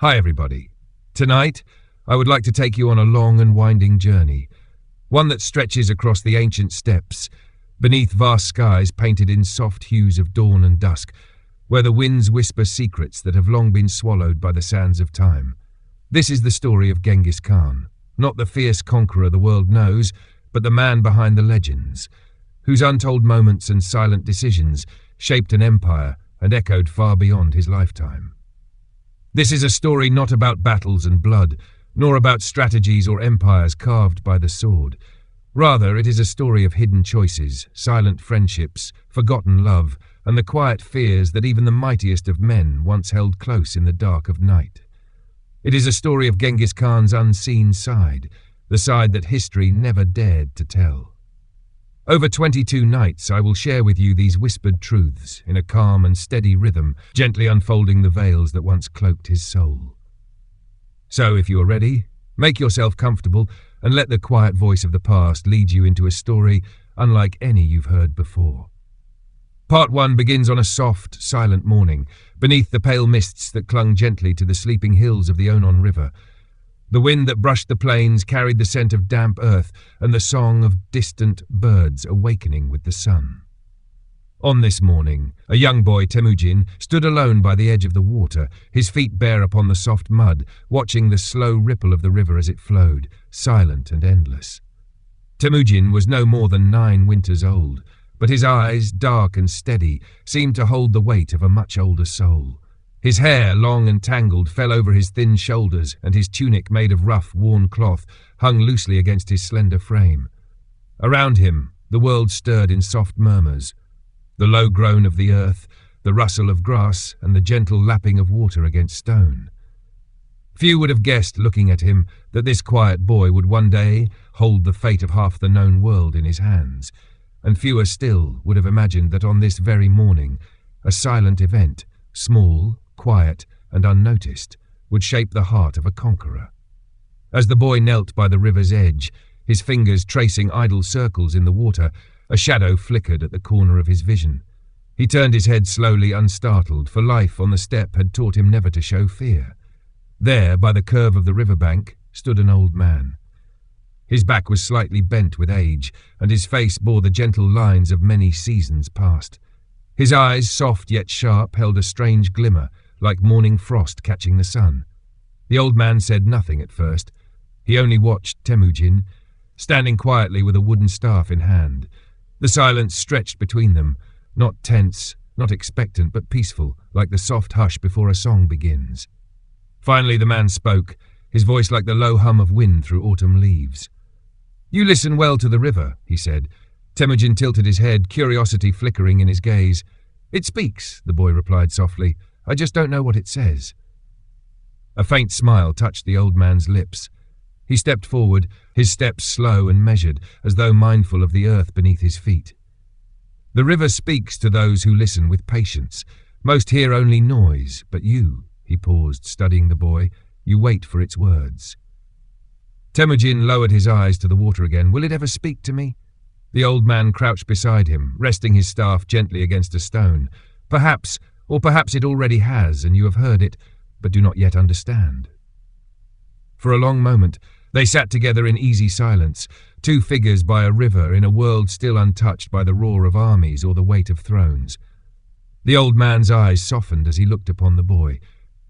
Hi everybody. Tonight, I would like to take you on a long and winding journey, one that stretches across the ancient steppes, beneath vast skies painted in soft hues of dawn and dusk, where the winds whisper secrets that have long been swallowed by the sands of time. This is the story of Genghis Khan, not the fierce conqueror the world knows, but the man behind the legends, whose untold moments and silent decisions shaped an empire and echoed far beyond his lifetime. This is a story not about battles and blood, nor about strategies or empires carved by the sword. Rather, it is a story of hidden choices, silent friendships, forgotten love, and the quiet fears that even the mightiest of men once held close in the dark of night. It is a story of Genghis Khan's unseen side, the side that history never dared to tell. Over 22 nights, I will share with you these whispered truths in a calm and steady rhythm, gently unfolding the veils that once cloaked his soul. So, if you are ready, make yourself comfortable and let the quiet voice of the past lead you into a story unlike any you've heard before. Part 1 begins on a soft, silent morning, beneath the pale mists that clung gently to the sleeping hills of the Onon River. The wind that brushed the plains carried the scent of damp earth and the song of distant birds awakening with the sun. On this morning, a young boy, Temujin, stood alone by the edge of the water, his feet bare upon the soft mud, watching the slow ripple of the river as it flowed, silent and endless. Temujin was no more than 9 winters old, but his eyes, dark and steady, seemed to hold the weight of a much older soul. His hair, long and tangled, fell over his thin shoulders, and his tunic, made of rough, worn cloth, hung loosely against his slender frame. Around him, the world stirred in soft murmurs. The low groan of the earth, the rustle of grass, and the gentle lapping of water against stone. Few would have guessed, looking at him, that this quiet boy would one day hold the fate of half the known world in his hands, and fewer still would have imagined that on this very morning, a silent event, small, quiet and unnoticed, would shape the heart of a conqueror. As the boy knelt by the river's edge, his fingers tracing idle circles in the water, a shadow flickered at the corner of his vision. He turned his head slowly, unstartled, for life on the steppe had taught him never to show fear. There, by the curve of the riverbank, stood an old man. His back was slightly bent with age, and his face bore the gentle lines of many seasons past. His eyes, soft yet sharp, held a strange glimmer, like morning frost catching the sun. The old man said nothing at first. He only watched Temujin, standing quietly with a wooden staff in hand. The silence stretched between them, not tense, not expectant, but peaceful, like the soft hush before a song begins. Finally the man spoke, his voice like the low hum of wind through autumn leaves. "You listen well to the river," he said. Temujin tilted his head, curiosity flickering in his gaze. "It speaks," the boy replied softly. "I just don't know what it says." A faint smile touched the old man's lips. He stepped forward, his steps slow and measured, as though mindful of the earth beneath his feet. "The river speaks to those who listen with patience. Most hear only noise, but you," he paused, studying the boy, "you wait for its words." Temujin lowered his eyes to the water again. "Will it ever speak to me?" The old man crouched beside him, resting his staff gently against a stone. "Perhaps, or perhaps it already has, and you have heard it, but do not yet understand." For a long moment, they sat together in easy silence, 2 figures by a river in a world still untouched by the roar of armies or the weight of thrones. The old man's eyes softened as he looked upon the boy.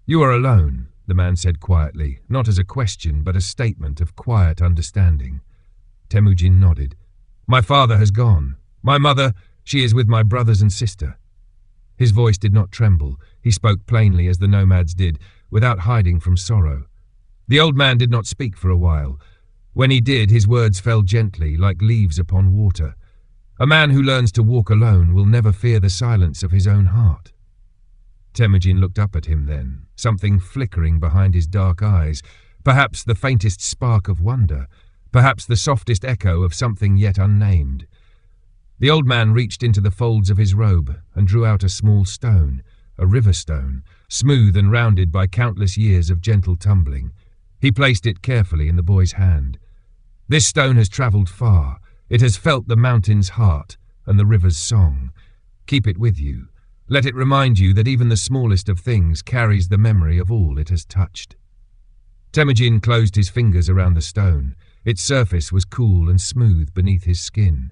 "You are alone," the man said quietly, not as a question, but a statement of quiet understanding. Temujin nodded. "My father has gone. My mother, she is with my brothers and sister." His voice did not tremble. He spoke plainly, as the nomads did, without hiding from sorrow. The old man did not speak for a while. When he did, his words fell gently, like leaves upon water. A man who learns to walk alone will never fear the silence of his own heart. Temujin looked up at him then, something flickering behind his dark eyes, perhaps the faintest spark of wonder, perhaps the softest echo of something yet unnamed. The old man reached into the folds of his robe and drew out a small stone, a river stone, smooth and rounded by countless years of gentle tumbling. He placed it carefully in the boy's hand. "This stone has travelled far. It has felt the mountain's heart and the river's song. Keep it with you. Let it remind you that even the smallest of things carries the memory of all it has touched. Temujin closed his fingers around the stone. Its surface was cool and smooth beneath his skin.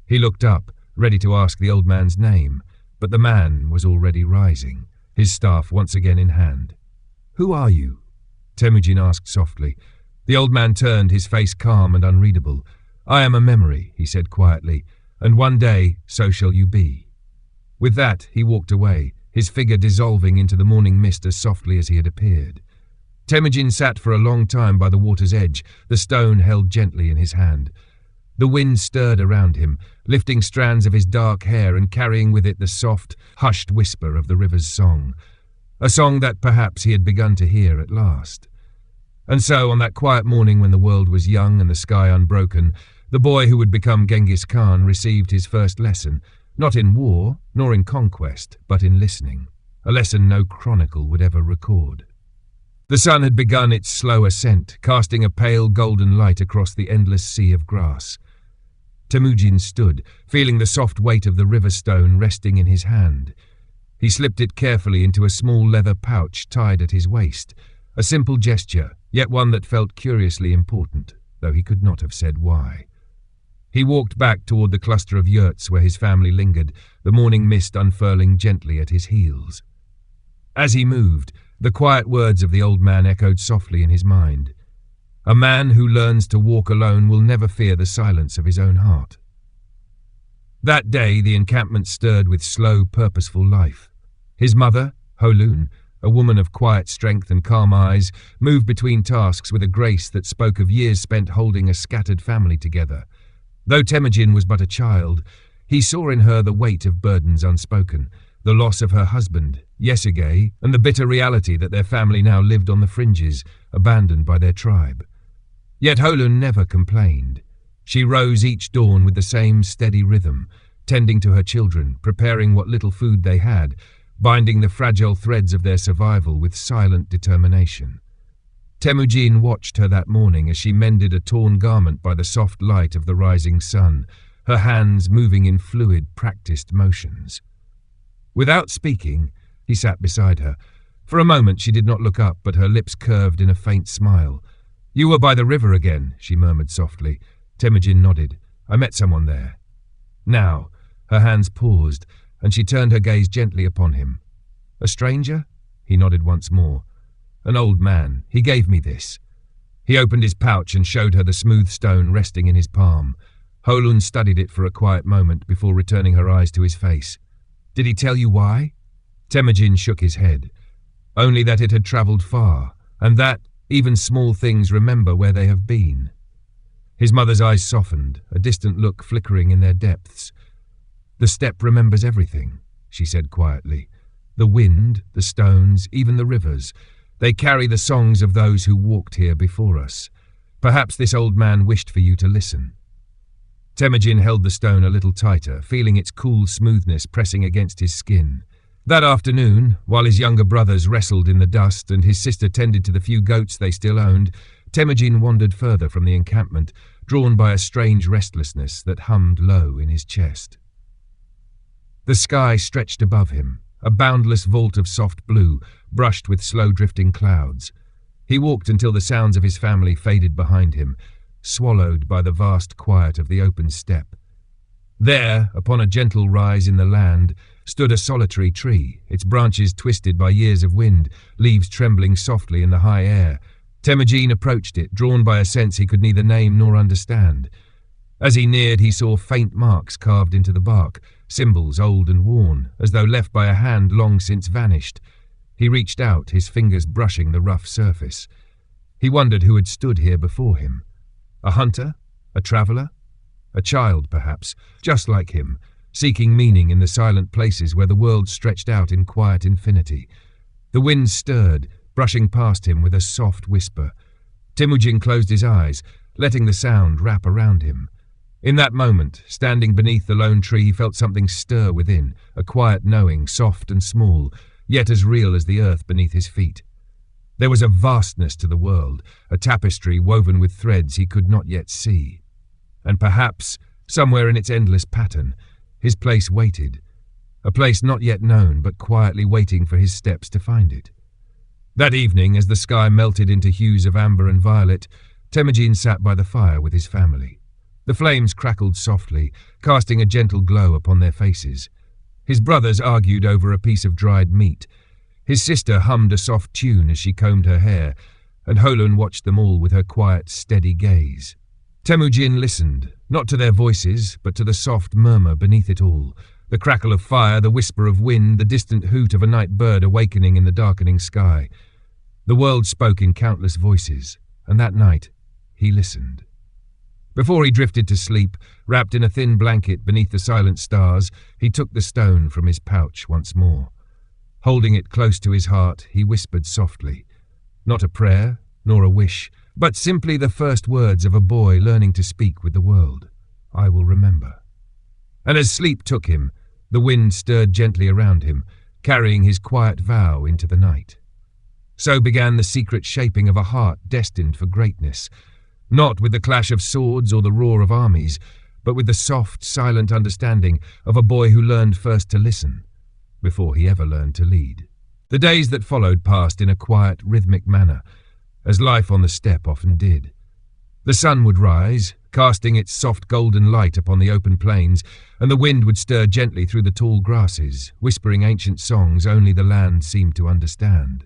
He looked up, ready to ask the old man's name, but the man was already rising, his staff once again in hand. "Who are you?" Temujin asked softly. The old man turned, his face calm and unreadable. "I am a memory," he said quietly, "and one day so shall you be." With that, he walked away, his figure dissolving into the morning mist as softly as he had appeared. Temujin sat for a long time by the water's edge, the stone held gently in his hand. The wind stirred around him, lifting strands of his dark hair and carrying with it the soft, hushed whisper of the river's song, a song that perhaps he had begun to hear at last. And so, on that quiet morning when the world was young and the sky unbroken, the boy who would become Genghis Khan received his first lesson, not in war, nor in conquest, but in listening, a lesson no chronicle would ever record. The sun had begun its slow ascent, casting a pale golden light across the endless sea of grass. Temujin stood, feeling the soft weight of the river stone resting in his hand. He slipped it carefully into a small leather pouch tied at his waist, a simple gesture, yet one that felt curiously important, though he could not have said why. He walked back toward the cluster of yurts where his family lingered, the morning mist unfurling gently at his heels. As he moved, the quiet words of the old man echoed softly in his mind. A man who learns to walk alone will never fear the silence of his own heart. That day the encampment stirred with slow, purposeful life. His mother, Holun, a woman of quiet strength and calm eyes, moved between tasks with a grace that spoke of years spent holding a scattered family together. Though Temujin was but a child, he saw in her the weight of burdens unspoken, the loss of her husband, Yesugei, and the bitter reality that their family now lived on the fringes, abandoned by their tribe. Yet Holun never complained. She rose each dawn with the same steady rhythm, tending to her children, preparing what little food they had, binding the fragile threads of their survival with silent determination. Temujin watched her that morning as she mended a torn garment by the soft light of the rising sun, her hands moving in fluid, practiced motions. Without speaking, he sat beside her. For a moment she did not look up, but her lips curved in a faint smile. "You were by the river again," she murmured softly. Temujin nodded. "I met someone there." Now, her hands paused, and she turned her gaze gently upon him. "A stranger?" He nodded once more. "An old man. He gave me this." He opened his pouch and showed her the smooth stone resting in his palm. Holun studied it for a quiet moment before returning her eyes to his face. "Did he tell you why?" Temujin shook his head. "Only that it had travelled far, and that even small things remember where they have been." His mother's eyes softened, a distant look flickering in their depths. "The steppe remembers everything," she said quietly. "The wind, the stones, even the rivers. They carry the songs of those who walked here before us. Perhaps this old man wished for you to listen." Temujin held the stone a little tighter, feeling its cool smoothness pressing against his skin. That afternoon, while his younger brothers wrestled in the dust and his sister tended to the few goats they still owned, Temujin wandered further from the encampment, drawn by a strange restlessness that hummed low in his chest. The sky stretched above him, a boundless vault of soft blue, brushed with slow-drifting clouds. He walked until the sounds of his family faded behind him, swallowed by the vast quiet of the open steppe. There, upon a gentle rise in the land, stood a solitary tree, its branches twisted by years of wind, leaves trembling softly in the high air. Temujin approached it, drawn by a sense he could neither name nor understand. As he neared, he saw faint marks carved into the bark, symbols old and worn, as though left by a hand long since vanished. He reached out, his fingers brushing the rough surface. He wondered who had stood here before him. A hunter? A traveller? A child, perhaps, just like him, seeking meaning in the silent places where the world stretched out in quiet infinity. The wind stirred, brushing past him with a soft whisper. Temujin closed his eyes, letting the sound wrap around him. In that moment, standing beneath the lone tree, he felt something stir within, a quiet knowing, soft and small, yet as real as the earth beneath his feet. There was a vastness to the world, a tapestry woven with threads he could not yet see. And perhaps, somewhere in its endless pattern, his place waited. a place not yet known but quietly waiting for his steps to find it. That evening, as the sky melted into hues of amber and violet, Temujin sat by the fire with his family. The flames crackled softly, casting a gentle glow upon their faces. His brothers argued over a piece of dried meat. His sister hummed a soft tune as she combed her hair, and Holun watched them all with her quiet, steady gaze. Temujin listened, not to their voices, but to the soft murmur beneath it all, the crackle of fire, the whisper of wind, the distant hoot of a night bird awakening in the darkening sky. The world spoke in countless voices, and that night he listened. Before he drifted to sleep, wrapped in a thin blanket beneath the silent stars, he took the stone from his pouch once more. Holding it close to his heart, he whispered softly, not a prayer, nor a wish, but simply the first words of a boy learning to speak with the world. I will remember. And as sleep took him, the wind stirred gently around him, carrying his quiet vow into the night. So began the secret shaping of a heart destined for greatness, not with the clash of swords or the roar of armies, but with the soft, silent understanding of a boy who learned first to listen, before he ever learned to lead. The days that followed passed in a quiet, rhythmic manner, as life on the steppe often did. The sun would rise, casting its soft golden light upon the open plains, and the wind would stir gently through the tall grasses, whispering ancient songs only the land seemed to understand.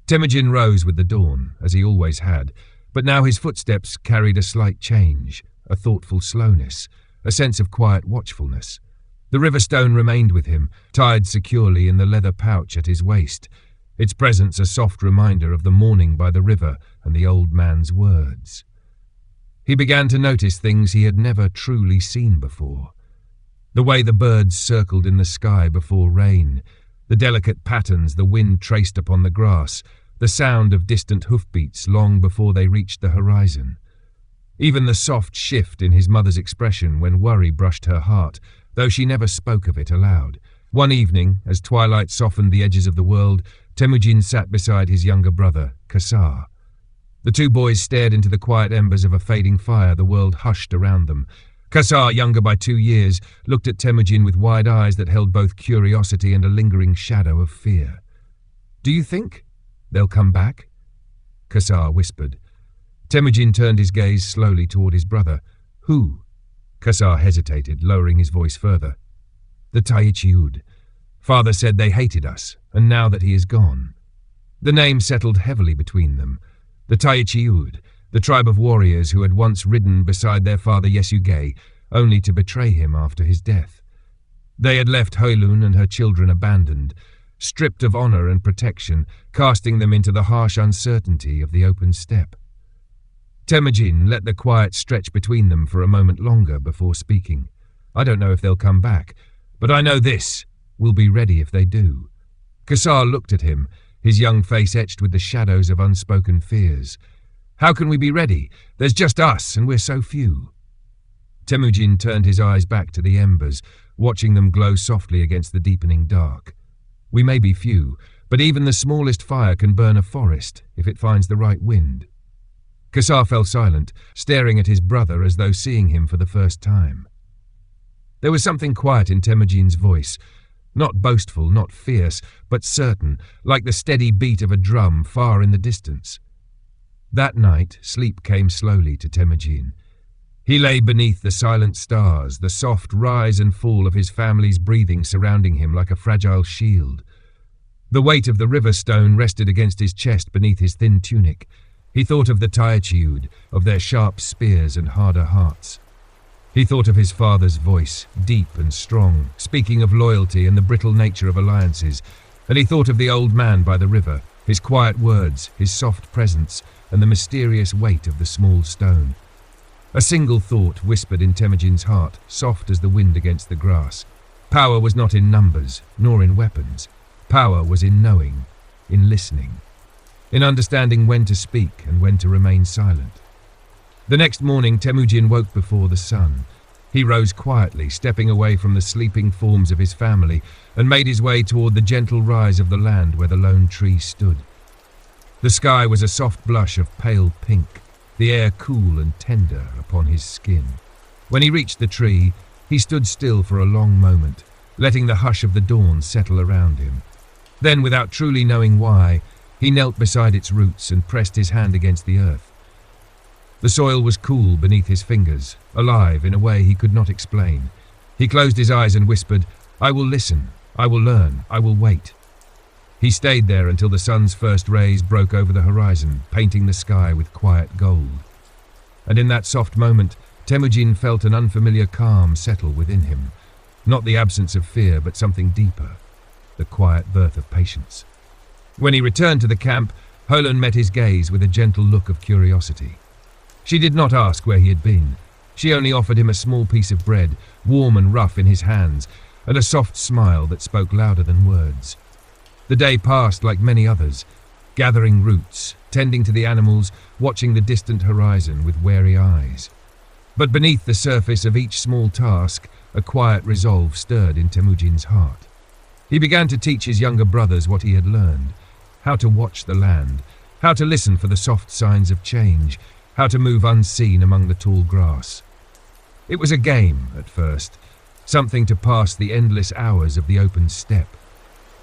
Temujin rose with the dawn, as he always had, but now his footsteps carried a slight change, a thoughtful slowness, a sense of quiet watchfulness. The river stone remained with him, tied securely in the leather pouch at his waist, its presence a soft reminder of the morning by the river and the old man's words. He began to notice things he had never truly seen before. The way the birds circled in the sky before rain, the delicate patterns the wind traced upon the grass, the sound of distant hoofbeats long before they reached the horizon. Even the soft shift in his mother's expression when worry brushed her heart, though she never spoke of it aloud. One evening, as twilight softened the edges of the world, Temujin sat beside his younger brother, Kasar. The two boys stared into the quiet embers of a fading fire. The world hushed around them. Kasar, younger by 2 years, looked at Temujin with wide eyes that held both curiosity and a lingering shadow of fear. "Do you think they'll come back?" Kasar whispered. Temujin turned his gaze slowly toward his brother. "Who?" Kasar hesitated, lowering his voice further. "The Taichiud. Father said they hated us, and now that he is gone." The name settled heavily between them. The Taichiud, the tribe of warriors who had once ridden beside their father Yesugei, only to betray him after his death. They had left Holun and her children abandoned, stripped of honor and protection, casting them into the harsh uncertainty of the open steppe. Temujin let the quiet stretch between them for a moment longer before speaking. "I don't know if they'll come back, but I know this. We'll be ready if they do." Kasar looked at him, his young face etched with the shadows of unspoken fears. "How can we be ready? There's just us, and we're so few." Temujin turned his eyes back to the embers, watching them glow softly against the deepening dark. "We may be few, but even the smallest fire can burn a forest if it finds the right wind." Kasar fell silent, staring at his brother as though seeing him for the first time. There was something quiet in Temujin's voice, not boastful, not fierce, but certain, like the steady beat of a drum far in the distance. That night, sleep came slowly to Temujin. He lay beneath the silent stars, the soft rise and fall of his family's breathing surrounding him like a fragile shield. The weight of the river stone rested against his chest beneath his thin tunic. He thought of the Taichiud, of their sharp spears and harder hearts. He thought of his father's voice, deep and strong, speaking of loyalty and the brittle nature of alliances, and he thought of the old man by the river, his quiet words, his soft presence, and the mysterious weight of the small stone. A single thought whispered in Temujin's heart, soft as the wind against the grass. Power was not in numbers, nor in weapons. Power was in knowing, in listening, in understanding when to speak and when to remain silent. The next morning, Temujin woke before the sun. He rose quietly, stepping away from the sleeping forms of his family, and made his way toward the gentle rise of the land where the lone tree stood. The sky was a soft blush of pale pink, the air cool and tender upon his skin. When he reached the tree, he stood still for a long moment, letting the hush of the dawn settle around him. Then, without truly knowing why, he knelt beside its roots and pressed his hand against the earth. The soil was cool beneath his fingers, alive in a way he could not explain. He closed his eyes and whispered, "I will listen, I will learn, I will wait." He stayed there until the sun's first rays broke over the horizon, painting the sky with quiet gold. And in that soft moment, Temujin felt an unfamiliar calm settle within him. Not the absence of fear, but something deeper, the quiet birth of patience. When he returned to the camp, Holun met his gaze with a gentle look of curiosity. She did not ask where he had been. She only offered him a small piece of bread, warm and rough in his hands, and a soft smile that spoke louder than words. The day passed like many others, gathering roots, tending to the animals, watching the distant horizon with wary eyes. But beneath the surface of each small task, a quiet resolve stirred in Temujin's heart. He began to teach his younger brothers what he had learned, how to watch the land, how to listen for the soft signs of change, how to move unseen among the tall grass. It was a game at first, something to pass the endless hours of the open steppe.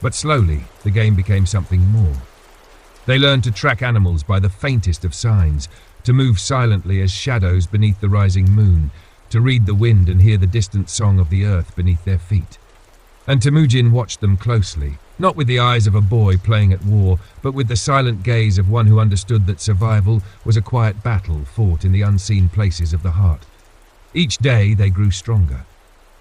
But slowly, the game became something more. They learned to track animals by the faintest of signs, to move silently as shadows beneath the rising moon, to read the wind and hear the distant song of the earth beneath their feet. And Temujin watched them closely, not with the eyes of a boy playing at war, but with the silent gaze of one who understood that survival was a quiet battle fought in the unseen places of the heart. Each day they grew stronger,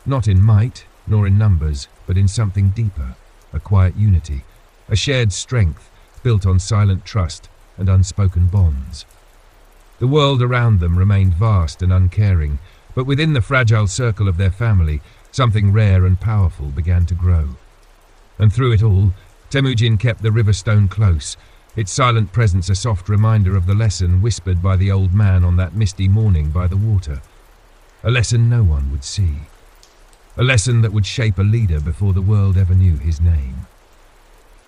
not in might nor in numbers, but in something deeper, a quiet unity, a shared strength built on silent trust and unspoken bonds. The world around them remained vast and uncaring, but within the fragile circle of their family, something rare and powerful began to grow. And through it all, Temujin kept the river stone close, its silent presence a soft reminder of the lesson whispered by the old man on that misty morning by the water. A lesson no one would see. A lesson that would shape a leader before the world ever knew his name.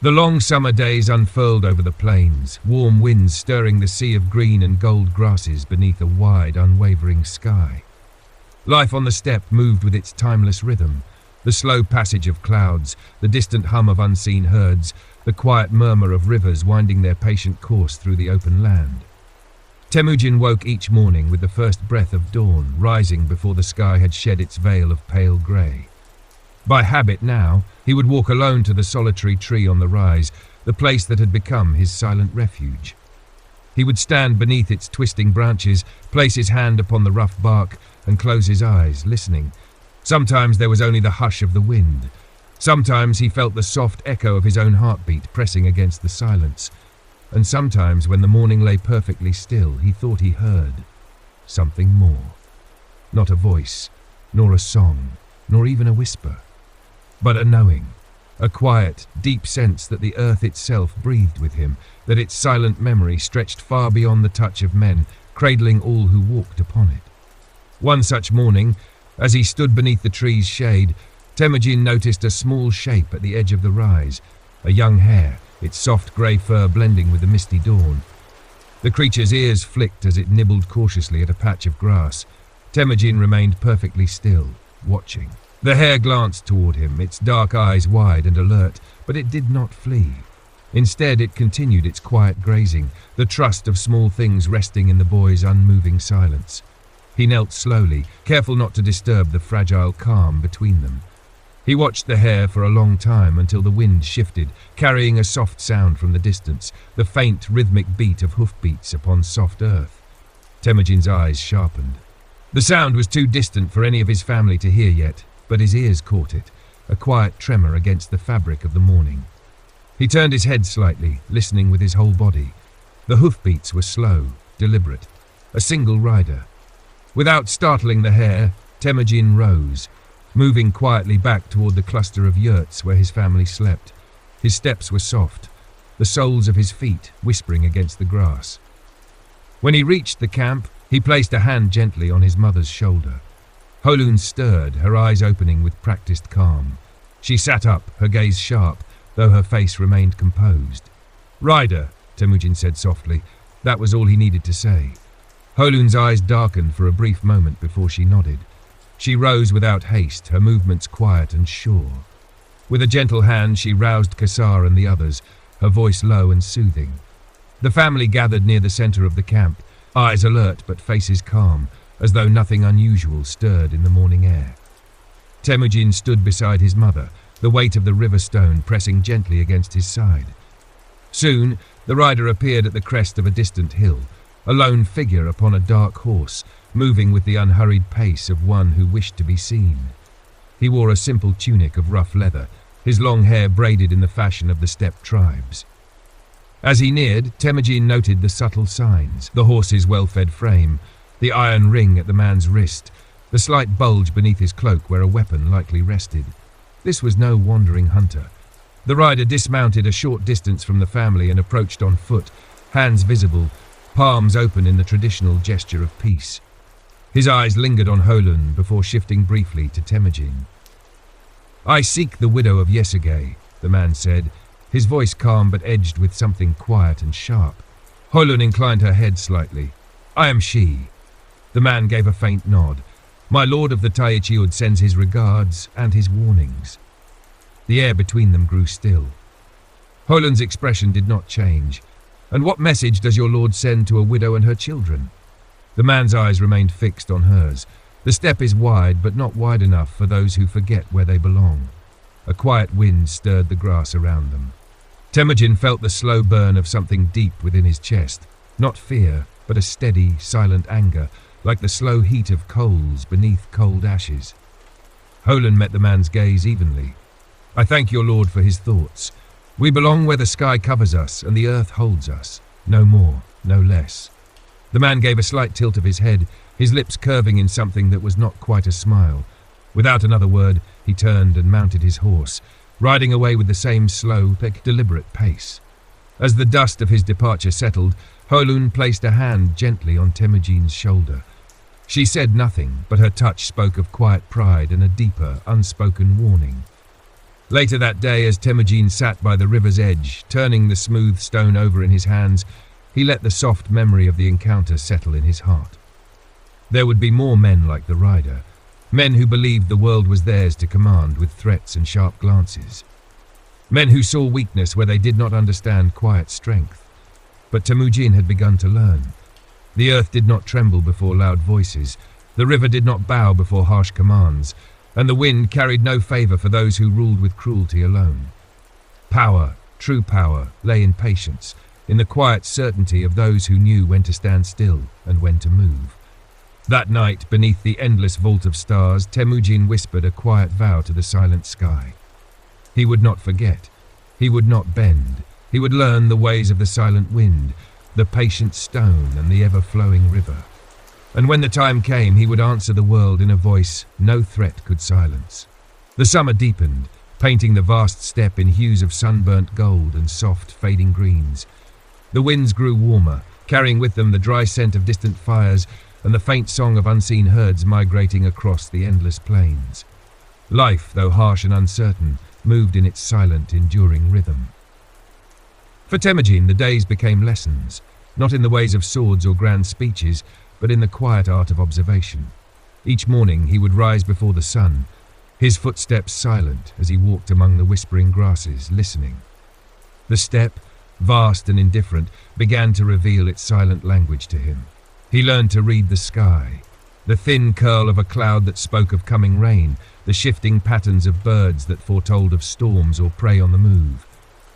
The long summer days unfurled over the plains, warm winds stirring the sea of green and gold grasses beneath a wide, unwavering sky. Life on the steppe moved with its timeless rhythm, the slow passage of clouds, the distant hum of unseen herds, the quiet murmur of rivers winding their patient course through the open land. Temujin woke each morning with the first breath of dawn rising before the sky had shed its veil of pale grey. By habit now, he would walk alone to the solitary tree on the rise, the place that had become his silent refuge. He would stand beneath its twisting branches, place his hand upon the rough bark, and close his eyes, listening. Sometimes there was only the hush of the wind. Sometimes he felt the soft echo of his own heartbeat pressing against the silence. And sometimes, when the morning lay perfectly still, he thought he heard something more. Not a voice, nor a song, nor even a whisper, but a knowing, a quiet, deep sense that the earth itself breathed with him, that its silent memory stretched far beyond the touch of men, cradling all who walked upon it. One such morning, as he stood beneath the tree's shade, Temujin noticed a small shape at the edge of the rise, a young hare, its soft grey fur blending with the misty dawn. The creature's ears flicked as it nibbled cautiously at a patch of grass. Temujin remained perfectly still, watching. The hare glanced toward him, its dark eyes wide and alert, but it did not flee. Instead, it continued its quiet grazing, the trust of small things resting in the boy's unmoving silence. He knelt slowly, careful not to disturb the fragile calm between them. He watched the hare for a long time until the wind shifted, carrying a soft sound from the distance, the faint, rhythmic beat of hoofbeats upon soft earth. Temujin's eyes sharpened. The sound was too distant for any of his family to hear yet, but his ears caught it, a quiet tremor against the fabric of the morning. He turned his head slightly, listening with his whole body. The hoofbeats were slow, deliberate, a single rider. Without startling the hare, Temujin rose, moving quietly back toward the cluster of yurts where his family slept. His steps were soft, the soles of his feet whispering against the grass. When he reached the camp, he placed a hand gently on his mother's shoulder. Holun stirred, her eyes opening with practiced calm. She sat up, her gaze sharp, though her face remained composed. "Rider," Temujin said softly. That was all he needed to say. Holun's eyes darkened for a brief moment before she nodded. She rose without haste, her movements quiet and sure. With a gentle hand she roused Kassar and the others, her voice low and soothing. The family gathered near the center of the camp, eyes alert but faces calm, as though nothing unusual stirred in the morning air. Temujin stood beside his mother, the weight of the river stone pressing gently against his side. Soon, the rider appeared at the crest of a distant hill, a lone figure upon a dark horse, moving with the unhurried pace of one who wished to be seen. He wore a simple tunic of rough leather, his long hair braided in the fashion of the steppe tribes. As he neared, Temujin noted the subtle signs, the horse's well-fed frame, the iron ring at the man's wrist, the slight bulge beneath his cloak where a weapon likely rested. This was no wandering hunter. The rider dismounted a short distance from the family and approached on foot, hands visible, palms open in the traditional gesture of peace. His eyes lingered on Holun before shifting briefly to Temujin. "I seek the widow of Yesugei," the man said, his voice calm but edged with something quiet and sharp. Holun inclined her head slightly. "I am she." The man gave a faint nod. "My lord of the Taichiud sends his regards and his warnings." The air between them grew still. Holun's expression did not change. "And what message does your lord send to a widow and her children?" The man's eyes remained fixed on hers. The steppe is wide, but not wide enough for those who forget where they belong. A quiet wind stirred the grass around them. Temujin felt the slow burn of something deep within his chest. Not fear, but a steady, silent anger, like the slow heat of coals beneath cold ashes. Holun met the man's gaze evenly. "I thank your lord for his thoughts. We belong where the sky covers us and the earth holds us. No more, no less." The man gave a slight tilt of his head, his lips curving in something that was not quite a smile. Without another word, he turned and mounted his horse, riding away with the same slow, deliberate pace. As the dust of his departure settled, Holun placed a hand gently on Temujin's shoulder. She said nothing, but her touch spoke of quiet pride and a deeper, unspoken warning. Later that day, as Temujin sat by the river's edge, turning the smooth stone over in his hands, he let the soft memory of the encounter settle in his heart. There would be more men like the rider, men who believed the world was theirs to command with threats and sharp glances. Men who saw weakness where they did not understand quiet strength. But Temujin had begun to learn. The earth did not tremble before loud voices, the river did not bow before harsh commands, and the wind carried no favor for those who ruled with cruelty alone. Power, true power, lay in patience, in the quiet certainty of those who knew when to stand still and when to move. That night, beneath the endless vault of stars, Temujin whispered a quiet vow to the silent sky. He would not forget. He would not bend. He would learn the ways of the silent wind, the patient stone and the ever-flowing river. And when the time came, he would answer the world in a voice no threat could silence. The summer deepened, painting the vast steppe in hues of sunburnt gold and soft, fading greens. The winds grew warmer, carrying with them the dry scent of distant fires and the faint song of unseen herds migrating across the endless plains. Life, though harsh and uncertain, moved in its silent, enduring rhythm. For Temujin, the days became lessons, not in the ways of swords or grand speeches, but in the quiet art of observation. Each morning he would rise before the sun, his footsteps silent as he walked among the whispering grasses, listening. The steppe, vast and indifferent, began to reveal its silent language to him. He learned to read the sky, the thin curl of a cloud that spoke of coming rain, the shifting patterns of birds that foretold of storms or prey on the move.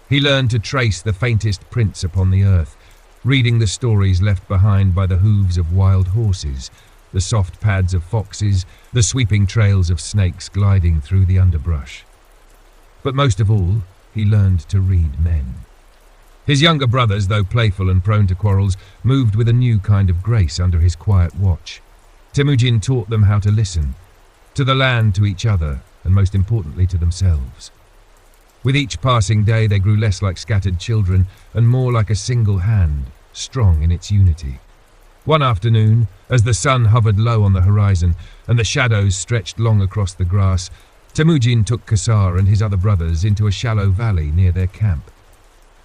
He learned to trace the faintest prints upon the earth, reading the stories left behind by the hooves of wild horses, the soft pads of foxes, the sweeping trails of snakes gliding through the underbrush. But most of all, he learned to read men. His younger brothers, though playful and prone to quarrels, moved with a new kind of grace under his quiet watch. Temujin taught them how to listen, to the land, to each other, and most importantly to themselves. With each passing day they grew less like scattered children and more like a single hand, strong in its unity. One afternoon, as the sun hovered low on the horizon and the shadows stretched long across the grass, Temujin took Kassar and his other brothers into a shallow valley near their camp.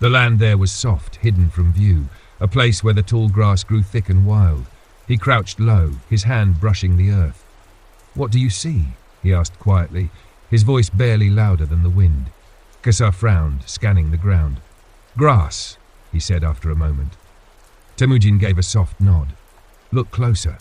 The land there was soft, hidden from view, a place where the tall grass grew thick and wild. He crouched low, his hand brushing the earth. "What do you see?" he asked quietly, his voice barely louder than the wind. Kassar frowned, scanning the ground. "Grass," he said after a moment. Temujin gave a soft nod. "Look closer."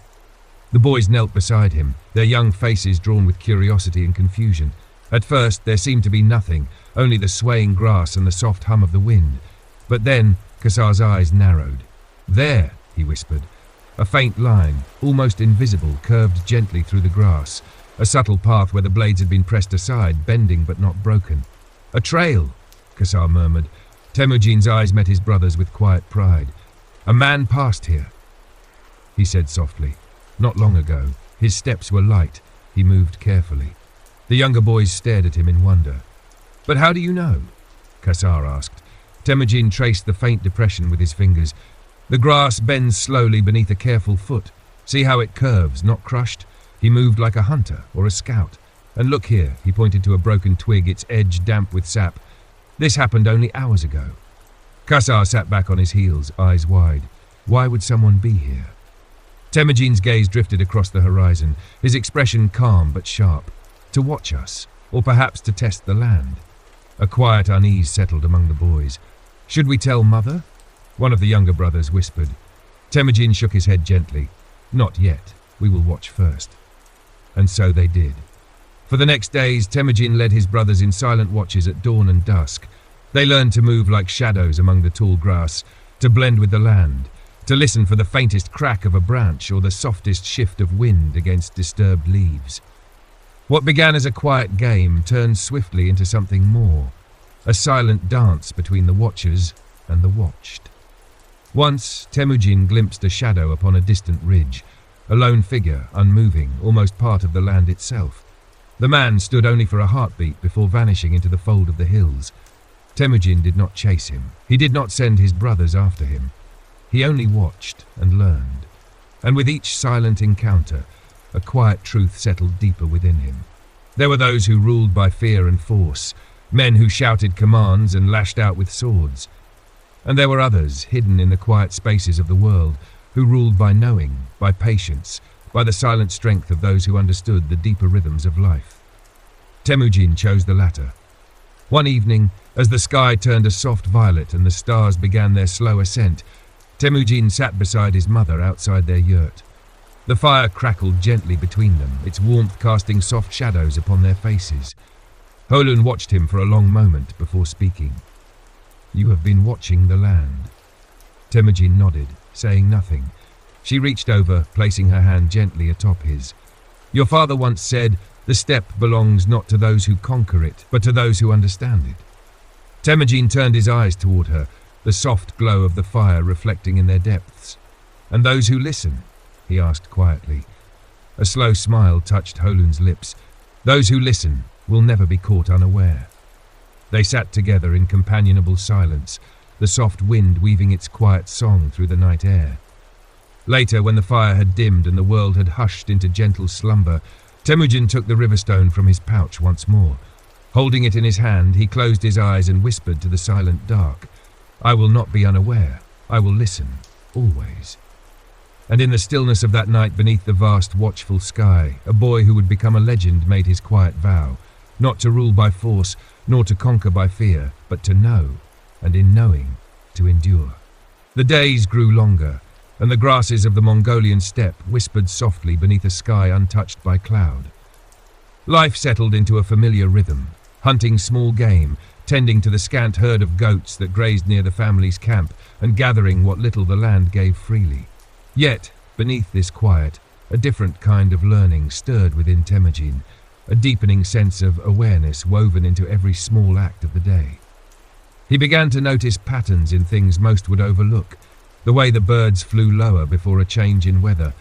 The boys knelt beside him, their young faces drawn with curiosity and confusion. At first there seemed to be nothing, only the swaying grass and the soft hum of the wind. But then Kassar's eyes narrowed. "There," he whispered. A faint line, almost invisible, curved gently through the grass, a subtle path where the blades had been pressed aside, bending but not broken. "A trail," Kassar murmured. Temujin's eyes met his brother's with quiet pride. "A man passed here," he said softly. "Not long ago. His steps were light. He moved carefully." The younger boys stared at him in wonder. "But how do you know?" Kassar asked. Temujin traced the faint depression with his fingers. "The grass bends slowly beneath a careful foot. See how it curves, not crushed? He moved like a hunter or a scout. And look here," he pointed to a broken twig, its edge damp with sap. "This happened only hours ago." Kassar sat back on his heels, eyes wide. Why would someone be here? Temujin's gaze drifted across the horizon, his expression calm but sharp. To watch us, or perhaps to test the land. A quiet unease settled among the boys. "Should we tell Mother?" one of the younger brothers whispered. Temujin shook his head gently. "Not yet. We will watch first." And so they did. For the next days, Temujin led his brothers in silent watches at dawn and dusk. They learned to move like shadows among the tall grass, to blend with the land, to listen for the faintest crack of a branch or the softest shift of wind against disturbed leaves. What began as a quiet game turned swiftly into something more, a silent dance between the watchers and the watched. Once, Temujin glimpsed a shadow upon a distant ridge, a lone figure, unmoving, almost part of the land itself. The man stood only for a heartbeat before vanishing into the fold of the hills. Temujin did not chase him. He did not send his brothers after him. He only watched and learned. And with each silent encounter, a quiet truth settled deeper within him. There were those who ruled by fear and force, men who shouted commands and lashed out with swords. And there were others, hidden in the quiet spaces of the world, who ruled by knowing, by patience, by the silent strength of those who understood the deeper rhythms of life. Temujin chose the latter. One evening, as the sky turned a soft violet and the stars began their slow ascent, Temujin sat beside his mother outside their yurt. The fire crackled gently between them, its warmth casting soft shadows upon their faces. Holun watched him for a long moment before speaking. "You have been watching the land." Temujin nodded, saying nothing. She reached over, placing her hand gently atop his. "Your father once said, 'The steppe belongs not to those who conquer it, but to those who understand it.'" Temujin turned his eyes toward her, the soft glow of the fire reflecting in their depths. "And those who listen?" he asked quietly. A slow smile touched Holun's lips. "Those who listen will never be caught unaware." They sat together in companionable silence, the soft wind weaving its quiet song through the night air. Later, when the fire had dimmed and the world had hushed into gentle slumber, Temujin took the riverstone from his pouch once more. Holding it in his hand, he closed his eyes and whispered to the silent dark, "I will not be unaware. I will listen, always." And in the stillness of that night beneath the vast, watchful sky, a boy who would become a legend made his quiet vow, not to rule by force, nor to conquer by fear, but to know, and in knowing, to endure. The days grew longer, and the grasses of the Mongolian steppe whispered softly beneath a sky untouched by cloud. Life settled into a familiar rhythm, hunting small game, tending to the scant herd of goats that grazed near the family's camp, and gathering what little the land gave freely. Yet, beneath this quiet, a different kind of learning stirred within Temujin, a deepening sense of awareness woven into every small act of the day. He began to notice patterns in things most would overlook, the way the birds flew lower before a change in weather,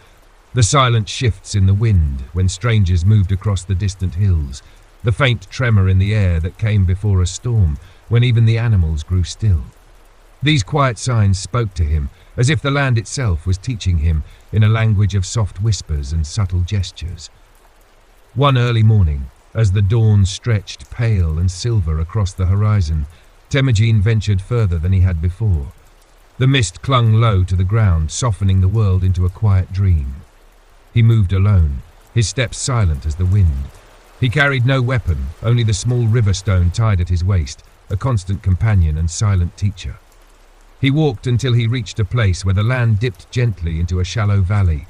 the silent shifts in the wind when strangers moved across the distant hills, the faint tremor in the air that came before a storm when even the animals grew still. These quiet signs spoke to him, as if the land itself was teaching him in a language of soft whispers and subtle gestures. One early morning, as the dawn stretched pale and silver across the horizon, Temujin ventured further than he had before. The mist clung low to the ground, softening the world into a quiet dream. He moved alone, his steps silent as the wind. He carried no weapon, only the small river stone tied at his waist, a constant companion and silent teacher. He walked until he reached a place where the land dipped gently into a shallow valley,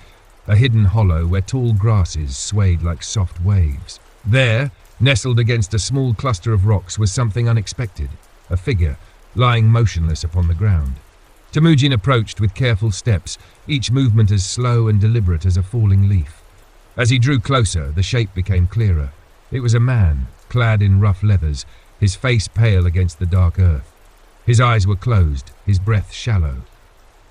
a hidden hollow where tall grasses swayed like soft waves. There, nestled against a small cluster of rocks, was something unexpected, a figure, lying motionless upon the ground. Temujin approached with careful steps, each movement as slow and deliberate as a falling leaf. As he drew closer, the shape became clearer. It was a man, clad in rough leathers, his face pale against the dark earth. His eyes were closed, his breath shallow.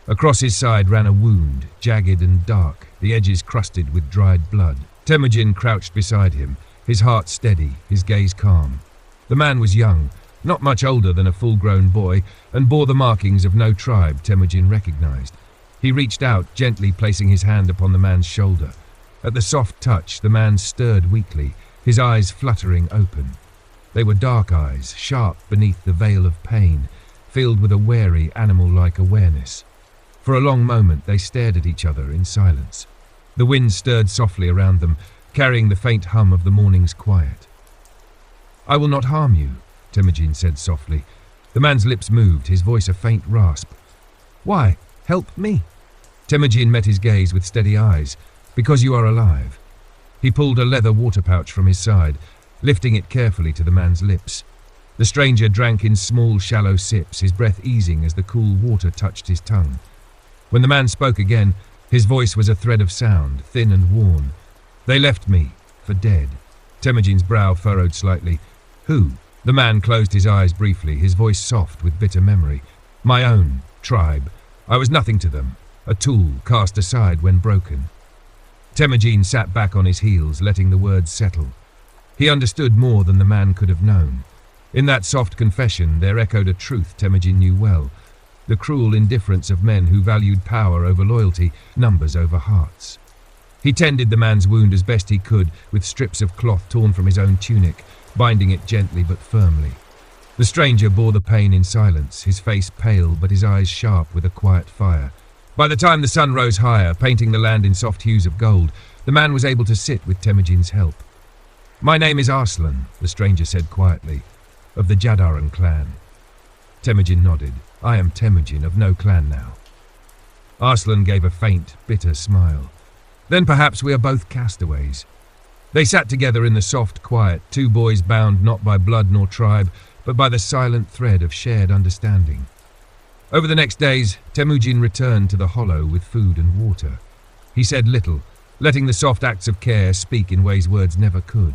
Across his side ran a wound, jagged and dark, the edges crusted with dried blood. Temujin crouched beside him, his heart steady, his gaze calm. The man was young, not much older than a full-grown boy, and bore the markings of no tribe Temujin recognized. He reached out, gently placing his hand upon the man's shoulder. At the soft touch, the man stirred weakly, his eyes fluttering open. They were dark eyes, sharp beneath the veil of pain, filled with a wary, animal-like awareness. For a long moment they stared at each other in silence. The wind stirred softly around them, carrying the faint hum of the morning's quiet. "I will not harm you," Temujin said softly. The man's lips moved, his voice a faint rasp. "Why? Help me." Temujin met his gaze with steady eyes. "Because you are alive." He pulled a leather water pouch from his side, lifting it carefully to the man's lips. The stranger drank in small, shallow sips, his breath easing as the cool water touched his tongue. When the man spoke again, his voice was a thread of sound, thin and worn. "They left me, for dead." Temujin's brow furrowed slightly. "Who?" The man closed his eyes briefly, his voice soft with bitter memory. "My own tribe. I was nothing to them, a tool cast aside when broken." Temujin sat back on his heels, letting the words settle. He understood more than the man could have known. In that soft confession there echoed a truth Temujin knew well, the cruel indifference of men who valued power over loyalty, numbers over hearts. He tended the man's wound as best he could, with strips of cloth torn from his own tunic, binding it gently but firmly. The stranger bore the pain in silence, his face pale but his eyes sharp with a quiet fire. By the time the sun rose higher, painting the land in soft hues of gold, the man was able to sit with Temujin's help. "My name is Arslan," the stranger said quietly, "of the Jadaran clan." Temujin nodded. "I am Temujin, of no clan now." Arslan gave a faint, bitter smile. "Then perhaps we are both castaways." They sat together in the soft quiet, two boys bound not by blood nor tribe, but by the silent thread of shared understanding. Over the next days, Temujin returned to the hollow with food and water. He said little, letting the soft acts of care speak in ways words never could.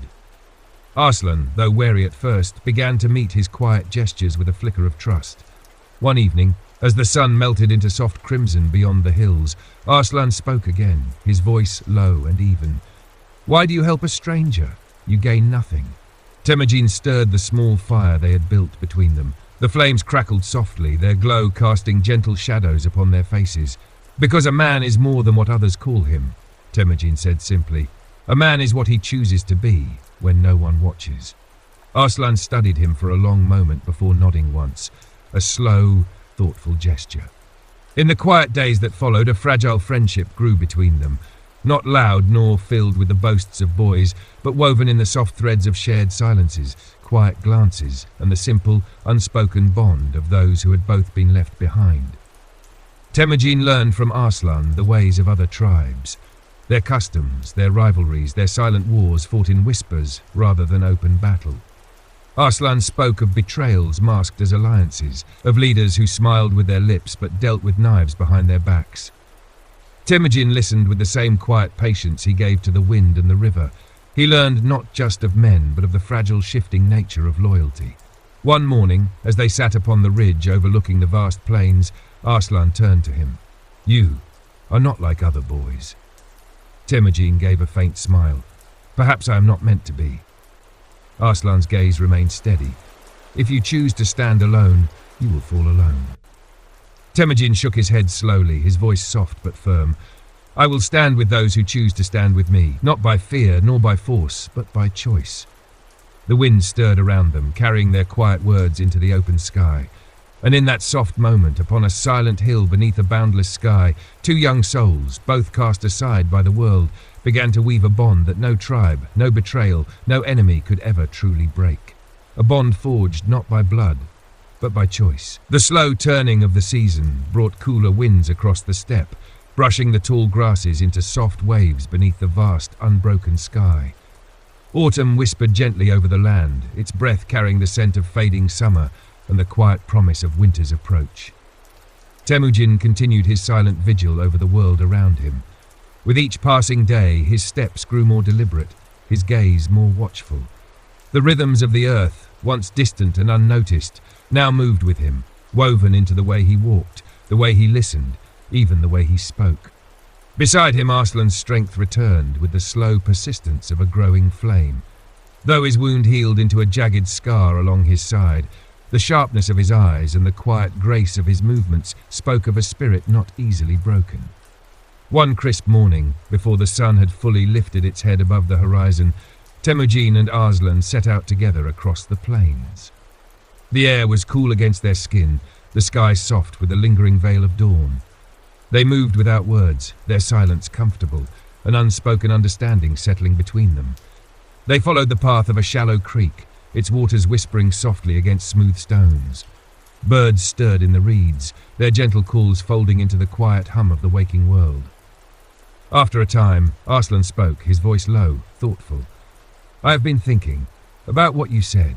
Arslan, though wary at first, began to meet his quiet gestures with a flicker of trust. One evening, as the sun melted into soft crimson beyond the hills, Arslan spoke again, his voice low and even. "Why do you help a stranger? You gain nothing." Temujin stirred the small fire they had built between them. The flames crackled softly, their glow casting gentle shadows upon their faces. "Because a man is more than what others call him," Temujin said simply. "A man is what he chooses to be when no one watches." Arslan studied him for a long moment before nodding once, a slow, thoughtful gesture. In the quiet days that followed, a fragile friendship grew between them, not loud nor filled with the boasts of boys, but woven in the soft threads of shared silences, quiet glances, and the simple, unspoken bond of those who had both been left behind. Temujin learned from Arslan the ways of other tribes, their customs, their rivalries, their silent wars fought in whispers rather than open battle. Arslan spoke of betrayals masked as alliances, of leaders who smiled with their lips but dealt with knives behind their backs. Temujin listened with the same quiet patience he gave to the wind and the river. He learned not just of men, but of the fragile, shifting nature of loyalty. One morning, as they sat upon the ridge overlooking the vast plains, Arslan turned to him. "You are not like other boys." Temujin gave a faint smile. "Perhaps I am not meant to be." Arslan's gaze remained steady. "If you choose to stand alone, you will fall alone." Temujin shook his head slowly, his voice soft but firm. "I will stand with those who choose to stand with me, not by fear nor by force, but by choice." The wind stirred around them, carrying their quiet words into the open sky. And in that soft moment, upon a silent hill beneath a boundless sky, two young souls, both cast aside by the world, began to weave a bond that no tribe, no betrayal, no enemy could ever truly break. A bond forged not by blood, but by choice. The slow turning of the season brought cooler winds across the steppe, brushing the tall grasses into soft waves beneath the vast, unbroken sky. Autumn whispered gently over the land, its breath carrying the scent of fading summer and the quiet promise of winter's approach. Temujin continued his silent vigil over the world around him. With each passing day, his steps grew more deliberate, his gaze more watchful. The rhythms of the earth, once distant and unnoticed, now moved with him, woven into the way he walked, the way he listened, even the way he spoke. Beside him, Arslan's strength returned with the slow persistence of a growing flame. Though his wound healed into a jagged scar along his side, the sharpness of his eyes and the quiet grace of his movements spoke of a spirit not easily broken. One crisp morning, before the sun had fully lifted its head above the horizon, Temujin and Arslan set out together across the plains. The air was cool against their skin, the sky soft with the lingering veil of dawn. They moved without words, their silence comfortable, an unspoken understanding settling between them. They followed the path of a shallow creek, its waters whispering softly against smooth stones. Birds stirred in the reeds, their gentle calls folding into the quiet hum of the waking world. After a time, Arslan spoke, his voice low, thoughtful. "I have been thinking about what you said."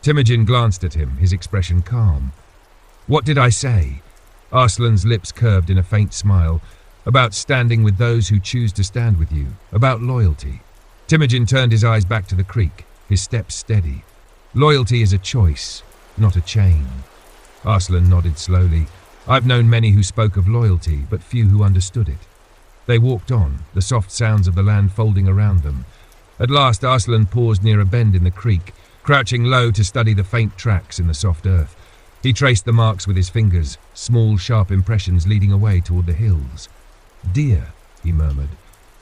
Temujin glanced at him, his expression calm. "What did I say?" Arslan's lips curved in a faint smile. "About standing with those who choose to stand with you, about loyalty." Temujin turned his eyes back to the creek, his steps steady. "Loyalty is a choice, not a chain." Arslan nodded slowly. "I've known many who spoke of loyalty, but few who understood it." They walked on, the soft sounds of the land folding around them. At last Arslan paused near a bend in the creek, crouching low to study the faint tracks in the soft earth. He traced the marks with his fingers, small, sharp impressions leading away toward the hills. "Deer," he murmured.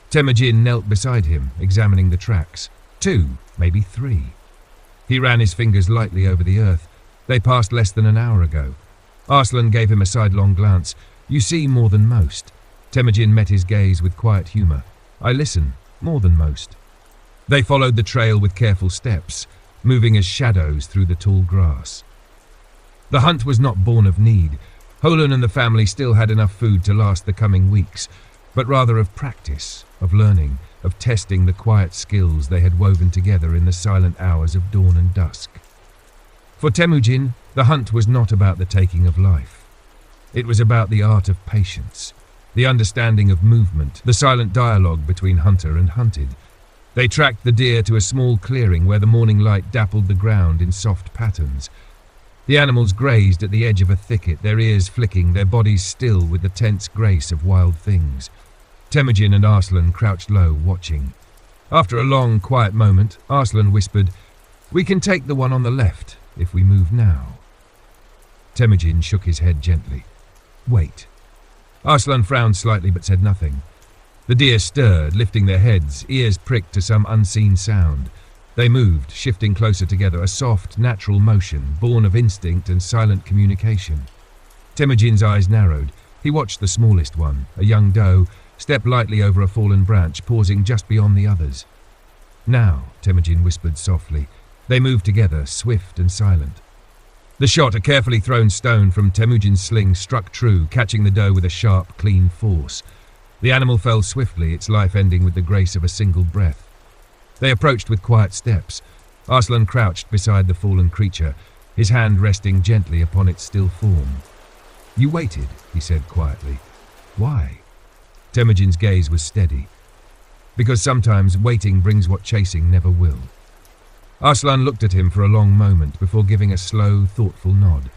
Temujin knelt beside him, examining the tracks. 2, maybe 3. He ran his fingers lightly over the earth. They passed less than an hour ago. Arslan gave him a sidelong glance. "You see more than most." Temujin met his gaze with quiet humor. "I listen, more than most." They followed the trail with careful steps, moving as shadows through the tall grass. The hunt was not born of need. Holan and the family still had enough food to last the coming weeks, but rather of practice, of learning, of testing the quiet skills they had woven together in the silent hours of dawn and dusk. For Temujin, the hunt was not about the taking of life. It was about the art of patience, the understanding of movement, the silent dialogue between hunter and hunted. They tracked the deer to a small clearing where the morning light dappled the ground in soft patterns. The animals grazed at the edge of a thicket, their ears flicking, their bodies still with the tense grace of wild things. Temujin and Arslan crouched low, watching. After a long, quiet moment, Arslan whispered, "We can take the one on the left, if we move now." Temujin shook his head gently. "Wait." Arslan frowned slightly but said nothing. The deer stirred, lifting their heads, ears pricked to some unseen sound. They moved, shifting closer together, a soft, natural motion, born of instinct and silent communication. Temujin's eyes narrowed. He watched the smallest one, a young doe, step lightly over a fallen branch, pausing just beyond the others. "Now," Temujin whispered softly. They moved together, swift and silent. The shot, a carefully thrown stone from Temujin's sling, struck true, catching the doe with a sharp, clean force. The animal fell swiftly, its life ending with the grace of a single breath. They approached with quiet steps. Arslan crouched beside the fallen creature, his hand resting gently upon its still form. "You waited," he said quietly. "Why?" Temujin's gaze was steady. "Because sometimes waiting brings what chasing never will." Arslan looked at him for a long moment before giving a slow, thoughtful nod.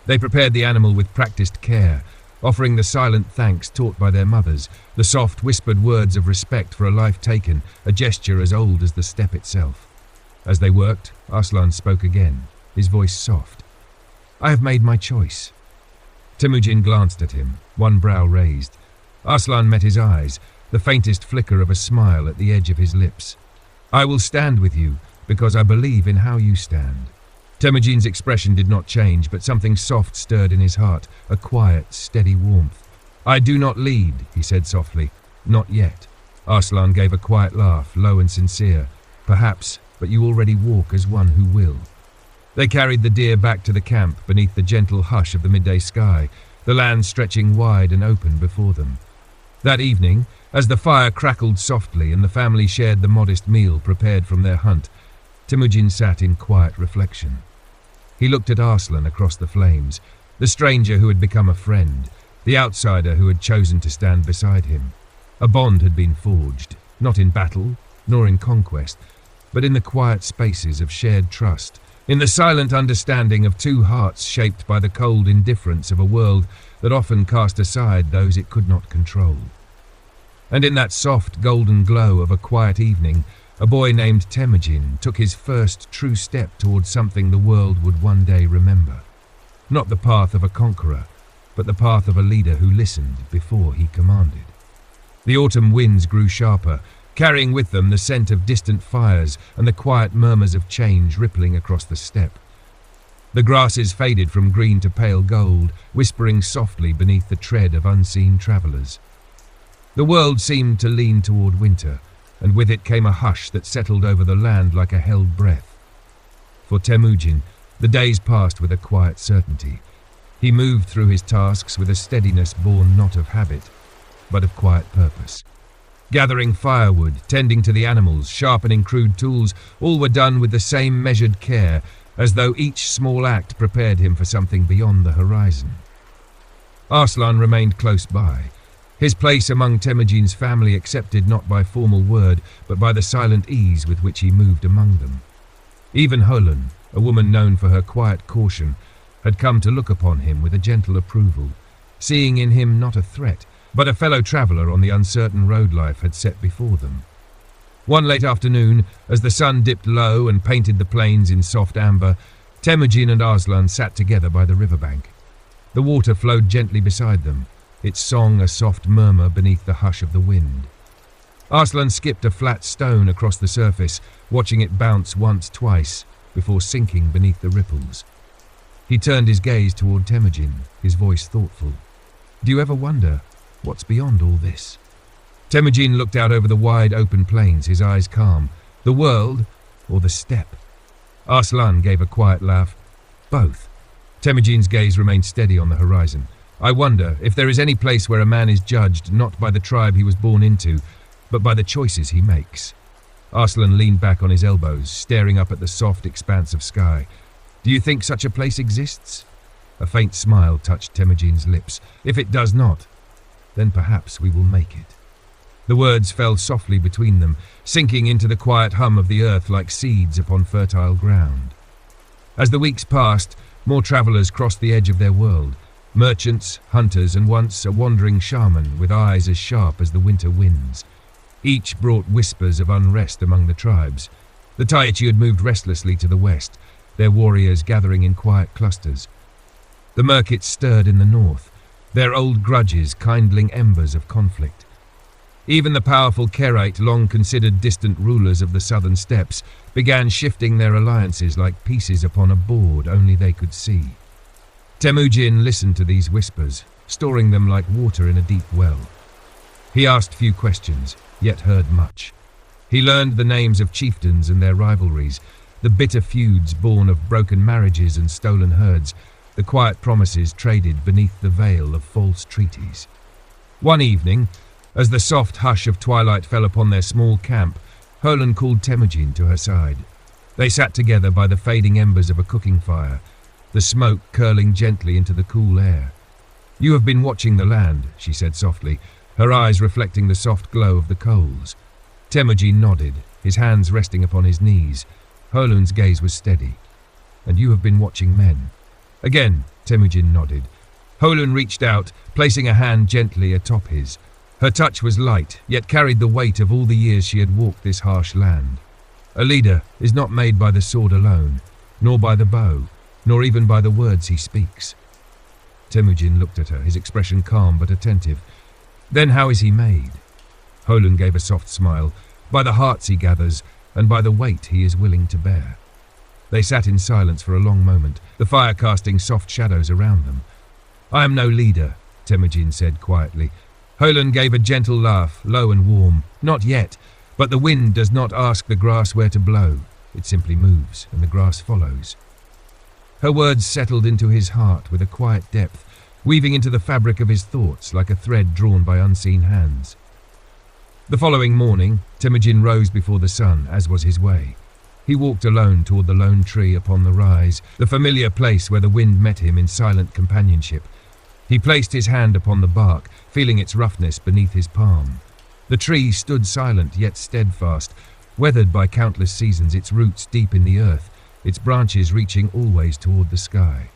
They prepared the animal with practiced care, offering the silent thanks taught by their mothers, the soft, whispered words of respect for a life taken, a gesture as old as the steppe itself. As they worked, Arslan spoke again, his voice soft. "I have made my choice." Temujin glanced at him, one brow raised. Arslan met his eyes, the faintest flicker of a smile at the edge of his lips. "I will stand with you, because I believe in how you stand." Temujin's expression did not change, but something soft stirred in his heart, a quiet, steady warmth. "I do not lead," he said softly. "Not yet." Arslan gave a quiet laugh, low and sincere. Perhaps, but you already walk as one who will. They carried the deer back to the camp beneath the gentle hush of the midday sky, the land stretching wide and open before them. That evening, as the fire crackled softly and the family shared the modest meal prepared from their hunt, Temujin sat in quiet reflection. He looked at Arslan across the flames, the stranger who had become a friend, the outsider who had chosen to stand beside him. A bond had been forged, not in battle, nor in conquest, but in the quiet spaces of shared trust, in the silent understanding of two hearts shaped by the cold indifference of a world that often cast aside those it could not control. And in that soft golden glow of a quiet evening, a boy named Temujin took his first true step towards something the world would one day remember. Not the path of a conqueror, but the path of a leader who listened before he commanded. The autumn winds grew sharper, carrying with them the scent of distant fires and the quiet murmurs of change rippling across the steppe. The grasses faded from green to pale gold, whispering softly beneath the tread of unseen travellers. The world seemed to lean toward winter, and with it came a hush that settled over the land like a held breath. For Temujin, the days passed with a quiet certainty. He moved through his tasks with a steadiness born not of habit, but of quiet purpose. Gathering firewood, tending to the animals, sharpening crude tools, all were done with the same measured care, as though each small act prepared him for something beyond the horizon. Arslan remained close by, his place among Temujin's family accepted not by formal word, but by the silent ease with which he moved among them. Even Holun, a woman known for her quiet caution, had come to look upon him with a gentle approval, seeing in him not a threat, but a fellow traveller on the uncertain road life had set before them. One late afternoon, as the sun dipped low and painted the plains in soft amber, Temujin and Arslan sat together by the riverbank. The water flowed gently beside them, its song a soft murmur beneath the hush of the wind. Arslan skipped a flat stone across the surface, watching it bounce once, twice, before sinking beneath the ripples. He turned his gaze toward Temujin, his voice thoughtful. "Do you ever wonder what's beyond all this?" Temujin looked out over the wide open plains, his eyes calm. The world or the steppe? Arslan gave a quiet laugh. Both. Temujin's gaze remained steady on the horizon. "I wonder if there is any place where a man is judged not by the tribe he was born into, but by the choices he makes." Arslan leaned back on his elbows, staring up at the soft expanse of sky. "Do you think such a place exists?" A faint smile touched Temujin's lips. "If it does not, then perhaps we will make it." The words fell softly between them, sinking into the quiet hum of the earth like seeds upon fertile ground. As the weeks passed, more travellers crossed the edge of their world. Merchants, hunters, and once a wandering shaman with eyes as sharp as the winter winds. Each brought whispers of unrest among the tribes. The Taichi had moved restlessly to the west, their warriors gathering in quiet clusters. The Merkits stirred in the north, their old grudges kindling embers of conflict. Even the powerful Kerite, long considered distant rulers of the southern steppes, began shifting their alliances like pieces upon a board only they could see. Temujin listened to these whispers, storing them like water in a deep well. He asked few questions, yet heard much. He learned the names of chieftains and their rivalries, the bitter feuds born of broken marriages and stolen herds, the quiet promises traded beneath the veil of false treaties. One evening, as the soft hush of twilight fell upon their small camp, Holun called Temujin to her side. They sat together by the fading embers of a cooking fire, the smoke curling gently into the cool air. "You have been watching the land," she said softly, her eyes reflecting the soft glow of the coals. Temujin nodded, his hands resting upon his knees. Holun's gaze was steady. "And you have been watching men." Again, Temujin nodded. Holun reached out, placing a hand gently atop his. Her touch was light, yet carried the weight of all the years she had walked this harsh land. A leader is not made by the sword alone, nor by the bow, nor even by the words he speaks. Temujin looked at her, his expression calm but attentive. "Then how is he made?" Holun gave a soft smile. "By the hearts he gathers, and by the weight he is willing to bear." They sat in silence for a long moment, the fire casting soft shadows around them. "I am no leader," Temujin said quietly. Hoyland gave a gentle laugh, low and warm. Not yet, but the wind does not ask the grass where to blow. It simply moves, and the grass follows. Her words settled into his heart with a quiet depth, weaving into the fabric of his thoughts like a thread drawn by unseen hands. The following morning, Temujin rose before the sun, as was his way. He walked alone toward the lone tree upon the rise, the familiar place where the wind met him in silent companionship. He placed his hand upon the bark, feeling its roughness beneath his palm. The tree stood silent yet steadfast, weathered by countless seasons, its roots deep in the earth, its branches reaching always toward the sky.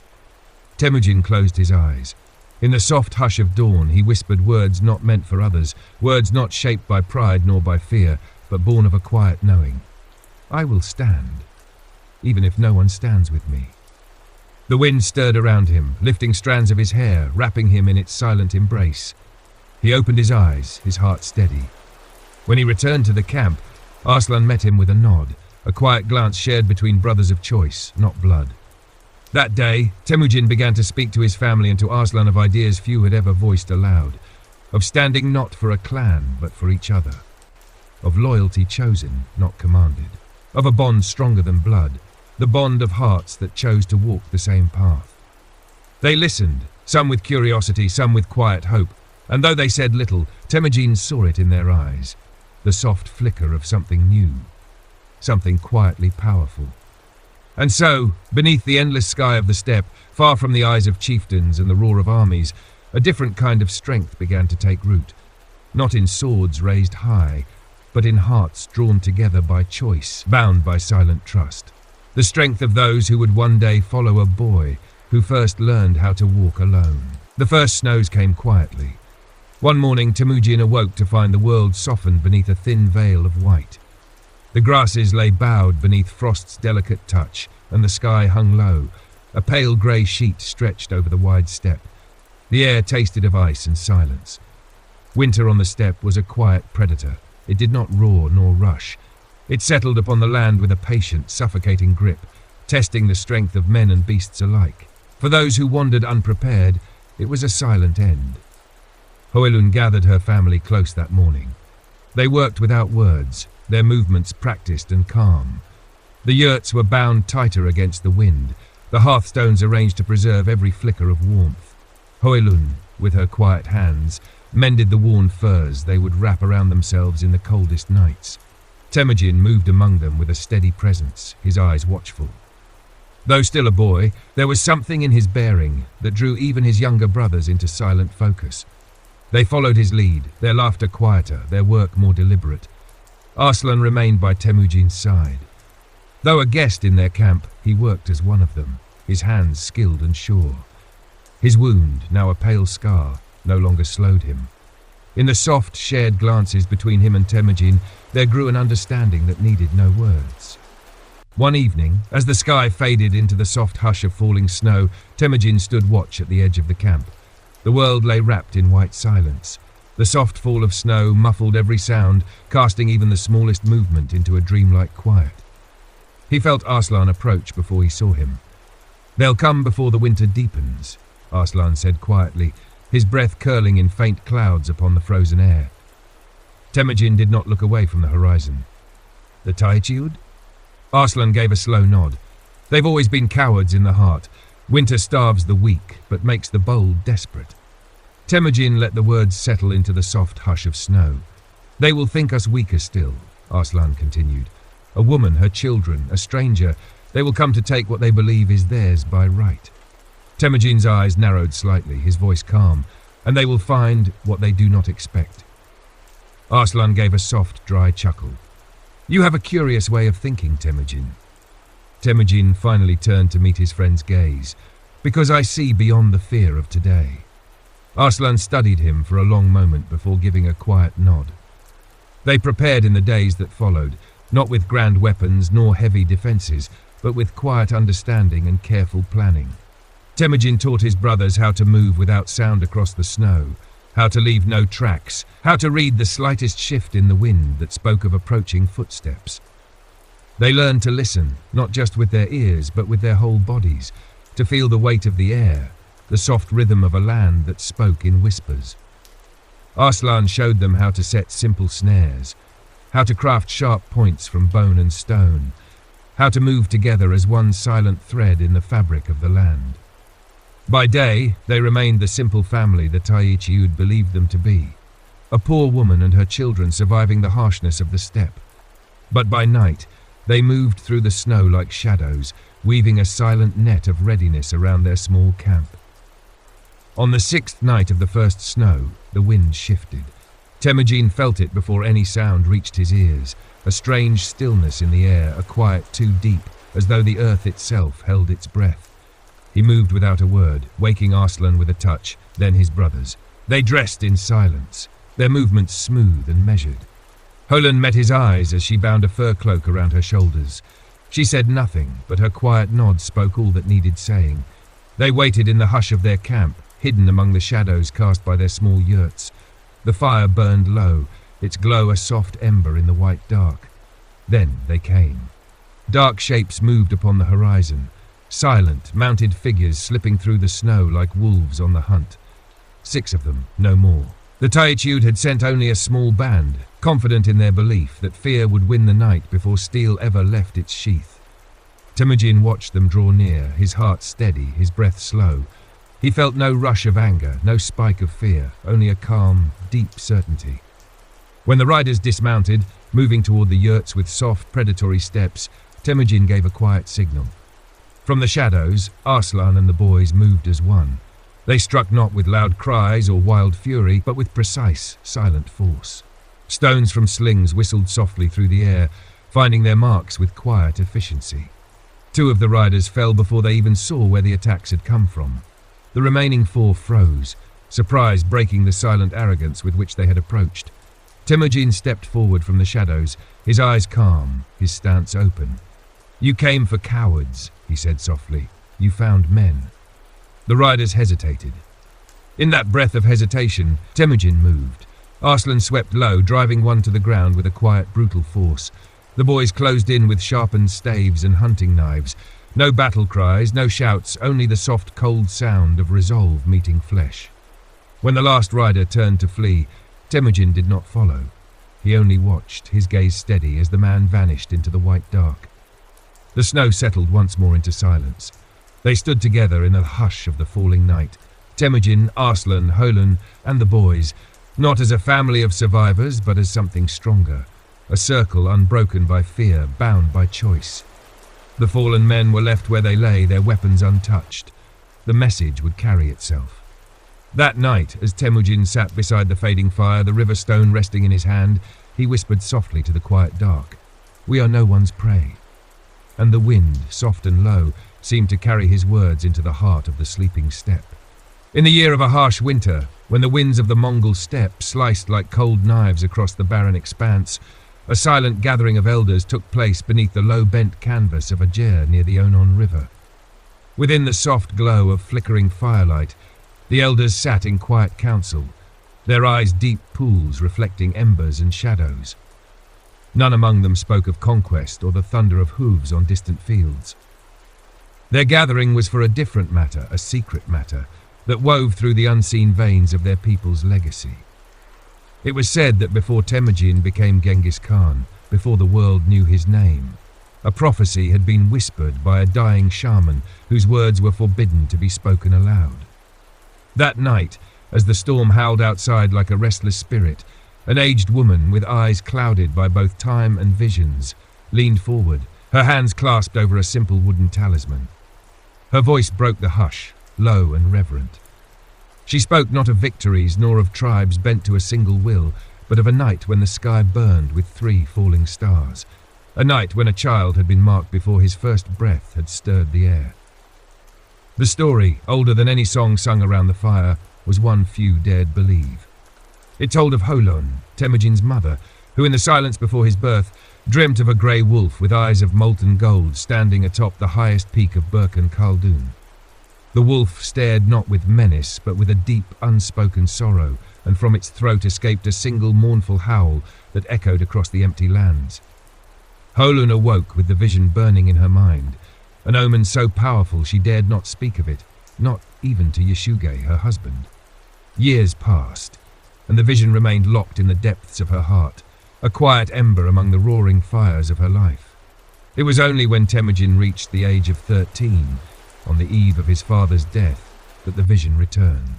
Temujin closed his eyes. In the soft hush of dawn, he whispered words not meant for others, words not shaped by pride nor by fear, but born of a quiet knowing. I will stand, even if no one stands with me. The wind stirred around him, lifting strands of his hair, wrapping him in its silent embrace. He opened his eyes, his heart steady. When he returned to the camp, Arslan met him with a nod, a quiet glance shared between brothers of choice, not blood. That day, Temujin began to speak to his family and to Arslan of ideas few had ever voiced aloud, of standing not for a clan, but for each other, of loyalty chosen, not commanded, of a bond stronger than blood, the bond of hearts that chose to walk the same path. They listened, some with curiosity, some with quiet hope, and though they said little, Temujin saw it in their eyes, the soft flicker of something new, something quietly powerful. And so, beneath the endless sky of the steppe, far from the eyes of chieftains and the roar of armies, a different kind of strength began to take root, not in swords raised high, but in hearts drawn together by choice, bound by silent trust. The strength of those who would one day follow a boy who first learned how to walk alone. The first snows came quietly. One morning, Temujin awoke to find the world softened beneath a thin veil of white. The grasses lay bowed beneath frost's delicate touch, and the sky hung low, a pale grey sheet stretched over the wide steppe. The air tasted of ice and silence. Winter on the steppe was a quiet predator. It did not roar nor rush. It settled upon the land with a patient, suffocating grip, testing the strength of men and beasts alike. For those who wandered unprepared, it was a silent end. Hoelun gathered her family close that morning. They worked without words, their movements practiced and calm. The yurts were bound tighter against the wind, the hearthstones arranged to preserve every flicker of warmth. Hoelun, with her quiet hands, mended the worn furs they would wrap around themselves in the coldest nights. Temujin moved among them with a steady presence, his eyes watchful. Though still a boy, there was something in his bearing that drew even his younger brothers into silent focus. They followed his lead, their laughter quieter, their work more deliberate. Arslan remained by Temujin's side. Though a guest in their camp, he worked as one of them, his hands skilled and sure. His wound, now a pale scar, no longer slowed him. In the soft, shared glances between him and Temujin, there grew an understanding that needed no words. One evening, as the sky faded into the soft hush of falling snow, Temujin stood watch at the edge of the camp. The world lay wrapped in white silence. The soft fall of snow muffled every sound, casting even the smallest movement into a dreamlike quiet. He felt Arslan approach before he saw him. "They'll come before the winter deepens," Arslan said quietly, his breath curling in faint clouds upon the frozen air. Temujin did not look away from the horizon. "The Taichiud?" Arslan gave a slow nod. "They've always been cowards in the heart. Winter starves the weak, but makes the bold desperate." Temujin let the words settle into the soft hush of snow. "They will think us weaker still," Arslan continued. "A woman, her children, a stranger, they will come to take what they believe is theirs by right." Temujin's eyes narrowed slightly, his voice calm, "And they will find what they do not expect." Arslan gave a soft, dry chuckle. "You have a curious way of thinking, Temujin." Temujin finally turned to meet his friend's gaze. "Because I see beyond the fear of today." Arslan studied him for a long moment before giving a quiet nod. They prepared in the days that followed, not with grand weapons nor heavy defenses, but with quiet understanding and careful planning. Temujin taught his brothers how to move without sound across the snow, how to leave no tracks, how to read the slightest shift in the wind that spoke of approaching footsteps. They learned to listen, not just with their ears, but with their whole bodies, to feel the weight of the air, the soft rhythm of a land that spoke in whispers. Arslan showed them how to set simple snares, how to craft sharp points from bone and stone, how to move together as one silent thread in the fabric of the land. By day, they remained the simple family the Taichiud believed them to be, a poor woman and her children surviving the harshness of the steppe. But by night, they moved through the snow like shadows, weaving a silent net of readiness around their small camp. On the sixth night of the first snow, the wind shifted. Temujin felt it before any sound reached his ears, a strange stillness in the air, a quiet too deep, as though the earth itself held its breath. He moved without a word, waking Arslan with a touch, then his brothers. They dressed in silence, their movements smooth and measured. Holen met his eyes as she bound a fur cloak around her shoulders. She said nothing, but her quiet nod spoke all that needed saying. They waited in the hush of their camp, hidden among the shadows cast by their small yurts. The fire burned low, its glow a soft ember in the white dark. Then they came. Dark shapes moved upon the horizon, silent, mounted figures slipping through the snow like wolves on the hunt. 6 of them, no more. The Taichiud had sent only a small band, confident in their belief that fear would win the night before steel ever left its sheath. Temujin watched them draw near, his heart steady, his breath slow. He felt no rush of anger, no spike of fear, only a calm, deep certainty. When the riders dismounted, moving toward the yurts with soft, predatory steps, Temujin gave a quiet signal. From the shadows, Arslan and the boys moved as one. They struck not with loud cries or wild fury, but with precise, silent force. Stones from slings whistled softly through the air, finding their marks with quiet efficiency. 2 of the riders fell before they even saw where the attacks had come from. The remaining 4 froze, surprise breaking the silent arrogance with which they had approached. Temujin stepped forward from the shadows, his eyes calm, his stance open. "You came for cowards," he said softly. "You found men." The riders hesitated. In that breath of hesitation, Temujin moved. Arslan swept low, driving one to the ground with a quiet, brutal force. The boys closed in with sharpened staves and hunting knives. No battle cries, no shouts, only the soft, cold sound of resolve meeting flesh. When the last rider turned to flee, Temujin did not follow. He only watched, his gaze steady as the man vanished into the white dark. The snow settled once more into silence. They stood together in the hush of the falling night. Temujin, Arslan, Holen, and the boys, not as a family of survivors, but as something stronger. A circle unbroken by fear, bound by choice. The fallen men were left where they lay, their weapons untouched. The message would carry itself. That night, as Temujin sat beside the fading fire, the river stone resting in his hand, he whispered softly to the quiet dark, "We are no one's prey." And the wind, soft and low, seemed to carry his words into the heart of the sleeping steppe. In the year of a harsh winter, when the winds of the Mongol steppe sliced like cold knives across the barren expanse, a silent gathering of elders took place beneath the low-bent canvas of a jer near the Onon River. Within the soft glow of flickering firelight, the elders sat in quiet council, their eyes deep pools reflecting embers and shadows. None among them spoke of conquest or the thunder of hooves on distant fields. Their gathering was for a different matter, a secret matter, that wove through the unseen veins of their people's legacy. It was said that before Temujin became Genghis Khan, before the world knew his name, a prophecy had been whispered by a dying shaman whose words were forbidden to be spoken aloud. That night, as the storm howled outside like a restless spirit, an aged woman with eyes clouded by both time and visions leaned forward, her hands clasped over a simple wooden talisman. Her voice broke the hush, low and reverent. She spoke not of victories nor of tribes bent to a single will, but of a night when the sky burned with 3 falling stars, a night when a child had been marked before his first breath had stirred the air. The story, older than any song sung around the fire, was one few dared believe. It told of Holen, Temujin's mother, who in the silence before his birth dreamt of a grey wolf with eyes of molten gold standing atop the highest peak of Burkan Khaldun. The wolf stared not with menace, but with a deep, unspoken sorrow, and from its throat escaped a single mournful howl that echoed across the empty lands. Holen awoke with the vision burning in her mind, an omen so powerful she dared not speak of it, not even to Yeshuge, her husband. Years passed. and the vision remained locked in the depths of her heart, a quiet ember among the roaring fires of her life. It was only when Temujin reached the age of 13, on the eve of his father's death, that the vision returned.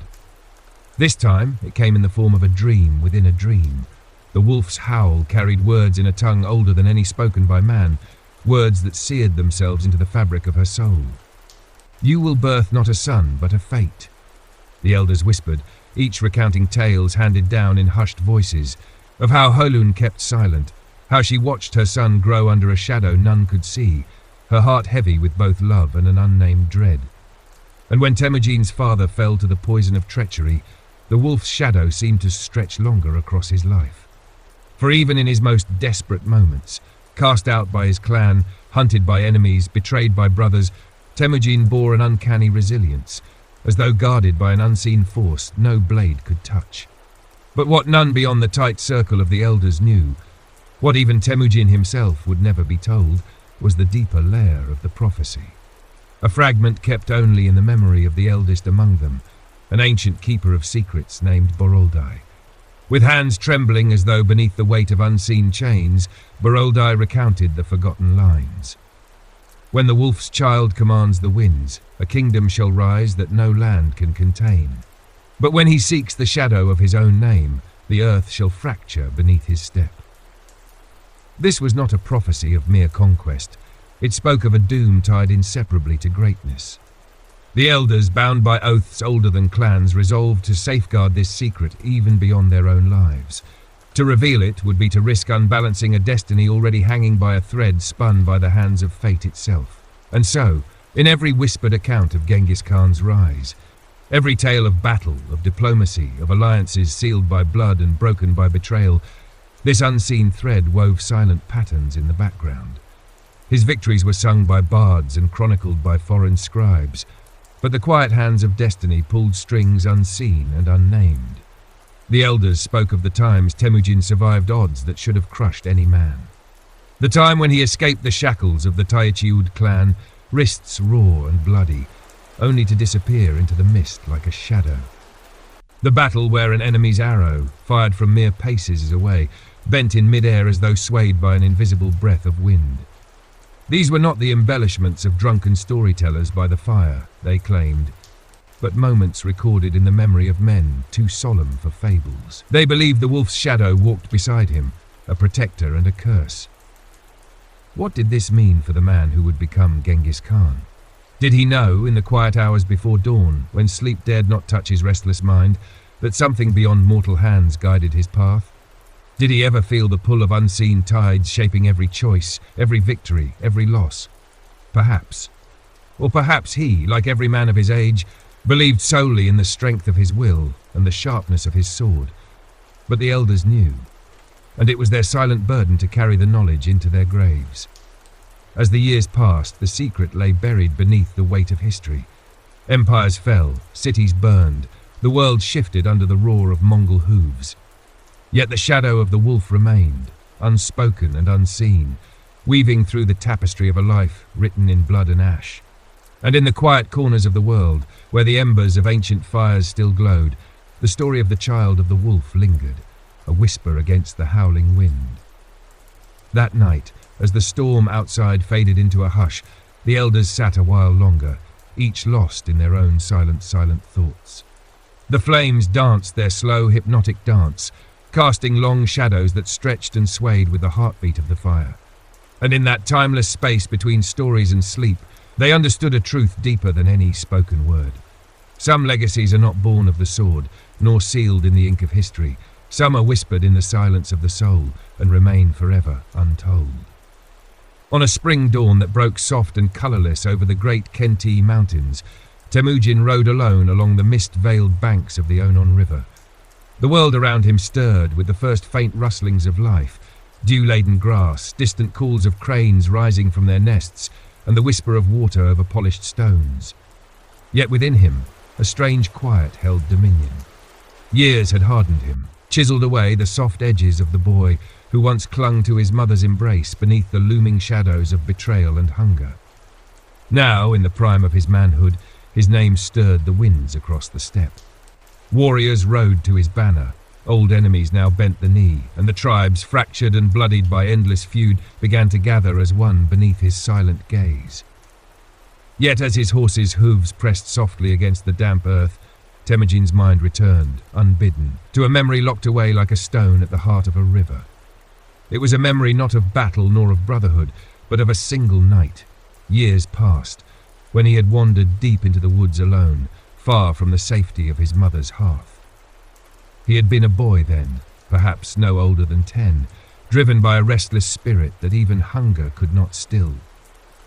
This time, it came in the form of a dream within a dream. The wolf's howl carried words in a tongue older than any spoken by man, words that seared themselves into the fabric of her soul. "You will birth not a son, but a fate," the elders whispered, each recounting tales handed down in hushed voices, of how Holun kept silent, how she watched her son grow under a shadow none could see, her heart heavy with both love and an unnamed dread. And when Temujin's father fell to the poison of treachery, the wolf's shadow seemed to stretch longer across his life. For even in his most desperate moments, cast out by his clan, hunted by enemies, betrayed by brothers, Temujin bore an uncanny resilience, as though guarded by an unseen force no blade could touch. But what none beyond the tight circle of the elders knew, what even Temujin himself would never be told, was the deeper layer of the prophecy. A fragment kept only in the memory of the eldest among them, an ancient keeper of secrets named Boroldai. With hands trembling as though beneath the weight of unseen chains, Boroldai recounted the forgotten lines. "When the wolf's child commands the winds, a kingdom shall rise that no land can contain. But when he seeks the shadow of his own name, the earth shall fracture beneath his step." This was not a prophecy of mere conquest. It spoke of a doom tied inseparably to greatness. The elders, bound by oaths older than clans, resolved to safeguard this secret even beyond their own lives. To reveal it would be to risk unbalancing a destiny already hanging by a thread spun by the hands of fate itself. And so, in every whispered account of Genghis Khan's rise, every tale of battle, of diplomacy, of alliances sealed by blood and broken by betrayal, this unseen thread wove silent patterns in the background. His victories were sung by bards and chronicled by foreign scribes, but the quiet hands of destiny pulled strings unseen and unnamed. The elders spoke of the times Temujin survived odds that should have crushed any man. The time when he escaped the shackles of the Taichiud clan, wrists raw and bloody, only to disappear into the mist like a shadow. The battle where an enemy's arrow, fired from mere paces away, bent in mid-air as though swayed by an invisible breath of wind. These were not the embellishments of drunken storytellers by the fire, they claimed, but moments recorded in the memory of men too solemn for fables. They believed the wolf's shadow walked beside him, a protector and a curse. What did this mean for the man who would become Genghis Khan? Did he know, in the quiet hours before dawn, when sleep dared not touch his restless mind, that something beyond mortal hands guided his path? Did he ever feel the pull of unseen tides shaping every choice, every victory, every loss? Perhaps. Or perhaps he, like every man of his age, believed solely in the strength of his will and the sharpness of his sword. But the elders knew, and it was their silent burden to carry the knowledge into their graves. As the years passed, the secret lay buried beneath the weight of history. Empires fell, cities burned, the world shifted under the roar of Mongol hooves. Yet the shadow of the wolf remained, unspoken and unseen, weaving through the tapestry of a life written in blood and ash. And in the quiet corners of the world, where the embers of ancient fires still glowed, the story of the child of the wolf lingered, a whisper against the howling wind. That night, as the storm outside faded into a hush, the elders sat a while longer, each lost in their own silent thoughts. The flames danced their slow, hypnotic dance, casting long shadows that stretched and swayed with the heartbeat of the fire. And in that timeless space between stories and sleep, they understood a truth deeper than any spoken word. Some legacies are not born of the sword, nor sealed in the ink of history. Some are whispered in the silence of the soul and remain forever untold. On a spring dawn that broke soft and colourless over the great Khenti mountains, Temujin rode alone along the mist-veiled banks of the Onon River. The world around him stirred with the first faint rustlings of life, dew-laden grass, distant calls of cranes rising from their nests, and the whisper of water over polished stones. Yet within him, a strange quiet held dominion. Years had hardened him, chiselled away the soft edges of the boy who once clung to his mother's embrace beneath the looming shadows of betrayal and hunger. Now, in the prime of his manhood, his name stirred the winds across the steppe. Warriors rode to his banner, Old enemies now bent the knee, and the tribes, fractured and bloodied by endless feud, began to gather as one beneath his silent gaze. Yet as his horse's hooves pressed softly against the damp earth, Temujin's mind returned, unbidden, to a memory locked away like a stone at the heart of a river. It was a memory not of battle nor of brotherhood, but of a single night, years past, when he had wandered deep into the woods alone, far from the safety of his mother's hearth. He had been a boy then, perhaps no older than 10, driven by a restless spirit that even hunger could not still.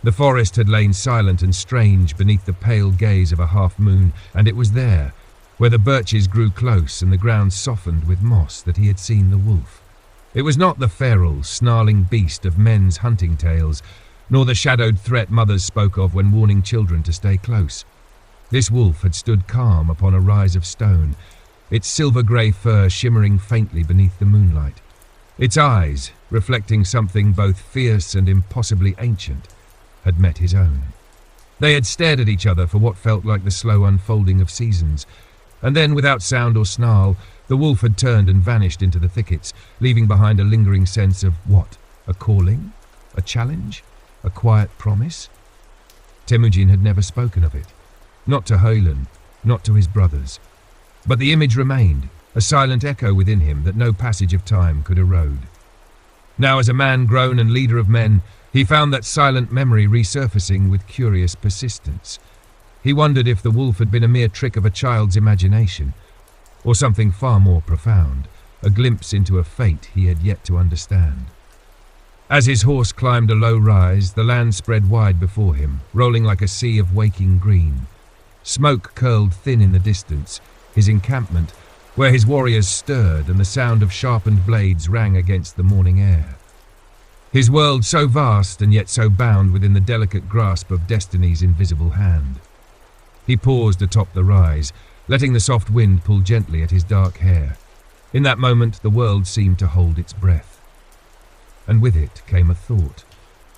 The forest had lain silent and strange beneath the pale gaze of a half-moon, and it was there, where the birches grew close and the ground softened with moss, that he had seen the wolf. It was not the feral, snarling beast of men's hunting tales, nor the shadowed threat mothers spoke of when warning children to stay close. This wolf had stood calm upon a rise of stone, its silver-grey fur shimmering faintly beneath the moonlight. Its eyes, reflecting something both fierce and impossibly ancient, had met his own. They had stared at each other for what felt like the slow unfolding of seasons, and then, without sound or snarl, the wolf had turned and vanished into the thickets, leaving behind a lingering sense of what? A calling? A challenge? A quiet promise? Temujin had never spoken of it. Not to Hoylan, not to his brothers. But the image remained, a silent echo within him that no passage of time could erode. Now, as a man grown and leader of men, he found that silent memory resurfacing with curious persistence. He wondered if the wolf had been a mere trick of a child's imagination, or something far more profound, a glimpse into a fate he had yet to understand. As his horse climbed a low rise, the land spread wide before him, rolling like a sea of waking green. Smoke curled thin in the distance, his encampment, where his warriors stirred and the sound of sharpened blades rang against the morning air. His world so vast and yet so bound within the delicate grasp of destiny's invisible hand. He paused atop the rise, letting the soft wind pull gently at his dark hair. In that moment, the world seemed to hold its breath. And with it came a thought,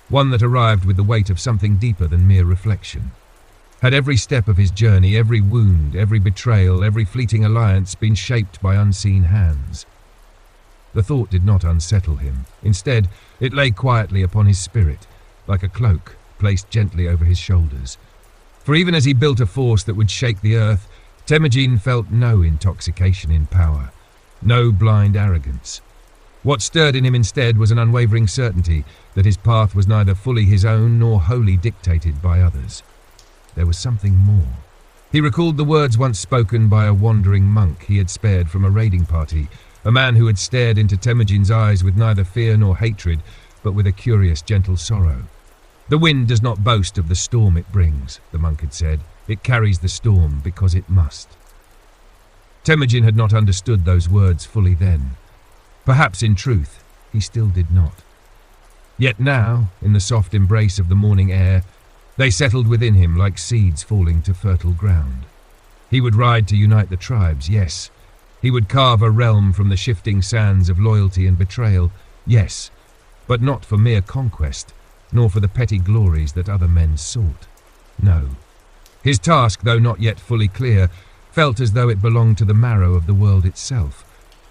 one that arrived with the weight of something deeper than mere reflection. Had every step of his journey, every wound, every betrayal, every fleeting alliance been shaped by unseen hands? The thought did not unsettle him. Instead, it lay quietly upon his spirit, like a cloak placed gently over his shoulders. For even as he built a force that would shake the earth, Temujin felt no intoxication in power, no blind arrogance. What stirred in him instead was an unwavering certainty that his path was neither fully his own nor wholly dictated by others. There was something more. He recalled the words once spoken by a wandering monk he had spared from a raiding party, a man who had stared into Temujin's eyes with neither fear nor hatred, but with a curious, gentle sorrow. The wind does not boast of the storm it brings, the monk had said. It carries the storm because it must. Temujin had not understood those words fully then. Perhaps in truth, he still did not. Yet now, in the soft embrace of the morning air, they settled within him like seeds falling to fertile ground. He would ride to unite the tribes, yes. He would carve a realm from the shifting sands of loyalty and betrayal, yes, but not for mere conquest, nor for the petty glories that other men sought. No. His task, though not yet fully clear, felt as though it belonged to the marrow of the world itself,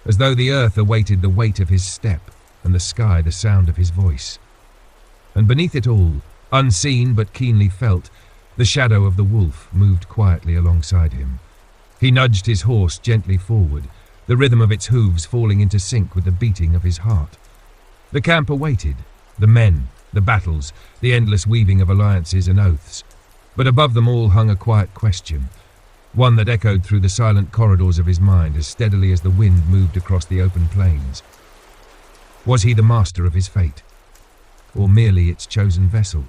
as though the earth awaited the weight of his step and the sky the sound of his voice. And beneath it all, unseen but keenly felt, the shadow of the wolf moved quietly alongside him. He nudged his horse gently forward, the rhythm of its hooves falling into sync with the beating of his heart. The camp awaited, the men, the battles, the endless weaving of alliances and oaths. But above them all hung a quiet question, one that echoed through the silent corridors of his mind as steadily as the wind moved across the open plains. Was he the master of his fate, or merely its chosen vessel?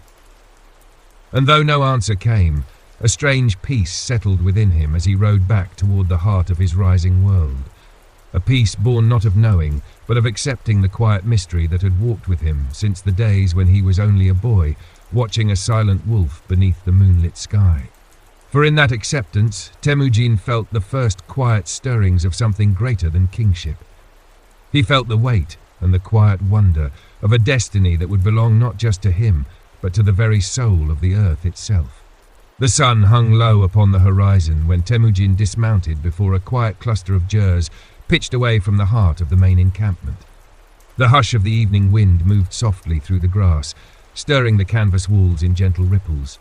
And though no answer came, a strange peace settled within him as he rode back toward the heart of his rising world. A peace born not of knowing, but of accepting the quiet mystery that had walked with him since the days when he was only a boy, watching a silent wolf beneath the moonlit sky. For in that acceptance, Temujin felt the first quiet stirrings of something greater than kingship. He felt the weight and the quiet wonder of a destiny that would belong not just to him, but to the very soul of the earth itself. The sun hung low upon the horizon when Temujin dismounted before a quiet cluster of jurs pitched away from the heart of the main encampment. The hush of the evening wind moved softly through the grass, stirring the canvas walls in gentle ripples.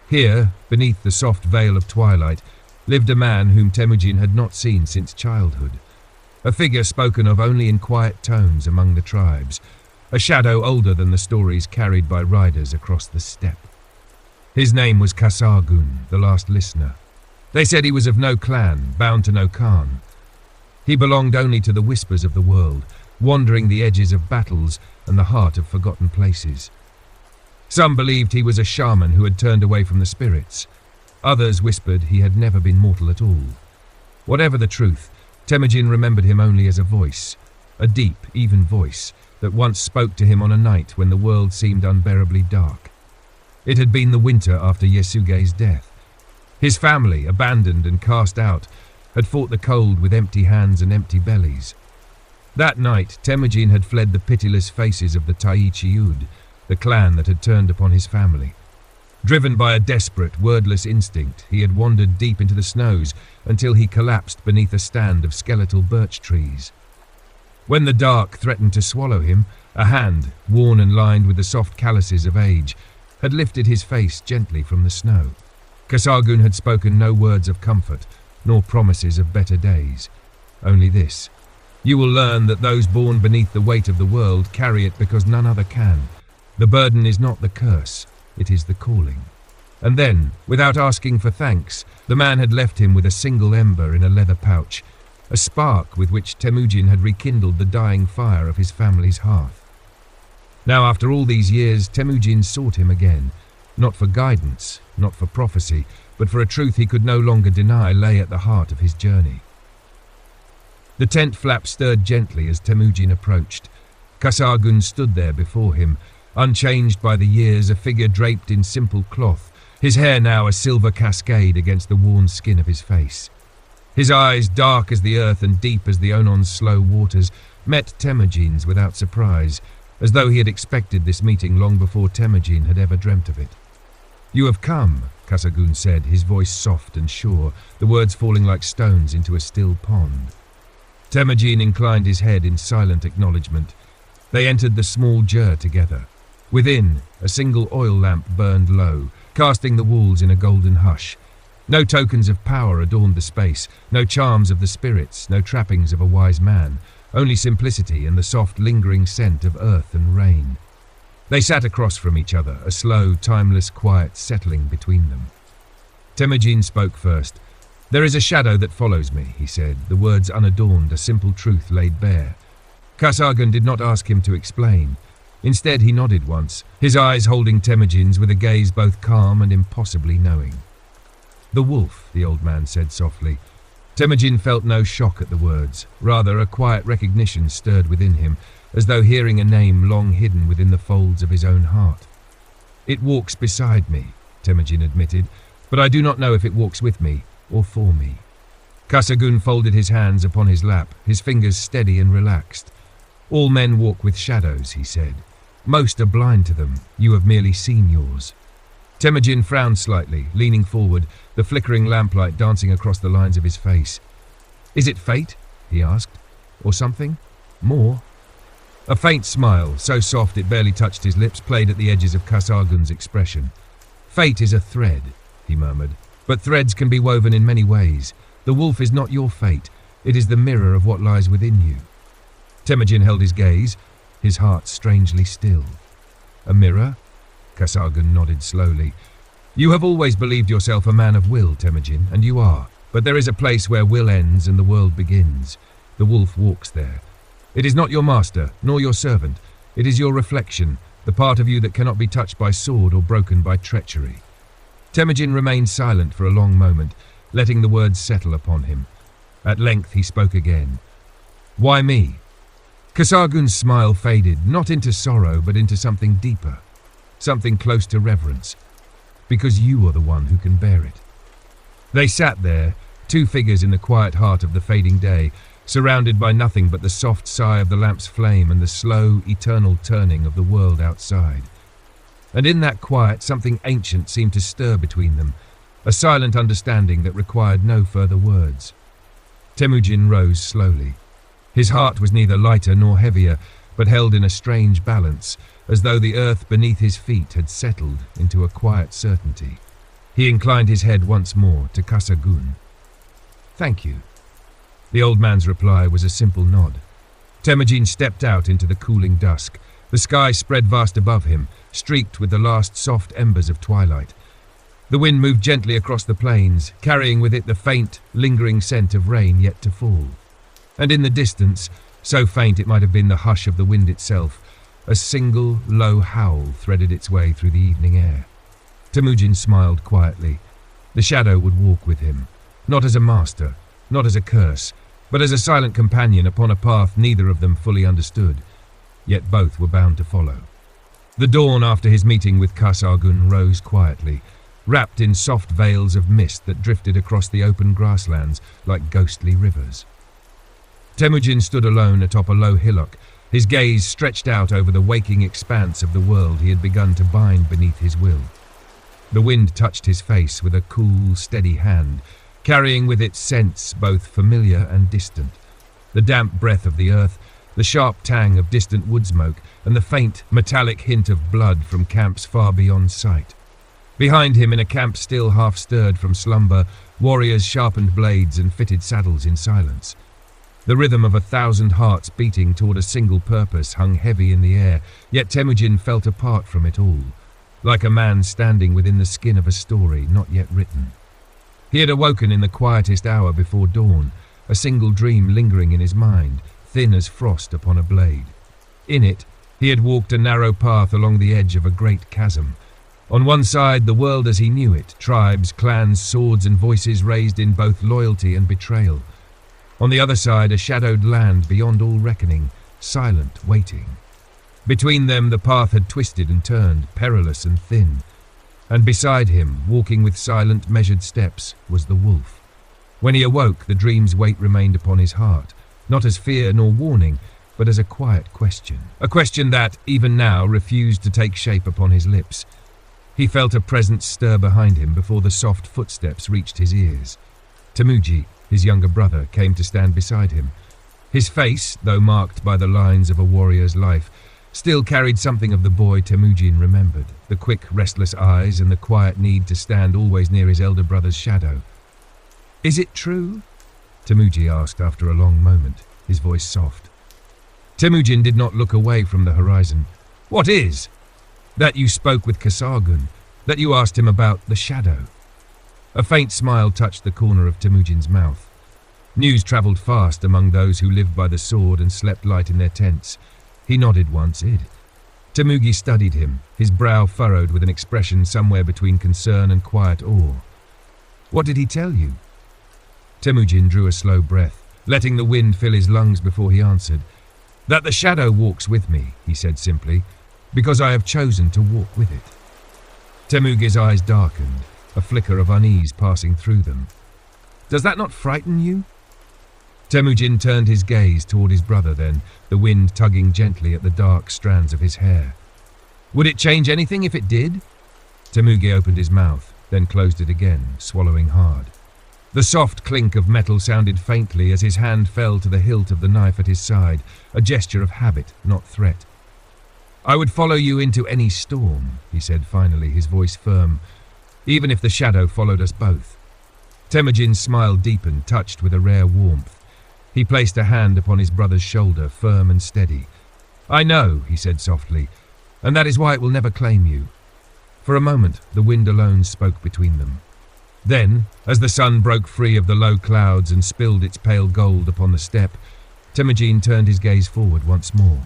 Here, beneath the soft veil of twilight, lived a man whom Temujin had not seen since childhood, a figure spoken of only in quiet tones among the tribes, a shadow older than the stories carried by riders across the steppe. His name was Kasargun, the last listener. They said he was of no clan, bound to no Khan. He belonged only to the whispers of the world, wandering the edges of battles and the heart of forgotten places. Some believed he was a shaman who had turned away from the spirits. Others whispered he had never been mortal at all. Whatever the truth, Temujin remembered him only as a voice, a deep, even voice that once spoke to him on a night when the world seemed unbearably dark. It had been the winter after Yasuge's death. His family, abandoned and cast out, had fought the cold with empty hands and empty bellies. That night, Temujin had fled the pitiless faces of the Taichiud, the clan that had turned upon his family. Driven by a desperate, wordless instinct, he had wandered deep into the snows until he collapsed beneath a stand of skeletal birch trees. When the dark threatened to swallow him, a hand, worn and lined with the soft calluses of age, had lifted his face gently from the snow. Kasargun had spoken no words of comfort, nor promises of better days. Only this: you will learn that those born beneath the weight of the world carry it because none other can. The burden is not the curse, it is the calling. And then, without asking for thanks, the man had left him with a single ember in a leather pouch, a spark with which Temujin had rekindled the dying fire of his family's hearth. Now, after all these years, Temujin sought him again, not for guidance, not for prophecy, but for a truth he could no longer deny lay at the heart of his journey. The tent flap stirred gently as Temujin approached. Kasargun stood there before him, unchanged by the years, a figure draped in simple cloth, his hair now a silver cascade against the worn skin of his face. His eyes, dark as the earth and deep as the Onon's slow waters, met Temujin's without surprise, as though he had expected this meeting long before Temujin had ever dreamt of it. "You have come," Kasargun said, his voice soft and sure, the words falling like stones into a still pond. Temujin inclined his head in silent acknowledgement. They entered the small jur together. Within, a single oil lamp burned low, casting the walls in a golden hush. No tokens of power adorned the space, no charms of the spirits, no trappings of a wise man, only simplicity and the soft, lingering scent of earth and rain. They sat across from each other, a slow, timeless quiet settling between them. Temujin spoke first. "There is a shadow that follows me," he said, the words unadorned, a simple truth laid bare. Kasargun did not ask him to explain. Instead, he nodded once, his eyes holding Temujin's with a gaze both calm and impossibly knowing. "The wolf," the old man said softly. Temujin felt no shock at the words. Rather, a quiet recognition stirred within him, as though hearing a name long hidden within the folds of his own heart. "It walks beside me," Temujin admitted, "but I do not know if it walks with me or for me." Kasargun folded his hands upon his lap, his fingers steady and relaxed. "All men walk with shadows," he said. "Most are blind to them. You have merely seen yours." Temujin frowned slightly, leaning forward, the flickering lamplight dancing across the lines of his face. "Is it fate?" he asked. "Or something? More?" A faint smile, so soft it barely touched his lips, played at the edges of Kasargun's expression. "Fate is a thread," he murmured, "but threads can be woven in many ways. The wolf is not your fate. It is the mirror of what lies within you." Temujin held his gaze, his heart strangely still. "A mirror?" Kasargun nodded slowly. "You have always believed yourself a man of will, Temujin, and you are. But there is a place where will ends and the world begins. The wolf walks there. It is not your master, nor your servant. It is your reflection, the part of you that cannot be touched by sword or broken by treachery." Temujin remained silent for a long moment, letting the words settle upon him. At length he spoke again. "Why me?" Kasargun's smile faded, not into sorrow, but into something deeper, something close to reverence. "Because you are the one who can bear it." They sat there, two figures in the quiet heart of the fading day, surrounded by nothing but the soft sigh of the lamp's flame and the slow, eternal turning of the world outside. And in that quiet, something ancient seemed to stir between them, a silent understanding that required no further words. Temujin rose slowly. His heart was neither lighter nor heavier, but held in a strange balance, as though the earth beneath his feet had settled into a quiet certainty. He inclined his head once more to Kasagun. "Thank you." The old man's reply was a simple nod. Temujin stepped out into the cooling dusk. The sky spread vast above him, streaked with the last soft embers of twilight. The wind moved gently across the plains, carrying with it the faint, lingering scent of rain yet to fall. And in the distance, so faint it might have been the hush of the wind itself, a single, low howl threaded its way through the evening air. Temujin smiled quietly. The shadow would walk with him, not as a master, not as a curse, but as a silent companion upon a path neither of them fully understood, yet both were bound to follow. The dawn after his meeting with Kasagun rose quietly, wrapped in soft veils of mist that drifted across the open grasslands like ghostly rivers. Temujin stood alone atop a low hillock, his gaze stretched out over the waking expanse of the world he had begun to bind beneath his will. The wind touched his face with a cool, steady hand, carrying with it scents both familiar and distant. The damp breath of the earth, the sharp tang of distant wood smoke, and the faint, metallic hint of blood from camps far beyond sight. Behind him, in a camp still half stirred from slumber, warriors sharpened blades and fitted saddles in silence. The rhythm of 1,000 hearts beating toward a single purpose hung heavy in the air, yet Temujin felt apart from it all, like a man standing within the skin of a story not yet written. He had awoken in the quietest hour before dawn, a single dream lingering in his mind, thin as frost upon a blade. In it, he had walked a narrow path along the edge of a great chasm. On one side, the world as he knew it, tribes, clans, swords and voices raised in both loyalty and betrayal. On the other side, a shadowed land beyond all reckoning, silent, waiting. Between them, the path had twisted and turned, perilous and thin. And beside him, walking with silent, measured steps, was the wolf. When he awoke, the dream's weight remained upon his heart, not as fear nor warning, but as a quiet question. A question that, even now, refused to take shape upon his lips. He felt a presence stir behind him before the soft footsteps reached his ears. Temujin, his younger brother, came to stand beside him. His face, though marked by the lines of a warrior's life, still carried something of the boy Temujin remembered, the quick, restless eyes and the quiet need to stand always near his elder brother's shadow. "Is it true?" Temujin asked after a long moment, his voice soft. Temujin did not look away from the horizon. "What is?" "That you spoke with Kasagun, that you asked him about the shadow." A faint smile touched the corner of Temujin's mouth. News travelled fast among those who lived by the sword and slept light in their tents. He nodded once, Temujin studied him, his brow furrowed with an expression somewhere between concern and quiet awe. "What did he tell you?" Temujin drew a slow breath, letting the wind fill his lungs before he answered. "That the shadow walks with me," he said simply, "because I have chosen to walk with it." Temujin's eyes darkened, a flicker of unease passing through them. "Does that not frighten you?" Temujin turned his gaze toward his brother then, the wind tugging gently at the dark strands of his hair. "Would it change anything if it did?" Temujin opened his mouth, then closed it again, swallowing hard. The soft clink of metal sounded faintly as his hand fell to the hilt of the knife at his side, a gesture of habit, not threat. "I would follow you into any storm," he said finally, his voice firm, "even if the shadow followed us both." Temujin's smile deepened, touched with a rare warmth. He placed a hand upon his brother's shoulder, firm and steady. "I know," he said softly, "and that is why it will never claim you." For a moment, the wind alone spoke between them. Then, as the sun broke free of the low clouds and spilled its pale gold upon the steppe, Temujin turned his gaze forward once more.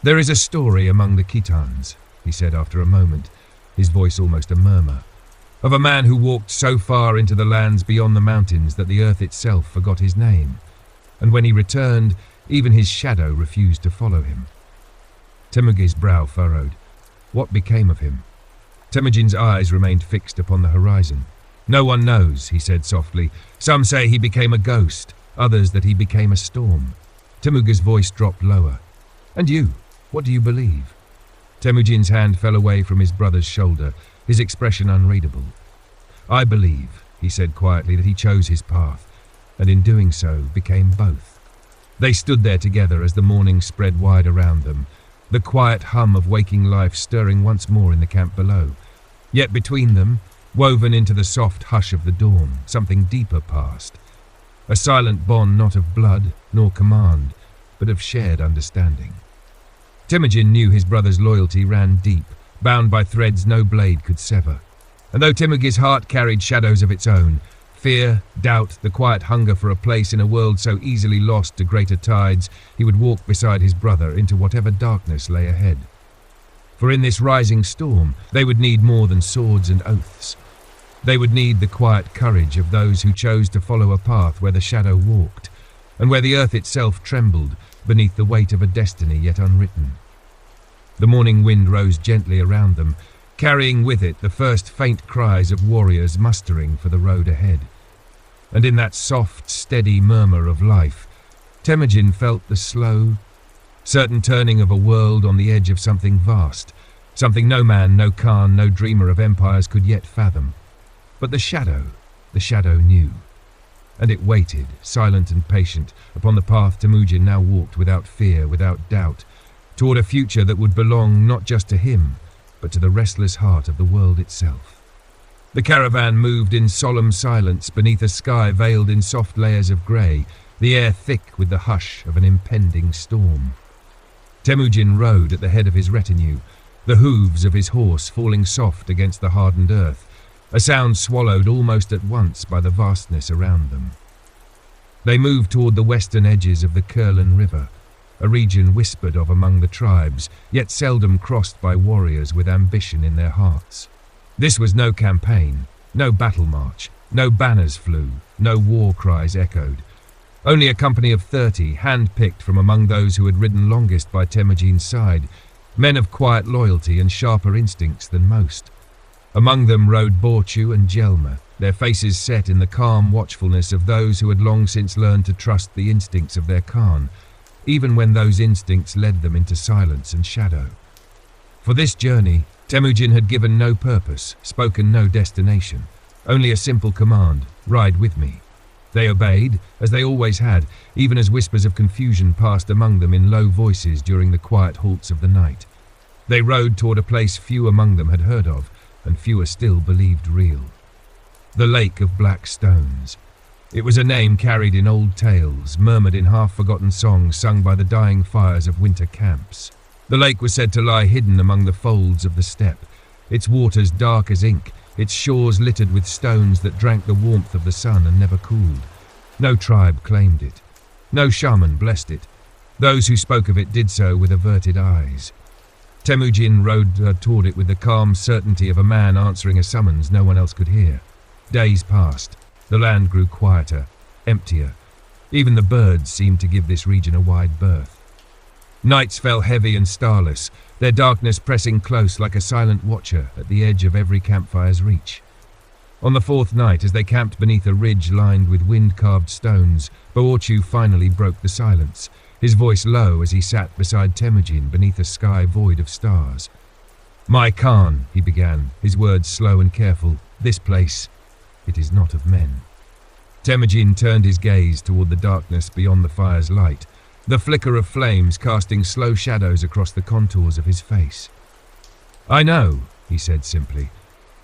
"There is a story among the Khitans," he said after a moment, his voice almost a murmur, "of a man who walked so far into the lands beyond the mountains that the earth itself forgot his name, and when he returned, even his shadow refused to follow him." Temujin's brow furrowed. What became of him? Temujin's eyes remained fixed upon the horizon. "No one knows," he said softly. "Some say he became a ghost, others that he became a storm." Temujin's voice dropped lower. "And you, what do you believe?" Temujin's hand fell away from his brother's shoulder, his expression unreadable. "I believe," he said quietly, "that he chose his path, and in doing so became both. They stood there together as the morning spread wide around them, the quiet hum of waking life stirring once more in the camp below. Yet between them, woven into the soft hush of the dawn, something deeper passed. A silent bond not of blood nor command, but of shared understanding. Temujin knew his brother's loyalty ran deep, bound by threads no blade could sever. And though Temujin's heart carried shadows of its own, fear, doubt, the quiet hunger for a place in a world so easily lost to greater tides, he would walk beside his brother into whatever darkness lay ahead. For in this rising storm, they would need more than swords and oaths. They would need the quiet courage of those who chose to follow a path where the shadow walked, and where the earth itself trembled beneath the weight of a destiny yet unwritten. The morning wind rose gently around them, carrying with it the first faint cries of warriors mustering for the road ahead. And in that soft, steady murmur of life, Temujin felt the slow, certain turning of a world on the edge of something vast, something no man, no Khan, no dreamer of empires could yet fathom. But the shadow knew. And it waited, silent and patient, upon the path Temujin now walked without fear, without doubt, toward a future that would belong not just to him, but to the restless heart of the world itself. The caravan moved in solemn silence beneath a sky veiled in soft layers of grey, the air thick with the hush of an impending storm. Temujin rode at the head of his retinue, the hooves of his horse falling soft against the hardened earth, a sound swallowed almost at once by the vastness around them. They moved toward the western edges of the Kurlan River, a region whispered of among the tribes, yet seldom crossed by warriors with ambition in their hearts. This was no campaign, no battle march, no banners flew, no war cries echoed. Only a company of 30, hand-picked from among those who had ridden longest by Temujin's side, men of quiet loyalty and sharper instincts than most. Among them rode Borchu and Jelma, their faces set in the calm watchfulness of those who had long since learned to trust the instincts of their Khan, even when those instincts led them into silence and shadow. For this journey, Temujin had given no purpose, spoken no destination, only a simple command: ride with me. They obeyed, as they always had, even as whispers of confusion passed among them in low voices during the quiet halts of the night. They rode toward a place few among them had heard of, and fewer still believed real. The Lake of Black Stones. It was a name carried in old tales, murmured in half-forgotten songs sung by the dying fires of winter camps. The lake was said to lie hidden among the folds of the steppe, its waters dark as ink, its shores littered with stones that drank the warmth of the sun and never cooled. No tribe claimed it. No shaman blessed it. Those who spoke of it did so with averted eyes. Temujin rode toward it with the calm certainty of a man answering a summons no one else could hear. Days passed. The land grew quieter, emptier. Even the birds seemed to give this region a wide berth. Nights fell heavy and starless, their darkness pressing close like a silent watcher at the edge of every campfire's reach. On the fourth night, as they camped beneath a ridge lined with wind-carved stones, Borchu finally broke the silence, his voice low as he sat beside Temujin beneath a sky void of stars. "My Khan," he began, his words slow and careful, "this place, it is not of men." Temujin turned his gaze toward the darkness beyond the fire's light, the flicker of flames casting slow shadows across the contours of his face. "I know," he said simply.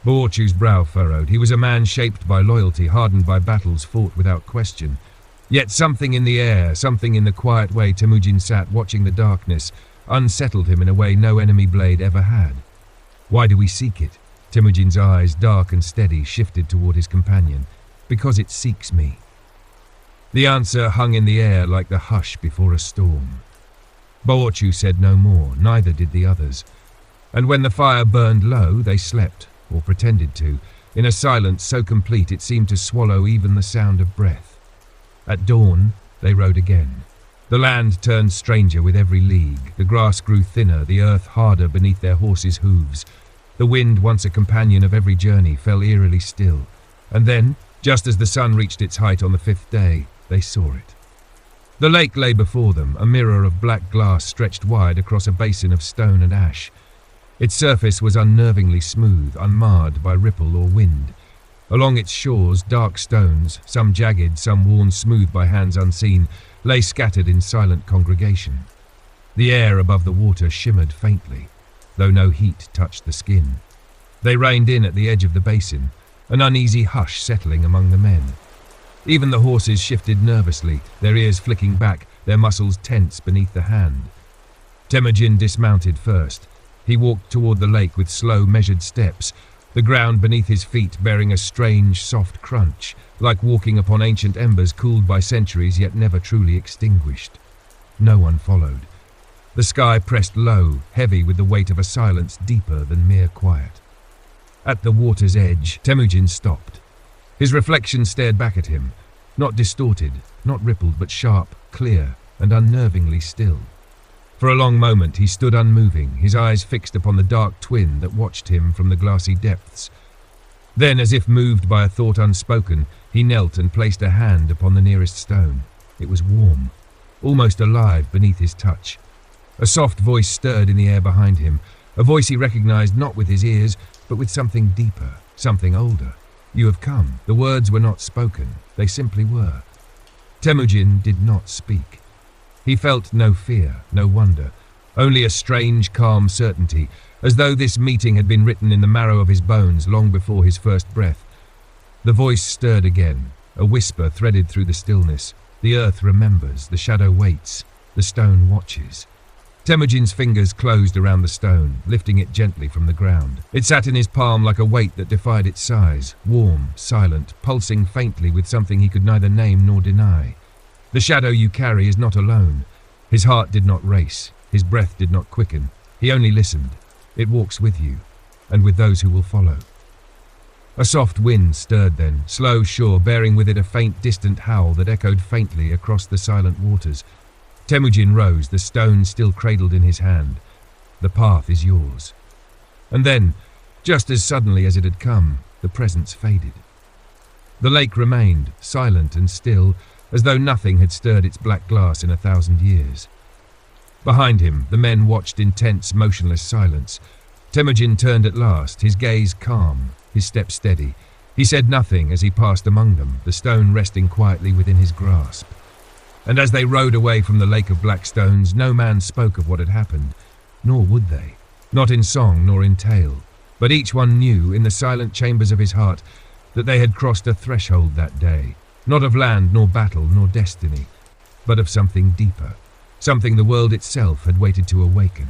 Borchu's brow furrowed. He was a man shaped by loyalty, hardened by battles fought without question. Yet something in the air, something in the quiet way Temujin sat watching the darkness, unsettled him in a way no enemy blade ever had. "Why do we seek it?" Temujin's eyes, dark and steady, shifted toward his companion. "Because it seeks me." The answer hung in the air like the hush before a storm. Borchu said no more, neither did the others. And when the fire burned low, they slept, or pretended to, in a silence so complete it seemed to swallow even the sound of breath. At dawn, they rode again. The land turned stranger with every league. The grass grew thinner, the earth harder beneath their horses' hooves. The wind, once a companion of every journey, fell eerily still. And then, just as the sun reached its height on the fifth day, they saw it. The lake lay before them, a mirror of black glass stretched wide across a basin of stone and ash. Its surface was unnervingly smooth, unmarred by ripple or wind. Along its shores, dark stones, some jagged, some worn smooth by hands unseen, lay scattered in silent congregation. The air above the water shimmered faintly, though no heat touched the skin. They reined in at the edge of the basin, an uneasy hush settling among the men. Even the horses shifted nervously, their ears flicking back, their muscles tense beneath the hand. Temujin dismounted first. He walked toward the lake with slow, measured steps, the ground beneath his feet bearing a strange, soft crunch, like walking upon ancient embers cooled by centuries yet never truly extinguished. No one followed. The sky pressed low, heavy with the weight of a silence deeper than mere quiet. At the water's edge, Temujin stopped. His reflection stared back at him, not distorted, not rippled, but sharp, clear, and unnervingly still. For a long moment he stood unmoving, his eyes fixed upon the dark twin that watched him from the glassy depths. Then, as if moved by a thought unspoken, he knelt and placed a hand upon the nearest stone. It was warm, almost alive beneath his touch. A soft voice stirred in the air behind him, a voice he recognized not with his ears, but with something deeper, something older. "You have come." The words were not spoken, they simply were. Temujin did not speak. He felt no fear, no wonder, only a strange, calm certainty, as though this meeting had been written in the marrow of his bones long before his first breath. The voice stirred again, a whisper threaded through the stillness. The earth remembers, the shadow waits, the stone watches. Temujin's fingers closed around the stone, lifting it gently from the ground. It sat in his palm like a weight that defied its size, warm, silent, pulsing faintly with something he could neither name nor deny. The shadow you carry is not alone. His heart did not race, his breath did not quicken. He only listened. It walks with you, and with those who will follow. A soft wind stirred then, slow, sure, bearing with it a faint, distant howl that echoed faintly across the silent waters. Temujin rose, the stone still cradled in his hand. The path is yours. And then, just as suddenly as it had come, the presence faded. The lake remained, silent and still, as though nothing had stirred its black glass in 1,000 years. Behind him, the men watched in tense, motionless silence. Temujin turned at last, his gaze calm, his step steady. He said nothing as he passed among them, the stone resting quietly within his grasp. And as they rode away from the lake of black stones, no man spoke of what had happened, nor would they, not in song nor in tale. But each one knew, in the silent chambers of his heart, that they had crossed a threshold that day, not of land nor battle nor destiny, but of something deeper, something the world itself had waited to awaken.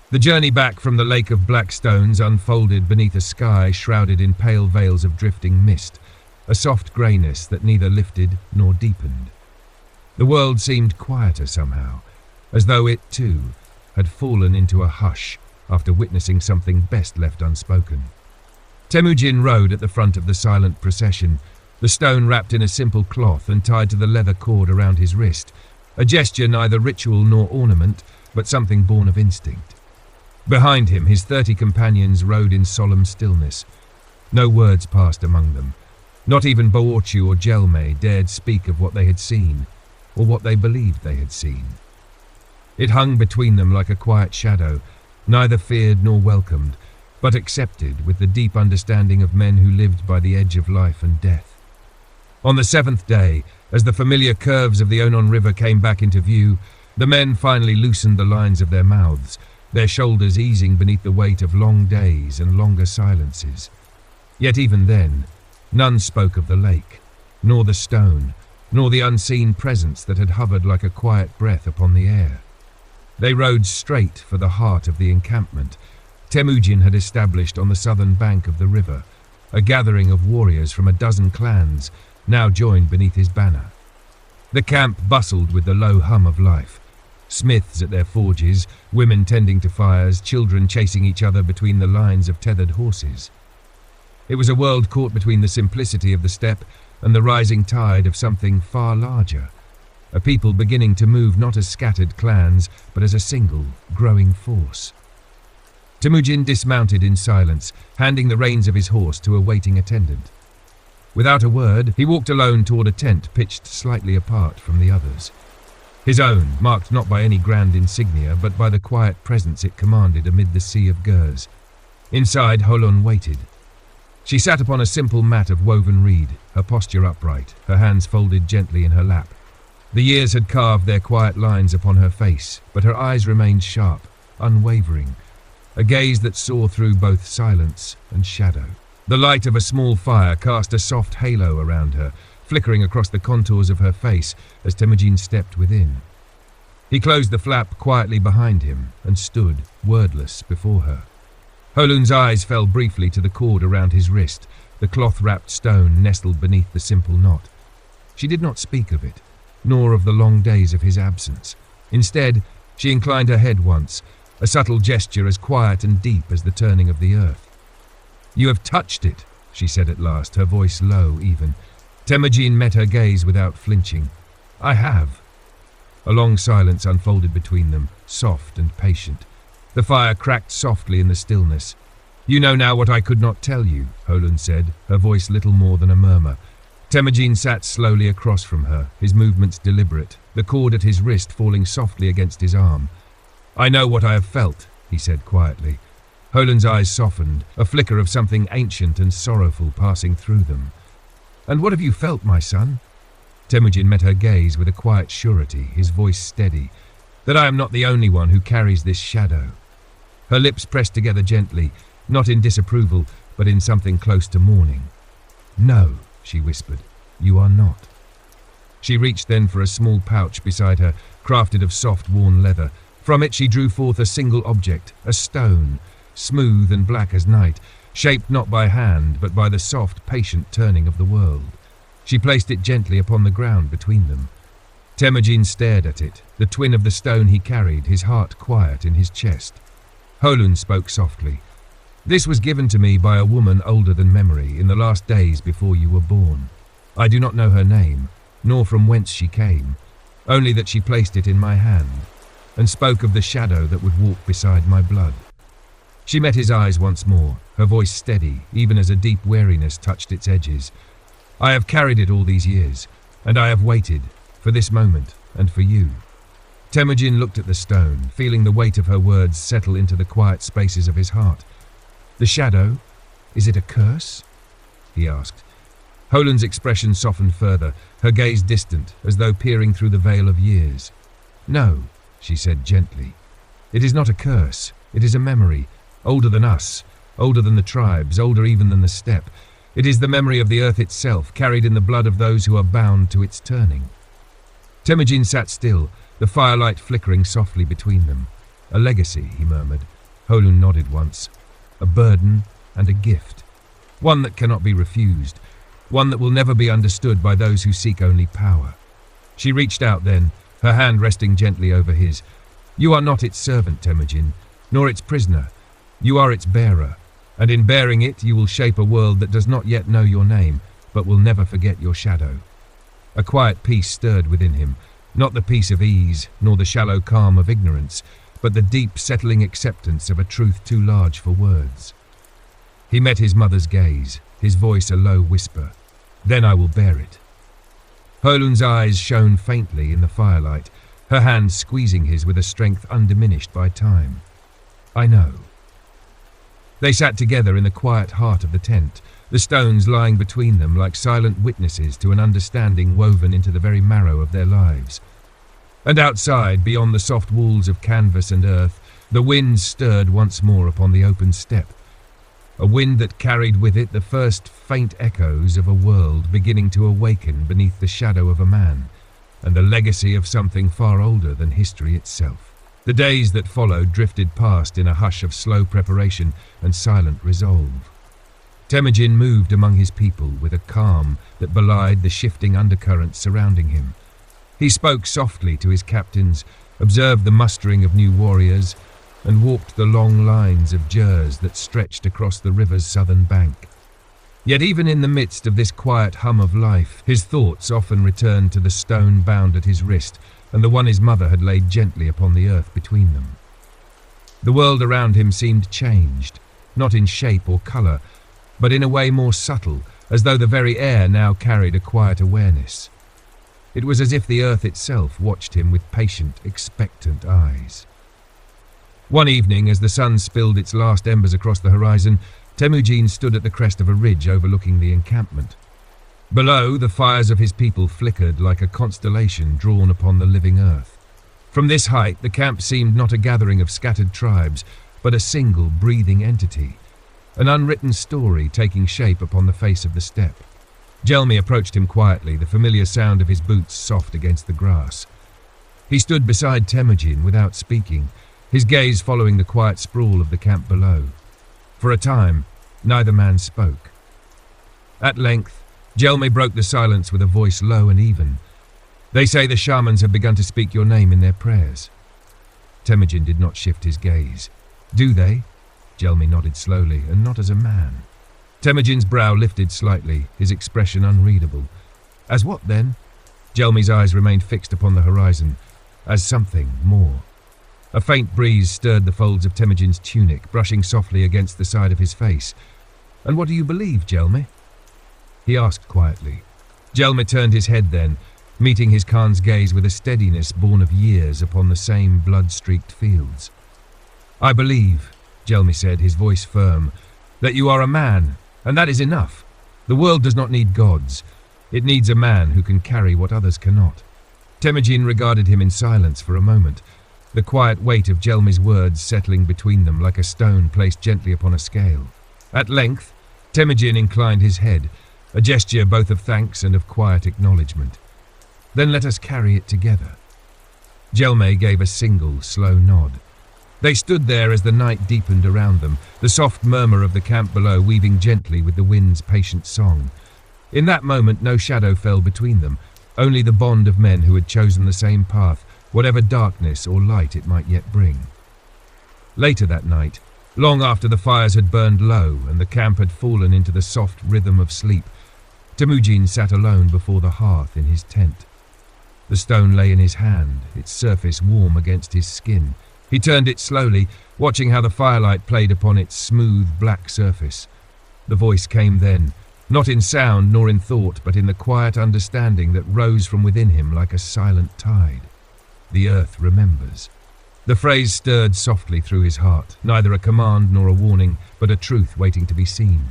The journey back from the lake of black stones unfolded beneath a sky shrouded in pale veils of drifting mist, a soft greyness that neither lifted nor deepened. The world seemed quieter somehow, as though it, too, had fallen into a hush after witnessing something best left unspoken. Temujin rode at the front of the silent procession, the stone wrapped in a simple cloth and tied to the leather cord around his wrist, a gesture neither ritual nor ornament, but something born of instinct. Behind him, his 30 companions rode in solemn stillness. No words passed among them. Not even Boorchu or Jelme dared speak of what they had seen, or what they believed they had seen. It hung between them like a quiet shadow, neither feared nor welcomed, but accepted with the deep understanding of men who lived by the edge of life and death. On the 7th day, as the familiar curves of the Onon River came back into view, the men finally loosened the lines of their mouths, their shoulders easing beneath the weight of long days and longer silences. Yet even then, none spoke of the lake, nor the stone, nor the unseen presence that had hovered like a quiet breath upon the air. They rode straight for the heart of the encampment Temujin had established on the southern bank of the river, a gathering of warriors from a dozen clans, now joined beneath his banner. The camp bustled with the low hum of life. Smiths at their forges, women tending to fires, children chasing each other between the lines of tethered horses. It was a world caught between the simplicity of the steppe and the rising tide of something far larger, a people beginning to move not as scattered clans, but as a single, growing force. Temujin dismounted in silence, handing the reins of his horse to a waiting attendant. Without a word, he walked alone toward a tent pitched slightly apart from the others. His own, marked not by any grand insignia, but by the quiet presence it commanded amid the sea of Gurs. Inside, Holon waited. She sat upon a simple mat of woven reed, her posture upright, her hands folded gently in her lap. The years had carved their quiet lines upon her face, but her eyes remained sharp, unwavering, a gaze that saw through both silence and shadow. The light of a small fire cast a soft halo around her, flickering across the contours of her face as Temujin stepped within. He closed the flap quietly behind him and stood, wordless, before her. Holun's eyes fell briefly to the cord around his wrist, the cloth-wrapped stone nestled beneath the simple knot. She did not speak of it, nor of the long days of his absence. Instead, she inclined her head once, a subtle gesture as quiet and deep as the turning of the earth. "You have touched it," she said at last, her voice low even. Temujin met her gaze without flinching. "I have." A long silence unfolded between them, soft and patient. The fire cracked softly in the stillness. "You know now what I could not tell you," Holun said, her voice little more than a murmur. Temujin sat slowly across from her, his movements deliberate, the cord at his wrist falling softly against his arm. "I know what I have felt," he said quietly. Holun's eyes softened, a flicker of something ancient and sorrowful passing through them. "And what have you felt, my son?" Temujin met her gaze with a quiet surety, his voice steady. "That I am not the only one who carries this shadow." Her lips pressed together gently, not in disapproval, but in something close to mourning. "No," she whispered, "you are not." She reached then for a small pouch beside her, crafted of soft, worn leather. From it she drew forth a single object, a stone, smooth and black as night, shaped not by hand, but by the soft, patient turning of the world. She placed it gently upon the ground between them. Temujin stared at it, the twin of the stone he carried, his heart quiet in his chest. Holun spoke softly. "This was given to me by a woman older than memory, in the last days before you were born. I do not know her name, nor from whence she came, only that she placed it in my hand, and spoke of the shadow that would walk beside my blood." She met his eyes once more, her voice steady, even as a deep weariness touched its edges. "I have carried it all these years, and I have waited, for this moment, and for you." Temujin looked at the stone, feeling the weight of her words settle into the quiet spaces of his heart. "The shadow, is it a curse?" he asked. Holun's expression softened further, her gaze distant, as though peering through the veil of years. "No," she said gently. "It is not a curse, it is a memory, older than us, older than the tribes, older even than the steppe. It is the memory of the earth itself, carried in the blood of those who are bound to its turning." Temujin sat still, the firelight flickering softly between them. "A legacy," he murmured. Holun nodded once. "A burden and a gift. One that cannot be refused, one that will never be understood by those who seek only power." She reached out then, her hand resting gently over his. "You are not its servant, Temujin, nor its prisoner. You are its bearer, and in bearing it you will shape a world that does not yet know your name, but will never forget your shadow." A quiet peace stirred within him, not the peace of ease, nor the shallow calm of ignorance, but the deep, settling acceptance of a truth too large for words. He met his mother's gaze, his voice a low whisper. "Then I will bear it." Holun's eyes shone faintly in the firelight, her hand squeezing his with a strength undiminished by time. "I know." They sat together in the quiet heart of the tent, the stones lying between them like silent witnesses to an understanding woven into the very marrow of their lives. And outside, beyond the soft walls of canvas and earth, the wind stirred once more upon the open steppe, a wind that carried with it the first faint echoes of a world beginning to awaken beneath the shadow of a man, and the legacy of something far older than history itself. The days that followed drifted past in a hush of slow preparation and silent resolve. Temujin moved among his people with a calm that belied the shifting undercurrents surrounding him. He spoke softly to his captains, observed the mustering of new warriors, and walked the long lines of jers that stretched across the river's southern bank. Yet even in the midst of this quiet hum of life, his thoughts often returned to the stone bound at his wrist and the one his mother had laid gently upon the earth between them. The world around him seemed changed, not in shape or colour, but in a way more subtle, as though the very air now carried a quiet awareness. It was as if the earth itself watched him with patient, expectant eyes. One evening, as the sun spilled its last embers across the horizon, Temujin stood at the crest of a ridge overlooking the encampment. Below, the fires of his people flickered like a constellation drawn upon the living earth. From this height, the camp seemed not a gathering of scattered tribes, but a single breathing entity, an unwritten story taking shape upon the face of the steppe. Jelmi approached him quietly, the familiar sound of his boots soft against the grass. He stood beside Temujin without speaking, his gaze following the quiet sprawl of the camp below. For a time, neither man spoke. At length, Jelmi broke the silence with a voice low and even. "They say the shamans have begun to speak your name in their prayers." Temujin did not shift his gaze. "Do they?" Jelmi nodded slowly, and not as a man. Temujin's brow lifted slightly, his expression unreadable. "As what, then?" Jelmi's eyes remained fixed upon the horizon. "As something more." A faint breeze stirred the folds of Temujin's tunic, brushing softly against the side of his face. "And what do you believe, Jelmi?" he asked quietly. Jelmi turned his head then, meeting his Khan's gaze with a steadiness born of years upon the same blood-streaked fields. "I believe," Jelmi said, his voice firm, "that you are a man, and that is enough. The world does not need gods. It needs a man who can carry what others cannot." Temujin regarded him in silence for a moment, the quiet weight of Jelmi's words settling between them like a stone placed gently upon a scale. At length, Temujin inclined his head, a gesture both of thanks and of quiet acknowledgement. "Then let us carry it together." Jelmi gave a single, slow nod. They stood there as the night deepened around them, the soft murmur of the camp below weaving gently with the wind's patient song. In that moment no shadow fell between them, only the bond of men who had chosen the same path, whatever darkness or light it might yet bring. Later that night, long after the fires had burned low and the camp had fallen into the soft rhythm of sleep, Temujin sat alone before the hearth in his tent. The stone lay in his hand, its surface warm against his skin. He turned it slowly, watching how the firelight played upon its smooth, black surface. The voice came then, not in sound nor in thought, but in the quiet understanding that rose from within him like a silent tide. "The earth remembers." The phrase stirred softly through his heart, neither a command nor a warning, but a truth waiting to be seen.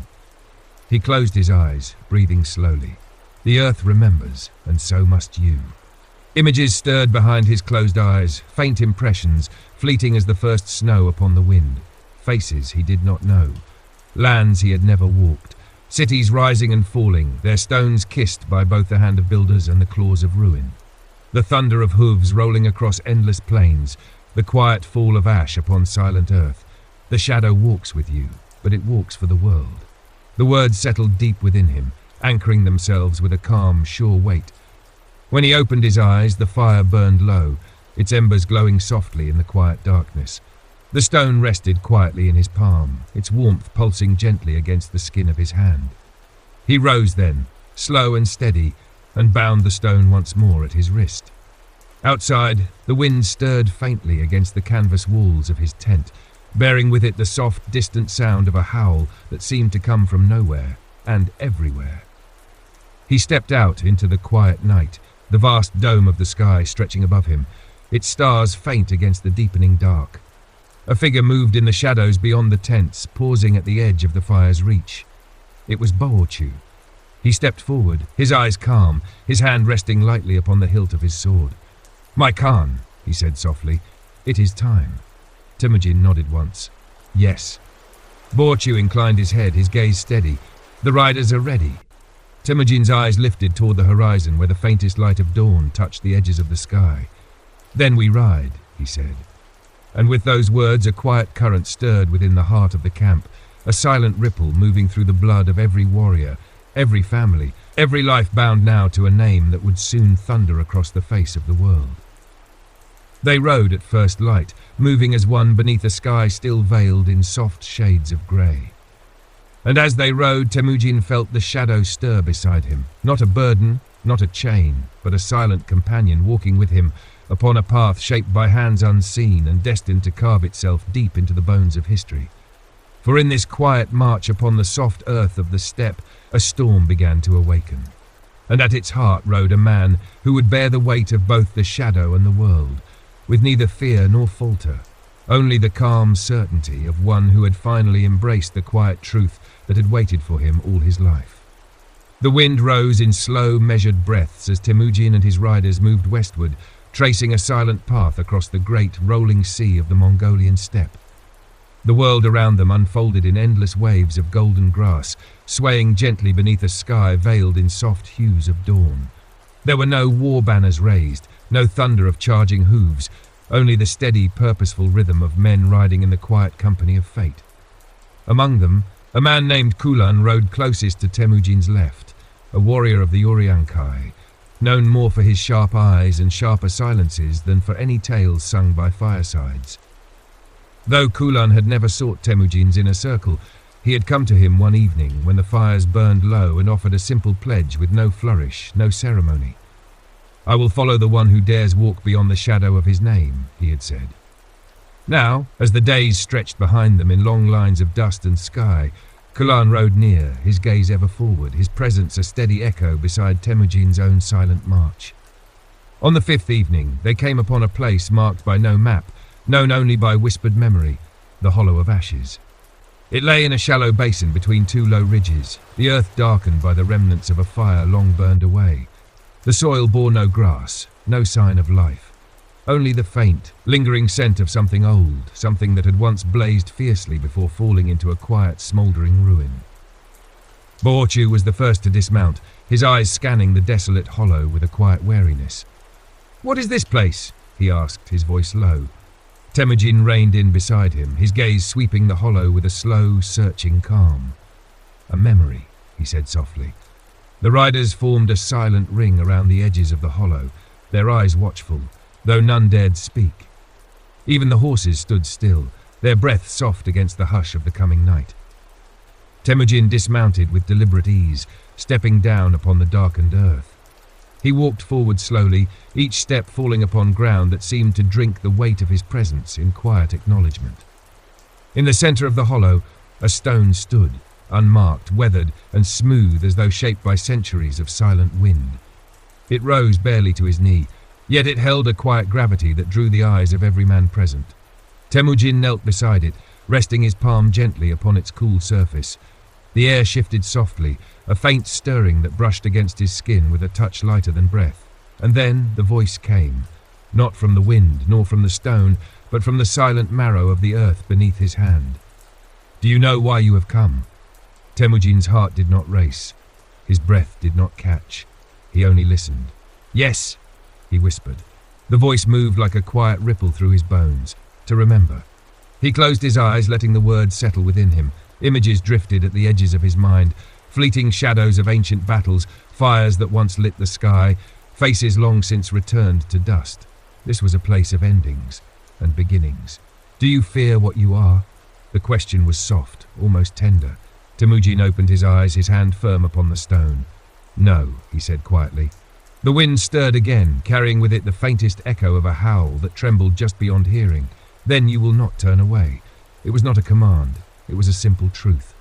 He closed his eyes, breathing slowly. "The earth remembers, and so must you." Images stirred behind his closed eyes, faint impressions, fleeting as the first snow upon the wind. Faces he did not know. Lands he had never walked. Cities rising and falling, their stones kissed by both the hand of builders and the claws of ruin. The thunder of hooves rolling across endless plains, the quiet fall of ash upon silent earth. The shadow walks with you, but it walks for the world. The words settled deep within him, anchoring themselves with a calm, sure weight. When he opened his eyes, the fire burned low, its embers glowing softly in the quiet darkness. The stone rested quietly in his palm, its warmth pulsing gently against the skin of his hand. He rose then, slow and steady, and bound the stone once more at his wrist. Outside, the wind stirred faintly against the canvas walls of his tent, bearing with it the soft, distant sound of a howl that seemed to come from nowhere and everywhere. He stepped out into the quiet night, the vast dome of the sky stretching above him, its stars faint against the deepening dark. A figure moved in the shadows beyond the tents, pausing at the edge of the fire's reach. It was Boorchu. He stepped forward, his eyes calm, his hand resting lightly upon the hilt of his sword. "My Khan," he said softly, "it is time." Temujin nodded once. "Yes." Boorchu inclined his head, his gaze steady. "The riders are ready." Temujin's eyes lifted toward the horizon where the faintest light of dawn touched the edges of the sky. "Then we ride," he said. And with those words a quiet current stirred within the heart of the camp, a silent ripple moving through the blood of every warrior, every family, every life bound now to a name that would soon thunder across the face of the world. They rode at first light, moving as one beneath a sky still veiled in soft shades of grey. And as they rode, Temujin felt the shadow stir beside him, not a burden, not a chain, but a silent companion walking with him upon a path shaped by hands unseen and destined to carve itself deep into the bones of history. For in this quiet march upon the soft earth of the steppe, a storm began to awaken. And at its heart rode a man who would bear the weight of both the shadow and the world, with neither fear nor falter. only the calm certainty of one who had finally embraced the quiet truth that had waited for him all his life. The wind rose in slow, measured breaths as Temujin and his riders moved westward, tracing a silent path across the great, rolling sea of the Mongolian steppe. The world around them unfolded in endless waves of golden grass, swaying gently beneath a sky veiled in soft hues of dawn. There were no war banners raised, no thunder of charging hooves, only the steady, purposeful rhythm of men riding in the quiet company of fate. Among them, a man named Kulan rode closest to Temujin's left, a warrior of the Uriankai, known more for his sharp eyes and sharper silences than for any tales sung by firesides. Though Kulan had never sought Temujin's inner circle, he had come to him one evening when the fires burned low and offered a simple pledge with no flourish, no ceremony. "I will follow the one who dares walk beyond the shadow of his name," he had said. Now, as the days stretched behind them in long lines of dust and sky, Kulan rode near, his gaze ever forward, his presence a steady echo beside Temujin's own silent march. On the fifth evening, they came upon a place marked by no map, known only by whispered memory, the Hollow of Ashes. It lay in a shallow basin between two low ridges, the earth darkened by the remnants of a fire long burned away. The soil bore no grass, no sign of life, only the faint, lingering scent of something old, something that had once blazed fiercely before falling into a quiet, smouldering ruin. Boorchu was the first to dismount, his eyes scanning the desolate hollow with a quiet wariness. "What is this place?" he asked, his voice low. Temujin reined in beside him, his gaze sweeping the hollow with a slow, searching calm. "A memory," he said softly. The riders formed a silent ring around the edges of the hollow, their eyes watchful, though none dared speak. Even the horses stood still, their breath soft against the hush of the coming night. Temujin dismounted with deliberate ease, stepping down upon the darkened earth. He walked forward slowly, each step falling upon ground that seemed to drink the weight of his presence in quiet acknowledgement. In the center of the hollow, a stone stood, unmarked, weathered, and smooth as though shaped by centuries of silent wind. It rose barely to his knee, yet it held a quiet gravity that drew the eyes of every man present. Temujin knelt beside it, resting his palm gently upon its cool surface. The air shifted softly, a faint stirring that brushed against his skin with a touch lighter than breath. And then the voice came, not from the wind nor from the stone, but from the silent marrow of the earth beneath his hand. "Do you know why you have come?" Temujin's heart did not race. His breath did not catch. He only listened. "Yes," he whispered. The voice moved like a quiet ripple through his bones. "To remember." He closed his eyes, letting the words settle within him. Images drifted at the edges of his mind, fleeting shadows of ancient battles, fires that once lit the sky, faces long since returned to dust. This was a place of endings and beginnings. "Do you fear what you are?" The question was soft, almost tender. Temujin opened his eyes, his hand firm upon the stone. "No," he said quietly. The wind stirred again, carrying with it the faintest echo of a howl that trembled just beyond hearing. "Then you will not turn away." It was not a command. It was a simple truth.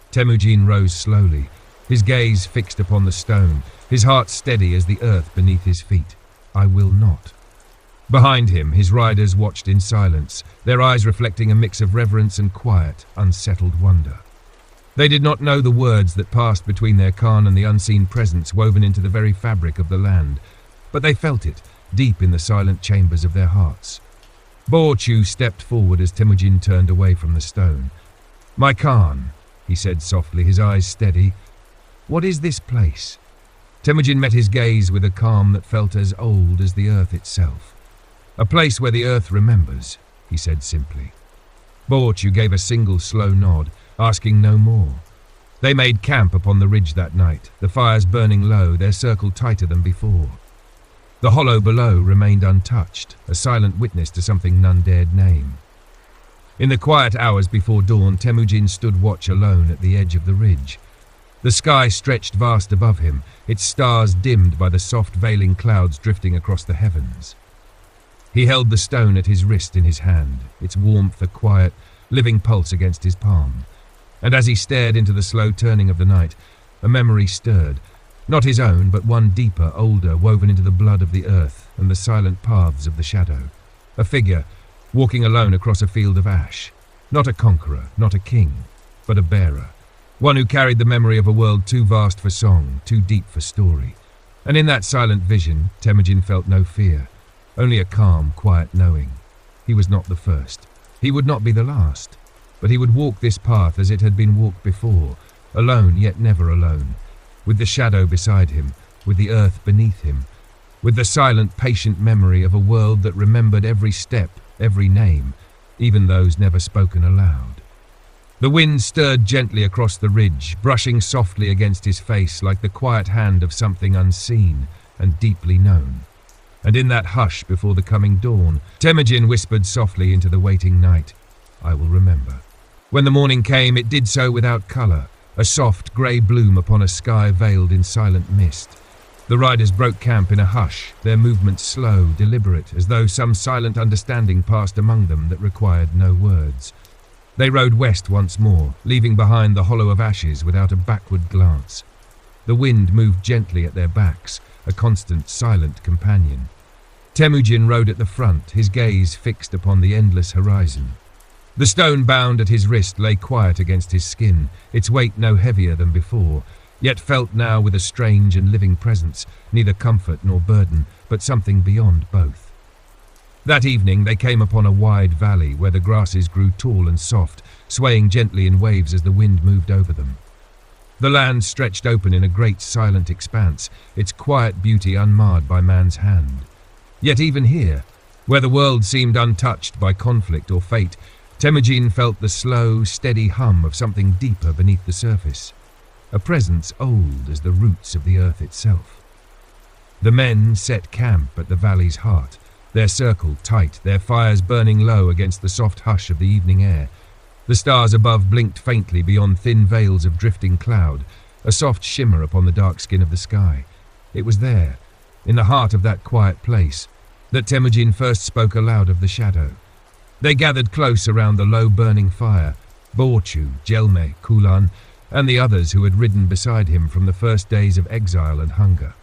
Temujin rose slowly, his gaze fixed upon the stone, his heart steady as the earth beneath his feet. "I will not." Behind him, his riders watched in silence, their eyes reflecting a mix of reverence and quiet, unsettled wonder. They did not know the words that passed between their Khan and the unseen presence woven into the very fabric of the land, but they felt it, deep in the silent chambers of their hearts. Boorchu stepped forward as Temujin turned away from the stone. "My Khan," he said softly, his eyes steady, "what is this place?" Temujin met his gaze with a calm that felt as old as the earth itself. "A place where the earth remembers," he said simply. Boorchu gave a single slow nod, asking no more. They made camp upon the ridge that night, the fires burning low, their circle tighter than before. The hollow below remained untouched, a silent witness to something none dared name. In the quiet hours before dawn, Temujin stood watch alone at the edge of the ridge. The sky stretched vast above him, its stars dimmed by the soft veiling clouds drifting across the heavens. He held the stone at his wrist in his hand, its warmth a quiet, living pulse against his palm. And as he stared into the slow turning of the night, a memory stirred, not his own, but one deeper, older, woven into the blood of the earth and the silent paths of the shadow. A figure, walking alone across a field of ash. Not a conqueror, not a king, but a bearer. One who carried the memory of a world too vast for song, too deep for story. And in that silent vision, Temujin felt no fear, only a calm, quiet knowing. He was not the first. He would not be the last. But he would walk this path as it had been walked before, alone yet never alone, with the shadow beside him, with the earth beneath him, with the silent, patient memory of a world that remembered every step, every name, even those never spoken aloud. The wind stirred gently across the ridge, brushing softly against his face like the quiet hand of something unseen and deeply known. And in that hush before the coming dawn, Temujin whispered softly into the waiting night, "I will remember." When the morning came, it did so without colour, a soft grey bloom upon a sky veiled in silent mist. The riders broke camp in a hush, their movements slow, deliberate, as though some silent understanding passed among them that required no words. They rode west once more, leaving behind the hollow of ashes without a backward glance. The wind moved gently at their backs, a constant, silent companion. Temujin rode at the front, his gaze fixed upon the endless horizon. The stone bound at his wrist lay quiet against his skin, its weight no heavier than before, yet felt now with a strange and living presence, neither comfort nor burden, but something beyond both. That evening they came upon a wide valley where the grasses grew tall and soft, swaying gently in waves as the wind moved over them. The land stretched open in a great silent expanse, its quiet beauty unmarred by man's hand. Yet even here, where the world seemed untouched by conflict or fate, Temujin felt the slow, steady hum of something deeper beneath the surface, a presence old as the roots of the earth itself. The men set camp at the valley's heart, their circle tight, their fires burning low against the soft hush of the evening air. The stars above blinked faintly beyond thin veils of drifting cloud, a soft shimmer upon the dark skin of the sky. It was there, in the heart of that quiet place, that Temujin first spoke aloud of the shadow. They gathered close around the low burning fire, Borchu, Jelme, Kulan, and the others who had ridden beside him from the first days of exile and hunger.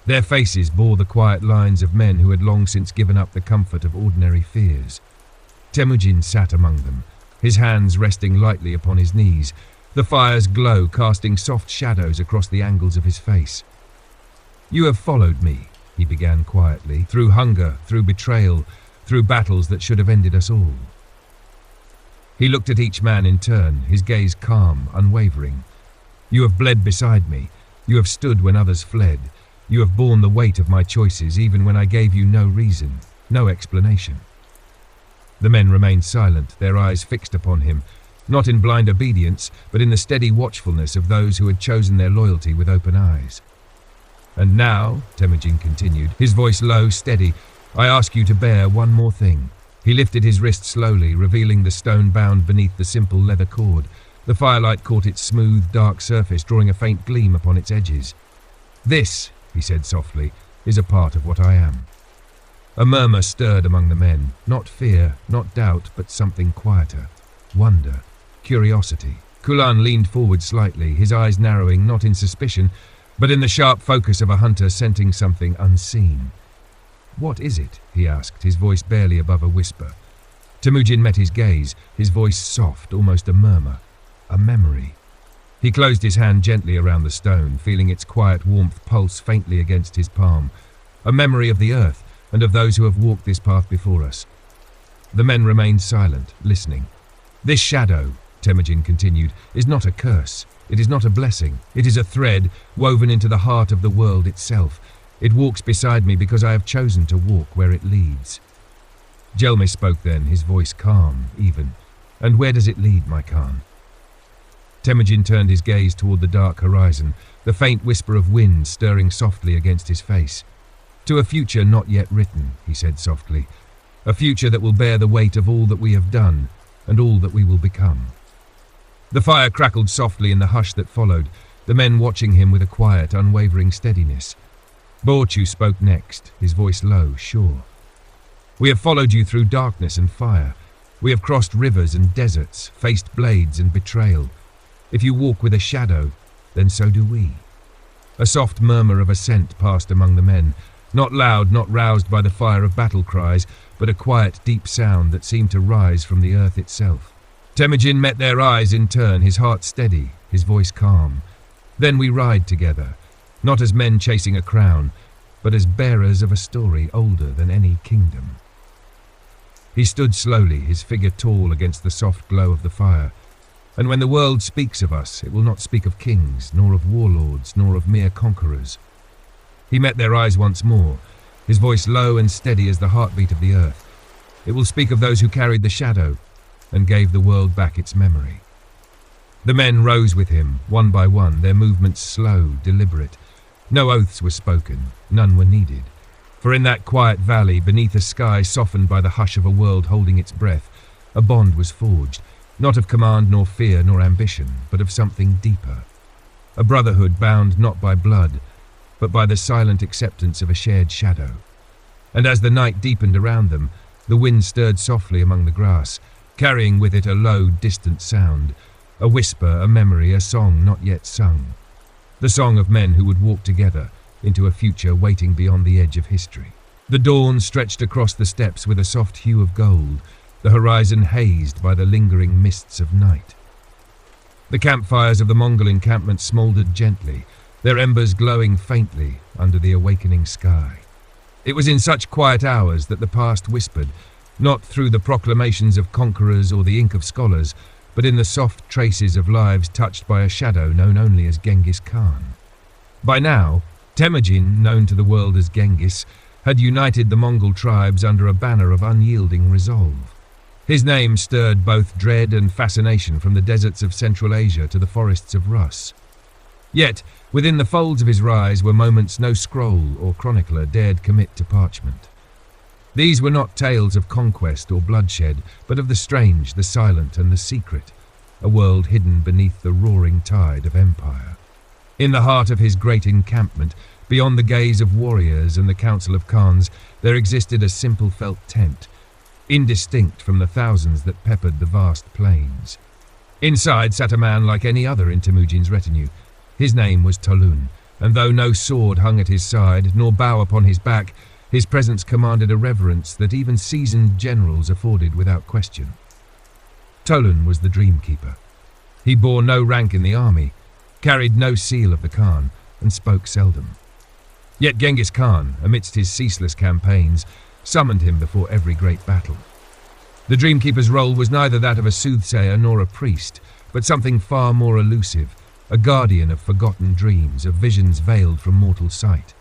Their faces bore the quiet lines of men who had long since given up the comfort of ordinary fears. Temujin sat among them, his hands resting lightly upon his knees, the fire's glow casting soft shadows across the angles of his face. "You have followed me," he began quietly, "through hunger, through betrayal, through battles that should have ended us all." He looked at each man in turn, his gaze calm, unwavering. "You have bled beside me. You have stood when others fled. You have borne the weight of my choices even when I gave you no reason, no explanation." The men remained silent, their eyes fixed upon him, not in blind obedience, but in the steady watchfulness of those who had chosen their loyalty with open eyes. "And now," Temujin continued, his voice low, steady, "I ask you to bear one more thing." He lifted his wrist slowly, revealing the stone bound beneath the simple leather cord. The firelight caught its smooth, dark surface, drawing a faint gleam upon its edges. "This," he said softly, "is a part of what I am." A murmur stirred among the men, not fear, not doubt, but something quieter. Wonder, curiosity. Kulan leaned forward slightly, his eyes narrowing, not in suspicion, but in the sharp focus of a hunter scenting something unseen. "What is it?" he asked, his voice barely above a whisper. Temujin met his gaze, his voice soft, almost a murmur. "A memory." He closed his hand gently around the stone, feeling its quiet warmth pulse faintly against his palm. "A memory of the earth, and of those who have walked this path before us." The men remained silent, listening. "This shadow," Temujin continued, "is not a curse. It is not a blessing. It is a thread woven into the heart of the world itself. It walks beside me because I have chosen to walk where it leads." Jelme spoke then, his voice calm, even. "And where does it lead, my Khan?" Temujin turned his gaze toward the dark horizon, the faint whisper of wind stirring softly against his face. "To a future not yet written," he said softly. "A future that will bear the weight of all that we have done, and all that we will become." The fire crackled softly in the hush that followed, the men watching him with a quiet, unwavering steadiness. Borchu spoke next, his voice low, sure. "We have followed you through darkness and fire. We have crossed rivers and deserts, faced blades and betrayal. If you walk with a shadow, then so do we." A soft murmur of assent passed among the men, not loud, not roused by the fire of battle cries, but a quiet, deep sound that seemed to rise from the earth itself. Temujin met their eyes in turn, his heart steady, his voice calm. Then we ride together, not as men chasing a crown, but as bearers of a story older than any kingdom. He stood slowly, his figure tall against the soft glow of the fire. And when the world speaks of us, it will not speak of kings, nor of warlords, nor of mere conquerors. He met their eyes once more, his voice low and steady as the heartbeat of the earth. It will speak of those who carried the shadow and gave the world back its memory. The men rose with him, one by one, their movements slow, deliberate. No oaths were spoken, none were needed. For in that quiet valley, beneath a sky softened by the hush of a world holding its breath, a bond was forged, not of command nor fear nor ambition, but of something deeper. A brotherhood bound not by blood, but by the silent acceptance of a shared shadow. And as the night deepened around them, the wind stirred softly among the grass, carrying with it a low, distant sound, a whisper, a memory, a song not yet sung. The song of men who would walk together into a future waiting beyond the edge of history. The dawn stretched across the steppes with a soft hue of gold, the horizon hazed by the lingering mists of night. The campfires of the Mongol encampment smouldered gently, their embers glowing faintly under the awakening sky. It was in such quiet hours that the past whispered, not through the proclamations of conquerors or the ink of scholars, but in the soft traces of lives touched by a shadow known only as Genghis Khan. By now, Temujin, known to the world as Genghis, had united the Mongol tribes under a banner of unyielding resolve. His name stirred both dread and fascination from the deserts of Central Asia to the forests of Rus. Yet, within the folds of his rise were moments no scroll or chronicler dared commit to parchment. These were not tales of conquest or bloodshed, but of the strange, the silent, and the secret, a world hidden beneath the roaring tide of empire. In the heart of his great encampment, beyond the gaze of warriors and the council of Khans, there existed a simple felt tent, indistinct from the thousands that peppered the vast plains. Inside sat a man like any other in Temujin's retinue. His name was Tolun, and though no sword hung at his side, nor bow upon his back, his presence commanded a reverence that even seasoned generals afforded without question. Tolun was the Dreamkeeper. He bore no rank in the army, carried no seal of the Khan, and spoke seldom. Yet Genghis Khan, amidst his ceaseless campaigns, summoned him before every great battle. The Dreamkeeper's role was neither that of a soothsayer nor a priest, but something far more elusive, a guardian of forgotten dreams, of visions veiled from mortal sight.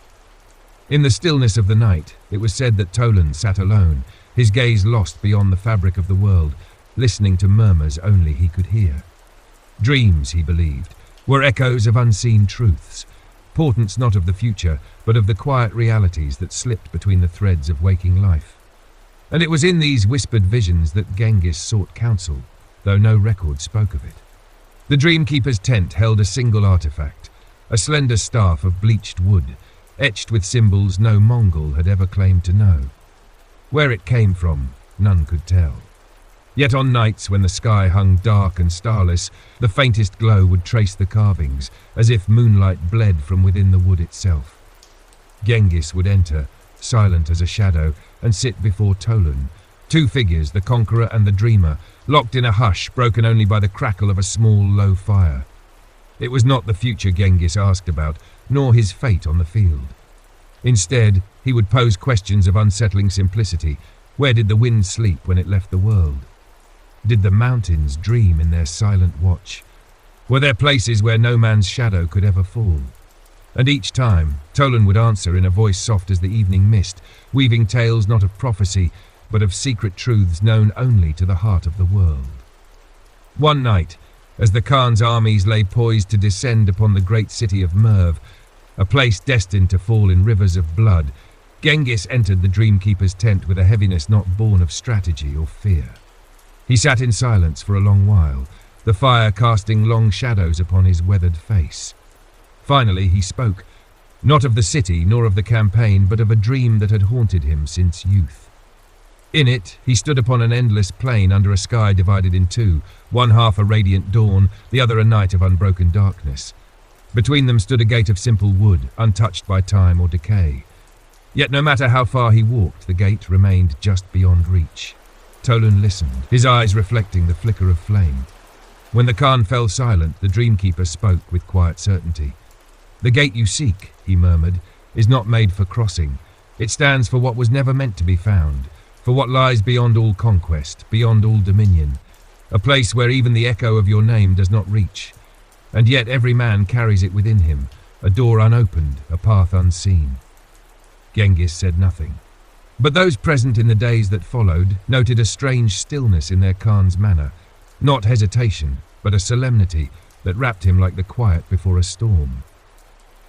In the stillness of the night, it was said that Tolun sat alone, his gaze lost beyond the fabric of the world, listening to murmurs only he could hear. Dreams, he believed, were echoes of unseen truths, portents not of the future, but of the quiet realities that slipped between the threads of waking life. And it was in these whispered visions that Genghis sought counsel, though no record spoke of it. The Dreamkeeper's tent held a single artifact, a slender staff of bleached wood, etched with symbols no Mongol had ever claimed to know. Where it came from, none could tell. Yet on nights when the sky hung dark and starless, the faintest glow would trace the carvings, as if moonlight bled from within the wood itself. Genghis would enter, silent as a shadow, and sit before Tolun, two figures, the conqueror and the dreamer, locked in a hush broken only by the crackle of a small, low fire. It was not the future Genghis asked about, nor his fate on the field. Instead, he would pose questions of unsettling simplicity. Where did the wind sleep when it left the world? Did the mountains dream in their silent watch? Were there places where no man's shadow could ever fall? And each time, Tolun would answer in a voice soft as the evening mist, weaving tales not of prophecy, but of secret truths known only to the heart of the world. One night, as the Khan's armies lay poised to descend upon the great city of Merv, a place destined to fall in rivers of blood, Genghis entered the Dreamkeeper's tent with a heaviness not born of strategy or fear. He sat in silence for a long while, the fire casting long shadows upon his weathered face. Finally he spoke, not of the city nor of the campaign, but of a dream that had haunted him since youth. In it, he stood upon an endless plain under a sky divided in two, one half a radiant dawn, the other a night of unbroken darkness. Between them stood a gate of simple wood, untouched by time or decay. Yet no matter how far he walked, the gate remained just beyond reach. Tolan listened, his eyes reflecting the flicker of flame. When the Khan fell silent, the Dreamkeeper spoke with quiet certainty. "The gate you seek," he murmured, "is not made for crossing. It stands for what was never meant to be found, for what lies beyond all conquest, beyond all dominion, a place where even the echo of your name does not reach. And yet every man carries it within him, a door unopened, a path unseen." Genghis said nothing. But those present in the days that followed noted a strange stillness in their Khan's manner, not hesitation, but a solemnity that wrapped him like the quiet before a storm.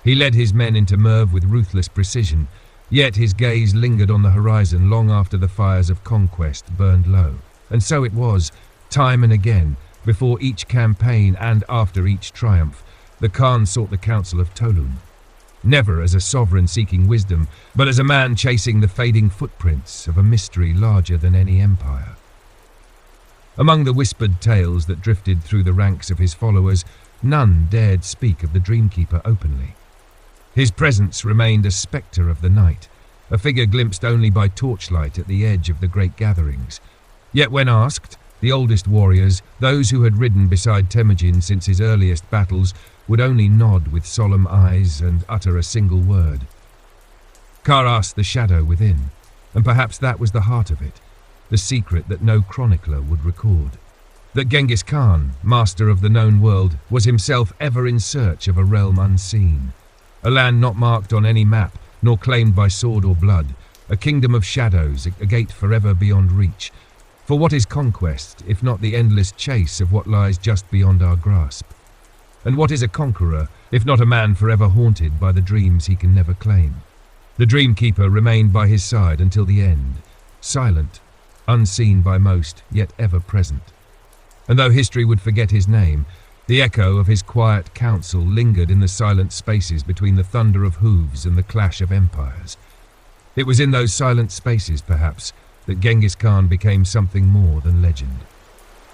He led his men into Merv with ruthless precision, yet his gaze lingered on the horizon long after the fires of conquest burned low. And so it was, time and again, before each campaign and after each triumph, the Khan sought the counsel of Tolan. Never as a sovereign seeking wisdom, but as a man chasing the fading footprints of a mystery larger than any empire. Among the whispered tales that drifted through the ranks of his followers, none dared speak of the Dreamkeeper openly. His presence remained a spectre of the night, a figure glimpsed only by torchlight at the edge of the great gatherings. Yet when asked, the oldest warriors, those who had ridden beside Temujin since his earliest battles, would only nod with solemn eyes and utter a single word. Karas the shadow within, and perhaps that was the heart of it, the secret that no chronicler would record. That Genghis Khan, master of the known world, was himself ever in search of a realm unseen, a land not marked on any map, nor claimed by sword or blood, a kingdom of shadows, a gate forever beyond reach. For what is conquest, if not the endless chase of what lies just beyond our grasp? And what is a conqueror, if not a man forever haunted by the dreams he can never claim? The Dreamkeeper remained by his side until the end, silent, unseen by most, yet ever present. And though history would forget his name, the echo of his quiet counsel lingered in the silent spaces between the thunder of hooves and the clash of empires. It was in those silent spaces, perhaps, that Genghis Khan became something more than legend.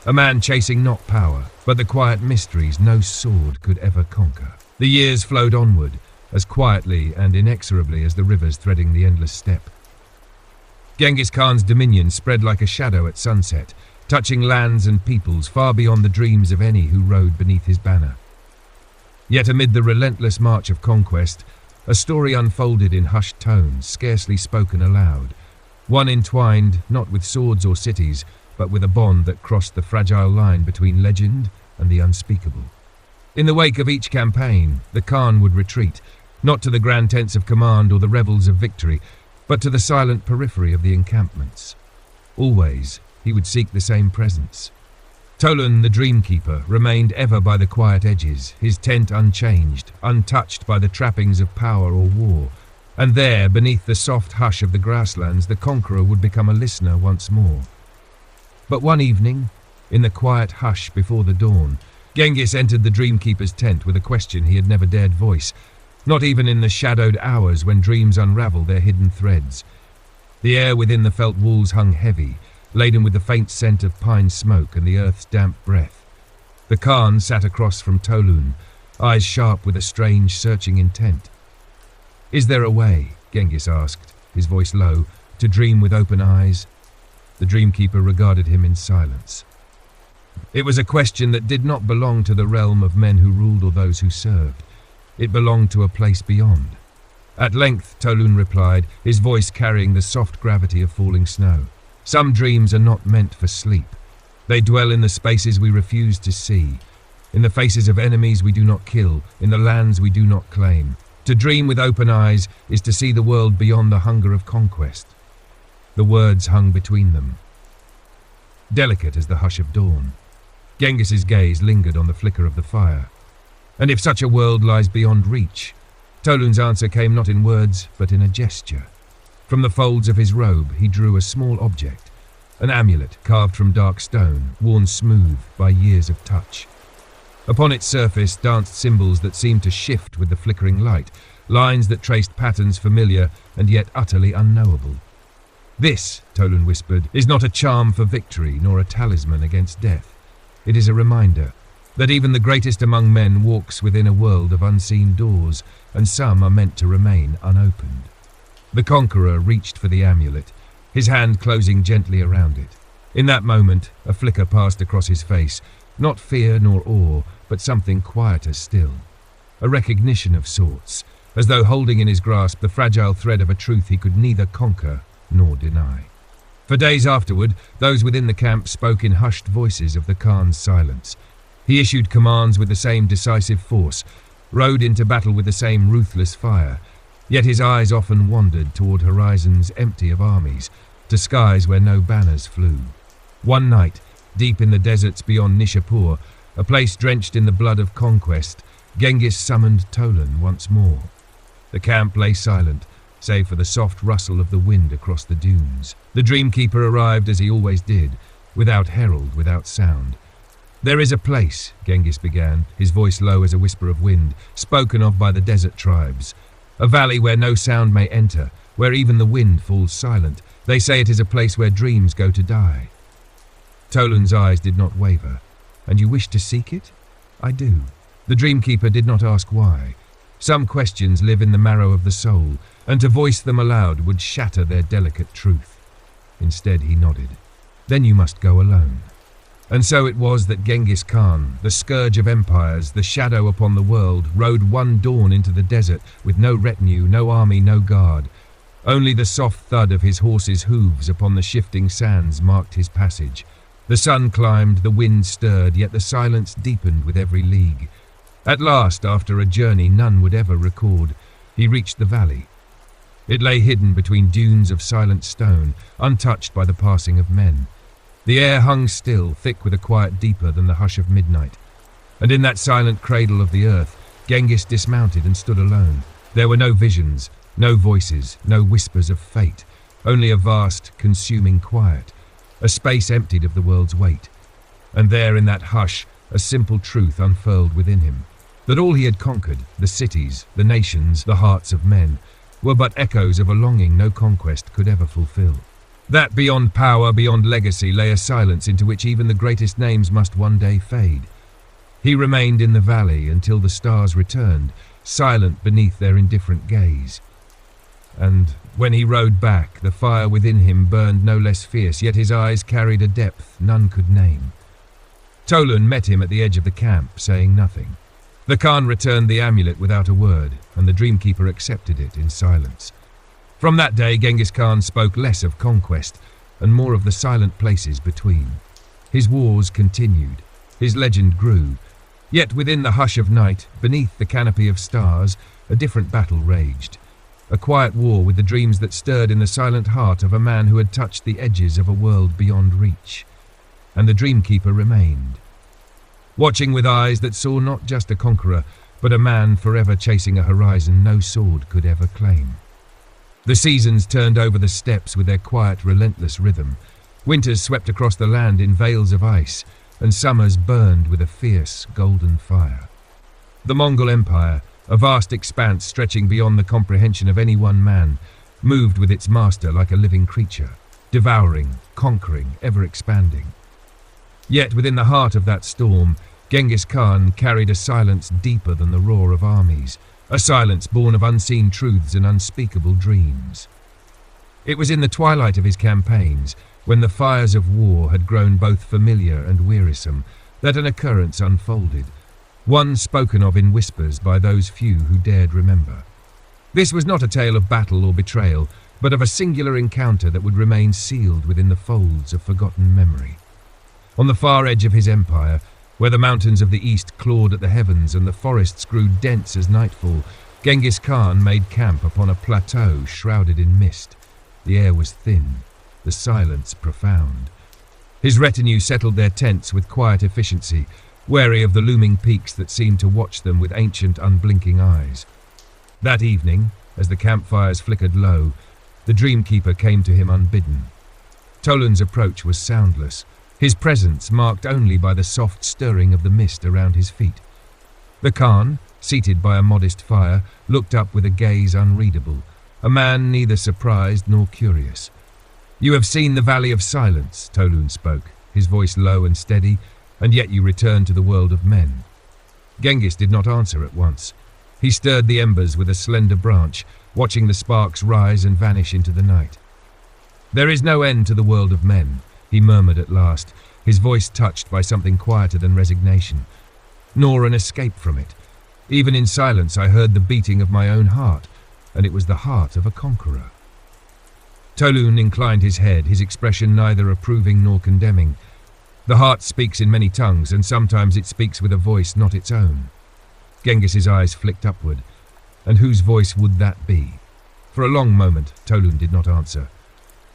A man chasing not power, but the quiet mysteries no sword could ever conquer. The years flowed onward, as quietly and inexorably as the rivers threading the endless steppe. Genghis Khan's dominion spread like a shadow at sunset, touching lands and peoples far beyond the dreams of any who rode beneath his banner. Yet amid the relentless march of conquest, a story unfolded in hushed tones, scarcely spoken aloud, one entwined not with swords or cities, but with a bond that crossed the fragile line between legend and the unspeakable. In the wake of each campaign, the Khan would retreat, not to the grand tents of command or the revels of victory, but to the silent periphery of the encampments. Always, he would seek the same presence. Tolan, the Dreamkeeper, remained ever by the quiet edges, his tent unchanged, untouched by the trappings of power or war. And there, beneath the soft hush of the grasslands, the conqueror would become a listener once more. But one evening, in the quiet hush before the dawn, Genghis entered the Dreamkeeper's tent with a question he had never dared voice, not even in the shadowed hours when dreams unravel their hidden threads. The air within the felt walls hung heavy, laden with the faint scent of pine smoke and the earth's damp breath. The Khan sat across from Tolan, eyes sharp with a strange, searching intent. "Is there a way," Genghis asked, his voice low, "to dream with open eyes?" The Dreamkeeper regarded him in silence. It was a question that did not belong to the realm of men who ruled or those who served. It belonged to a place beyond. At length, Tolan replied, his voice carrying the soft gravity of falling snow. "Some dreams are not meant for sleep. They dwell in the spaces we refuse to see, in the faces of enemies we do not kill, in the lands we do not claim. To dream with open eyes is to see the world beyond the hunger of conquest." The words hung between them, delicate as the hush of dawn. Genghis's gaze lingered on the flicker of the fire. And if such a world lies beyond reach? Tolan's answer came not in words, but in a gesture. From the folds of his robe, he drew a small object, an amulet carved from dark stone, worn smooth by years of touch. Upon its surface danced symbols that seemed to shift with the flickering light, lines that traced patterns familiar and yet utterly unknowable. "This," Tolan whispered, "is not a charm for victory, nor a talisman against death. It is a reminder that even the greatest among men walks within a world of unseen doors, and some are meant to remain unopened." The conqueror reached for the amulet, his hand closing gently around it. In that moment, a flicker passed across his face, not fear nor awe, but something quieter still. A recognition of sorts, as though holding in his grasp the fragile thread of a truth he could neither conquer nor deny. For days afterward, those within the camp spoke in hushed voices of the Khan's silence. He issued commands with the same decisive force, rode into battle with the same ruthless fire, yet his eyes often wandered toward horizons empty of armies, to skies where no banners flew. One night, deep in the deserts beyond Nishapur, a place drenched in the blood of conquest, Genghis summoned Tolan once more. The camp lay silent, save for the soft rustle of the wind across the dunes. The Dreamkeeper arrived as he always did, without herald, without sound. "There is a place," Genghis began, his voice low as a whisper of wind, spoken of by the desert tribes. "A valley where no sound may enter, where even the wind falls silent. They say it is a place where dreams go to die." Tolan's eyes did not waver. "And you wish to seek it?" "I do." The Dreamkeeper did not ask why. Some questions live in the marrow of the soul, and to voice them aloud would shatter their delicate truth. Instead he nodded. "Then you must go alone." And so it was that Genghis Khan, the scourge of empires, the shadow upon the world, rode one dawn into the desert with no retinue, no army, no guard. Only the soft thud of his horse's hooves upon the shifting sands marked his passage. The sun climbed, the wind stirred, yet the silence deepened with every league. At last, after a journey none would ever record, he reached the valley. It lay hidden between dunes of silent stone, untouched by the passing of men. The air hung still, thick with a quiet deeper than the hush of midnight. And in that silent cradle of the earth, Genghis dismounted and stood alone. There were no visions, no voices, no whispers of fate, only a vast, consuming quiet, a space emptied of the world's weight. And there in that hush, a simple truth unfurled within him, that all he had conquered, the cities, the nations, the hearts of men, were but echoes of a longing no conquest could ever fulfill. That beyond power, beyond legacy, lay a silence into which even the greatest names must one day fade. He remained in the valley until the stars returned, silent beneath their indifferent gaze. And when he rode back, the fire within him burned no less fierce, yet his eyes carried a depth none could name. Tolan met him at the edge of the camp, saying nothing. The Khan returned the amulet without a word, and the Dreamkeeper accepted it in silence. From that day, Genghis Khan spoke less of conquest and more of the silent places between. His wars continued, his legend grew, yet within the hush of night, beneath the canopy of stars, a different battle raged. A quiet war with the dreams that stirred in the silent heart of a man who had touched the edges of a world beyond reach. And the Dreamkeeper remained, watching with eyes that saw not just a conqueror, but a man forever chasing a horizon no sword could ever claim. The seasons turned over the steppes with their quiet, relentless rhythm. Winters swept across the land in veils of ice, and summers burned with a fierce, golden fire. The Mongol Empire, a vast expanse stretching beyond the comprehension of any one man, moved with its master like a living creature, devouring, conquering, ever expanding. Yet within the heart of that storm, Genghis Khan carried a silence deeper than the roar of armies, a silence born of unseen truths and unspeakable dreams. It was in the twilight of his campaigns, when the fires of war had grown both familiar and wearisome, that an occurrence unfolded, one spoken of in whispers by those few who dared remember. This was not a tale of battle or betrayal, but of a singular encounter that would remain sealed within the folds of forgotten memory. On the far edge of his empire, where the mountains of the east clawed at the heavens and the forests grew dense as nightfall, Genghis Khan made camp upon a plateau shrouded in mist. The air was thin, the silence profound. His retinue settled their tents with quiet efficiency, wary of the looming peaks that seemed to watch them with ancient, unblinking eyes. That evening, as the campfires flickered low, the Dreamkeeper came to him unbidden. Tolan's approach was soundless, his presence marked only by the soft stirring of the mist around his feet. The Khan, seated by a modest fire, looked up with a gaze unreadable, a man neither surprised nor curious. "You have seen the Valley of Silence," Tolan spoke, his voice low and steady, "and yet you return to the world of men." Genghis did not answer at once. He stirred the embers with a slender branch, watching the sparks rise and vanish into the night. "There is no end to the world of men," he murmured at last, his voice touched by something quieter than resignation, "nor an escape from it. Even in silence I heard the beating of my own heart, and it was the heart of a conqueror." Toulon inclined his head, his expression neither approving nor condemning. The heart speaks in many tongues, and sometimes it speaks with a voice not its own. Genghis's eyes flicked upward. And whose voice would that be? For a long moment, Toulon did not answer.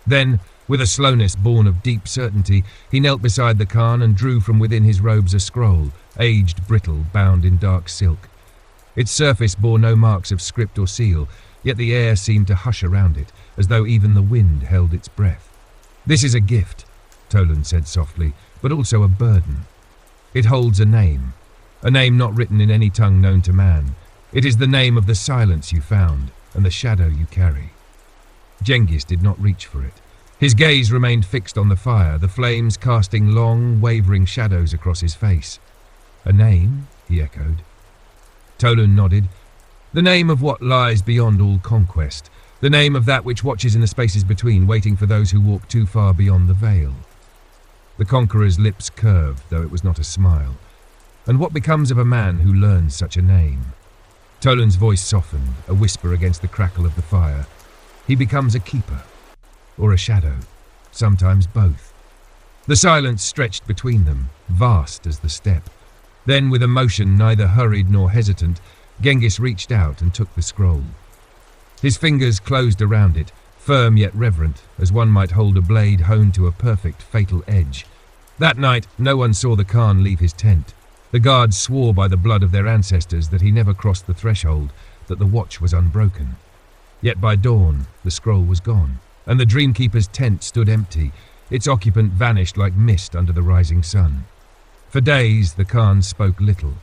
Then, with a slowness born of deep certainty, he knelt beside the Khan and drew from within his robes a scroll, aged brittle, bound in dark silk. Its surface bore no marks of script or seal, yet the air seemed to hush around it, as though even the wind held its breath. "This is a gift," Toulon said softly, "but also a burden. It holds a name not written in any tongue known to man. It is the name of the silence you found and the shadow you carry." Genghis did not reach for it. His gaze remained fixed on the fire, the flames casting long, wavering shadows across his face. "A name?" he echoed. Toulon nodded. "The name of what lies beyond all conquest, the name of that which watches in the spaces between, waiting for those who walk too far beyond the veil." The conqueror's lips curved, though it was not a smile. "And what becomes of a man who learns such a name?" Toulon's voice softened, a whisper against the crackle of the fire. "He becomes a keeper, or a shadow, sometimes both." The silence stretched between them, vast as the steppe. Then, with a motion neither hurried nor hesitant, Genghis reached out and took the scroll. His fingers closed around it, firm yet reverent, as one might hold a blade honed to a perfect, fatal edge. That night, no one saw the Khan leave his tent. The guards swore by the blood of their ancestors that he never crossed the threshold, that the watch was unbroken. Yet by dawn, the scroll was gone, and the Dreamkeeper's tent stood empty, its occupant vanished like mist under the rising sun. For days, the Khan spoke little.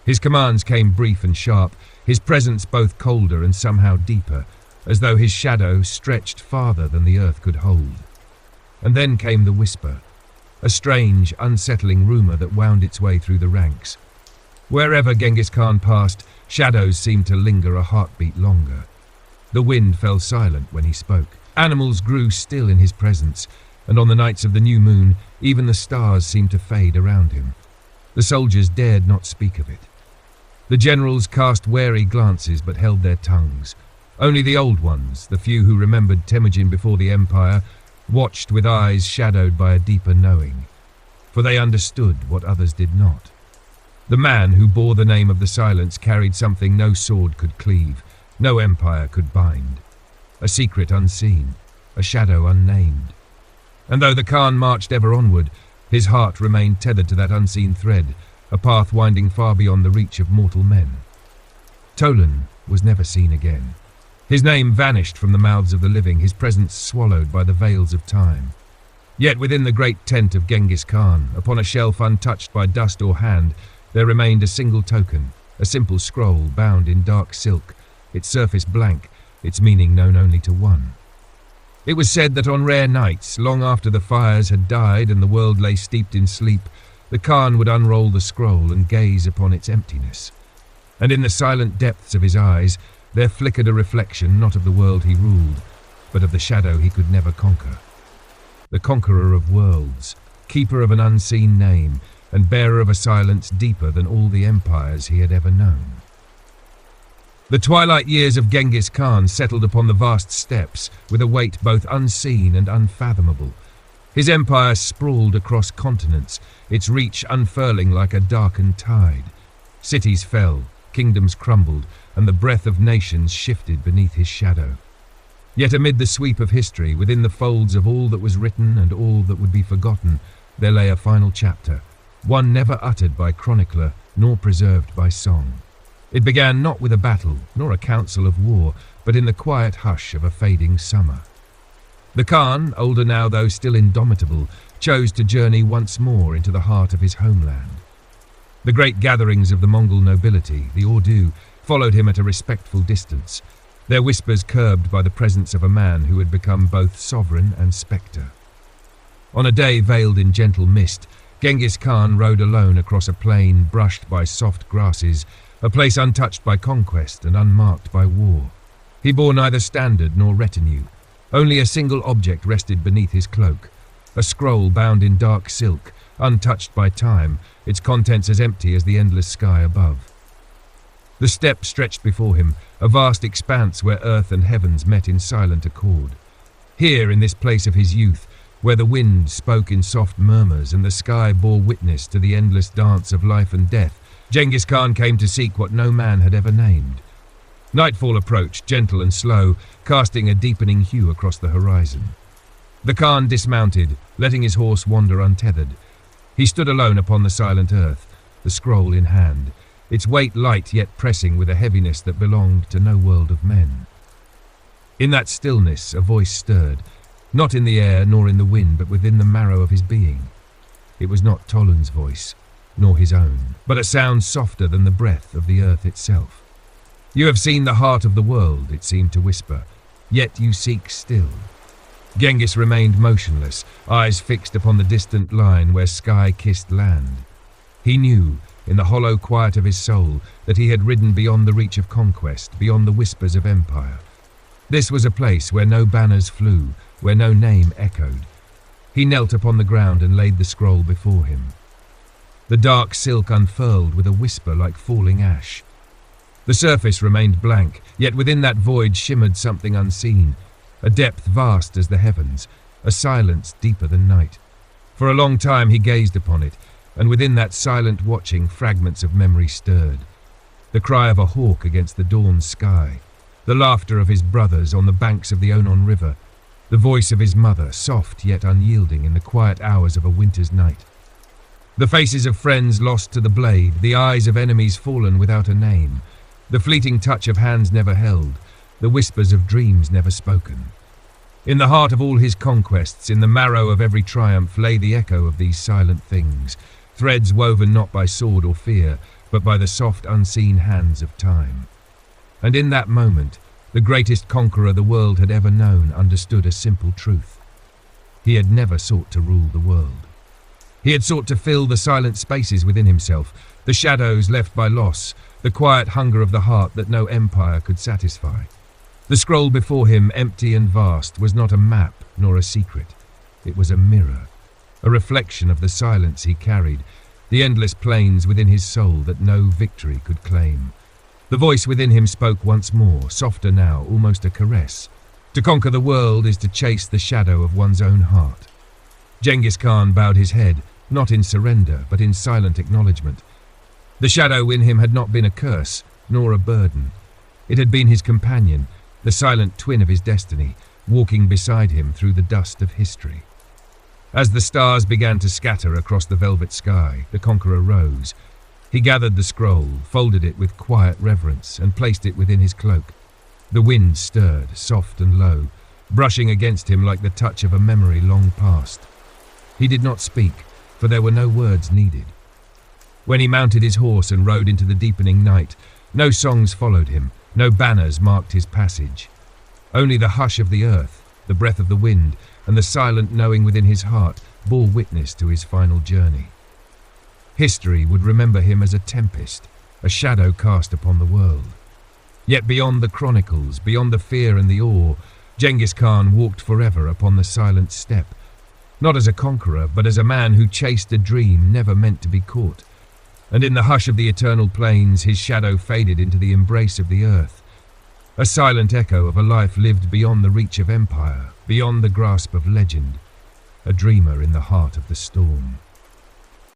His commands came brief and sharp, his presence both colder and somehow deeper, as though his shadow stretched farther than the earth could hold. And then came the whisper, a strange, unsettling rumour that wound its way through the ranks. Wherever Genghis Khan passed, shadows seemed to linger a heartbeat longer. The wind fell silent when he spoke. Animals grew still in his presence, and on the nights of the new moon, even the stars seemed to fade around him. The soldiers dared not speak of it. The generals cast wary glances but held their tongues. Only the old ones, the few who remembered Temujin before the empire, watched with eyes shadowed by a deeper knowing, for they understood what others did not. The man who bore the name of the silence carried something no sword could cleave, no empire could bind. A secret unseen, a shadow unnamed. And though the Khan marched ever onward, his heart remained tethered to that unseen thread, a path winding far beyond the reach of mortal men. Toulon was never seen again. His name vanished from the mouths of the living, his presence swallowed by the veils of time. Yet within the great tent of Genghis Khan, upon a shelf untouched by dust or hand, there remained a single token, a simple scroll bound in dark silk, its surface blank, its meaning known only to one. It was said that on rare nights, long after the fires had died and the world lay steeped in sleep, the Khan would unroll the scroll and gaze upon its emptiness. And in the silent depths of his eyes, there flickered a reflection not of the world he ruled, but of the shadow he could never conquer. The conqueror of worlds, keeper of an unseen name, and bearer of a silence deeper than all the empires he had ever known. The twilight years of Genghis Khan settled upon the vast steppes with a weight both unseen and unfathomable. His empire sprawled across continents, its reach unfurling like a darkened tide. Cities fell, kingdoms crumbled, and the breath of nations shifted beneath his shadow. Yet amid the sweep of history, within the folds of all that was written and all that would be forgotten, there lay a final chapter, one never uttered by chronicler nor preserved by song. It began not with a battle, nor a council of war, but in the quiet hush of a fading summer. The Khan, older now though still indomitable, chose to journey once more into the heart of his homeland. The great gatherings of the Mongol nobility, the Ordu, followed him at a respectful distance, their whispers curbed by the presence of a man who had become both sovereign and spectre. On a day veiled in gentle mist, Genghis Khan rode alone across a plain brushed by soft grasses, a place untouched by conquest and unmarked by war. He bore neither standard nor retinue. Only a single object rested beneath his cloak, a scroll bound in dark silk, untouched by time, its contents as empty as the endless sky above. The steppe stretched before him, a vast expanse where earth and heavens met in silent accord. Here, in this place of his youth, where the wind spoke in soft murmurs and the sky bore witness to the endless dance of life and death, Genghis Khan came to seek what no man had ever named. Nightfall approached, gentle and slow, casting a deepening hue across the horizon. The Khan dismounted, letting his horse wander untethered. He stood alone upon the silent earth, the scroll in hand, its weight light yet pressing with a heaviness that belonged to no world of men. In that stillness a voice stirred, not in the air nor in the wind, but within the marrow of his being. It was not Tolun's voice, nor his own, but a sound softer than the breath of the earth itself. "You have seen the heart of the world," it seemed to whisper, "yet you seek still." Genghis remained motionless, eyes fixed upon the distant line where sky kissed land. He knew, in the hollow quiet of his soul, that he had ridden beyond the reach of conquest, beyond the whispers of empire. This was a place where no banners flew, where no name echoed. He knelt upon the ground and laid the scroll before him. The dark silk unfurled with a whisper like falling ash. The surface remained blank, yet within that void shimmered something unseen, a depth vast as the heavens, a silence deeper than night. For a long time he gazed upon it, and within that silent watching fragments of memory stirred. The cry of a hawk against the dawn sky, the laughter of his brothers on the banks of the Onon River, the voice of his mother, soft yet unyielding in the quiet hours of a winter's night. The faces of friends lost to the blade, the eyes of enemies fallen without a name, the fleeting touch of hands never held, the whispers of dreams never spoken. In the heart of all his conquests, in the marrow of every triumph, lay the echo of these silent things, threads woven not by sword or fear, but by the soft unseen hands of time. And in that moment, the greatest conqueror the world had ever known understood a simple truth. He had never sought to rule the world. He had sought to fill the silent spaces within himself, the shadows left by loss, the quiet hunger of the heart that no empire could satisfy. The scroll before him, empty and vast, was not a map nor a secret. It was a mirror, a reflection of the silence he carried, the endless plains within his soul that no victory could claim. The voice within him spoke once more, softer now, almost a caress. To conquer the world is to chase the shadow of one's own heart. Genghis Khan bowed his head, not in surrender, but in silent acknowledgement. The shadow in him had not been a curse, nor a burden. It had been his companion, the silent twin of his destiny, walking beside him through the dust of history. As the stars began to scatter across the velvet sky, the conqueror rose. He gathered the scroll, folded it with quiet reverence, and placed it within his cloak. The wind stirred, soft and low, brushing against him like the touch of a memory long past. He did not speak, for there were no words needed. When he mounted his horse and rode into the deepening night, no songs followed him, no banners marked his passage. Only the hush of the earth, the breath of the wind, and the silent knowing within his heart bore witness to his final journey. History would remember him as a tempest, a shadow cast upon the world. Yet beyond the chronicles, beyond the fear and the awe, Genghis Khan walked forever upon the silent steppe, not as a conqueror, but as a man who chased a dream never meant to be caught. And in the hush of the eternal plains, his shadow faded into the embrace of the earth, a silent echo of a life lived beyond the reach of empire, beyond the grasp of legend, a dreamer in the heart of the storm.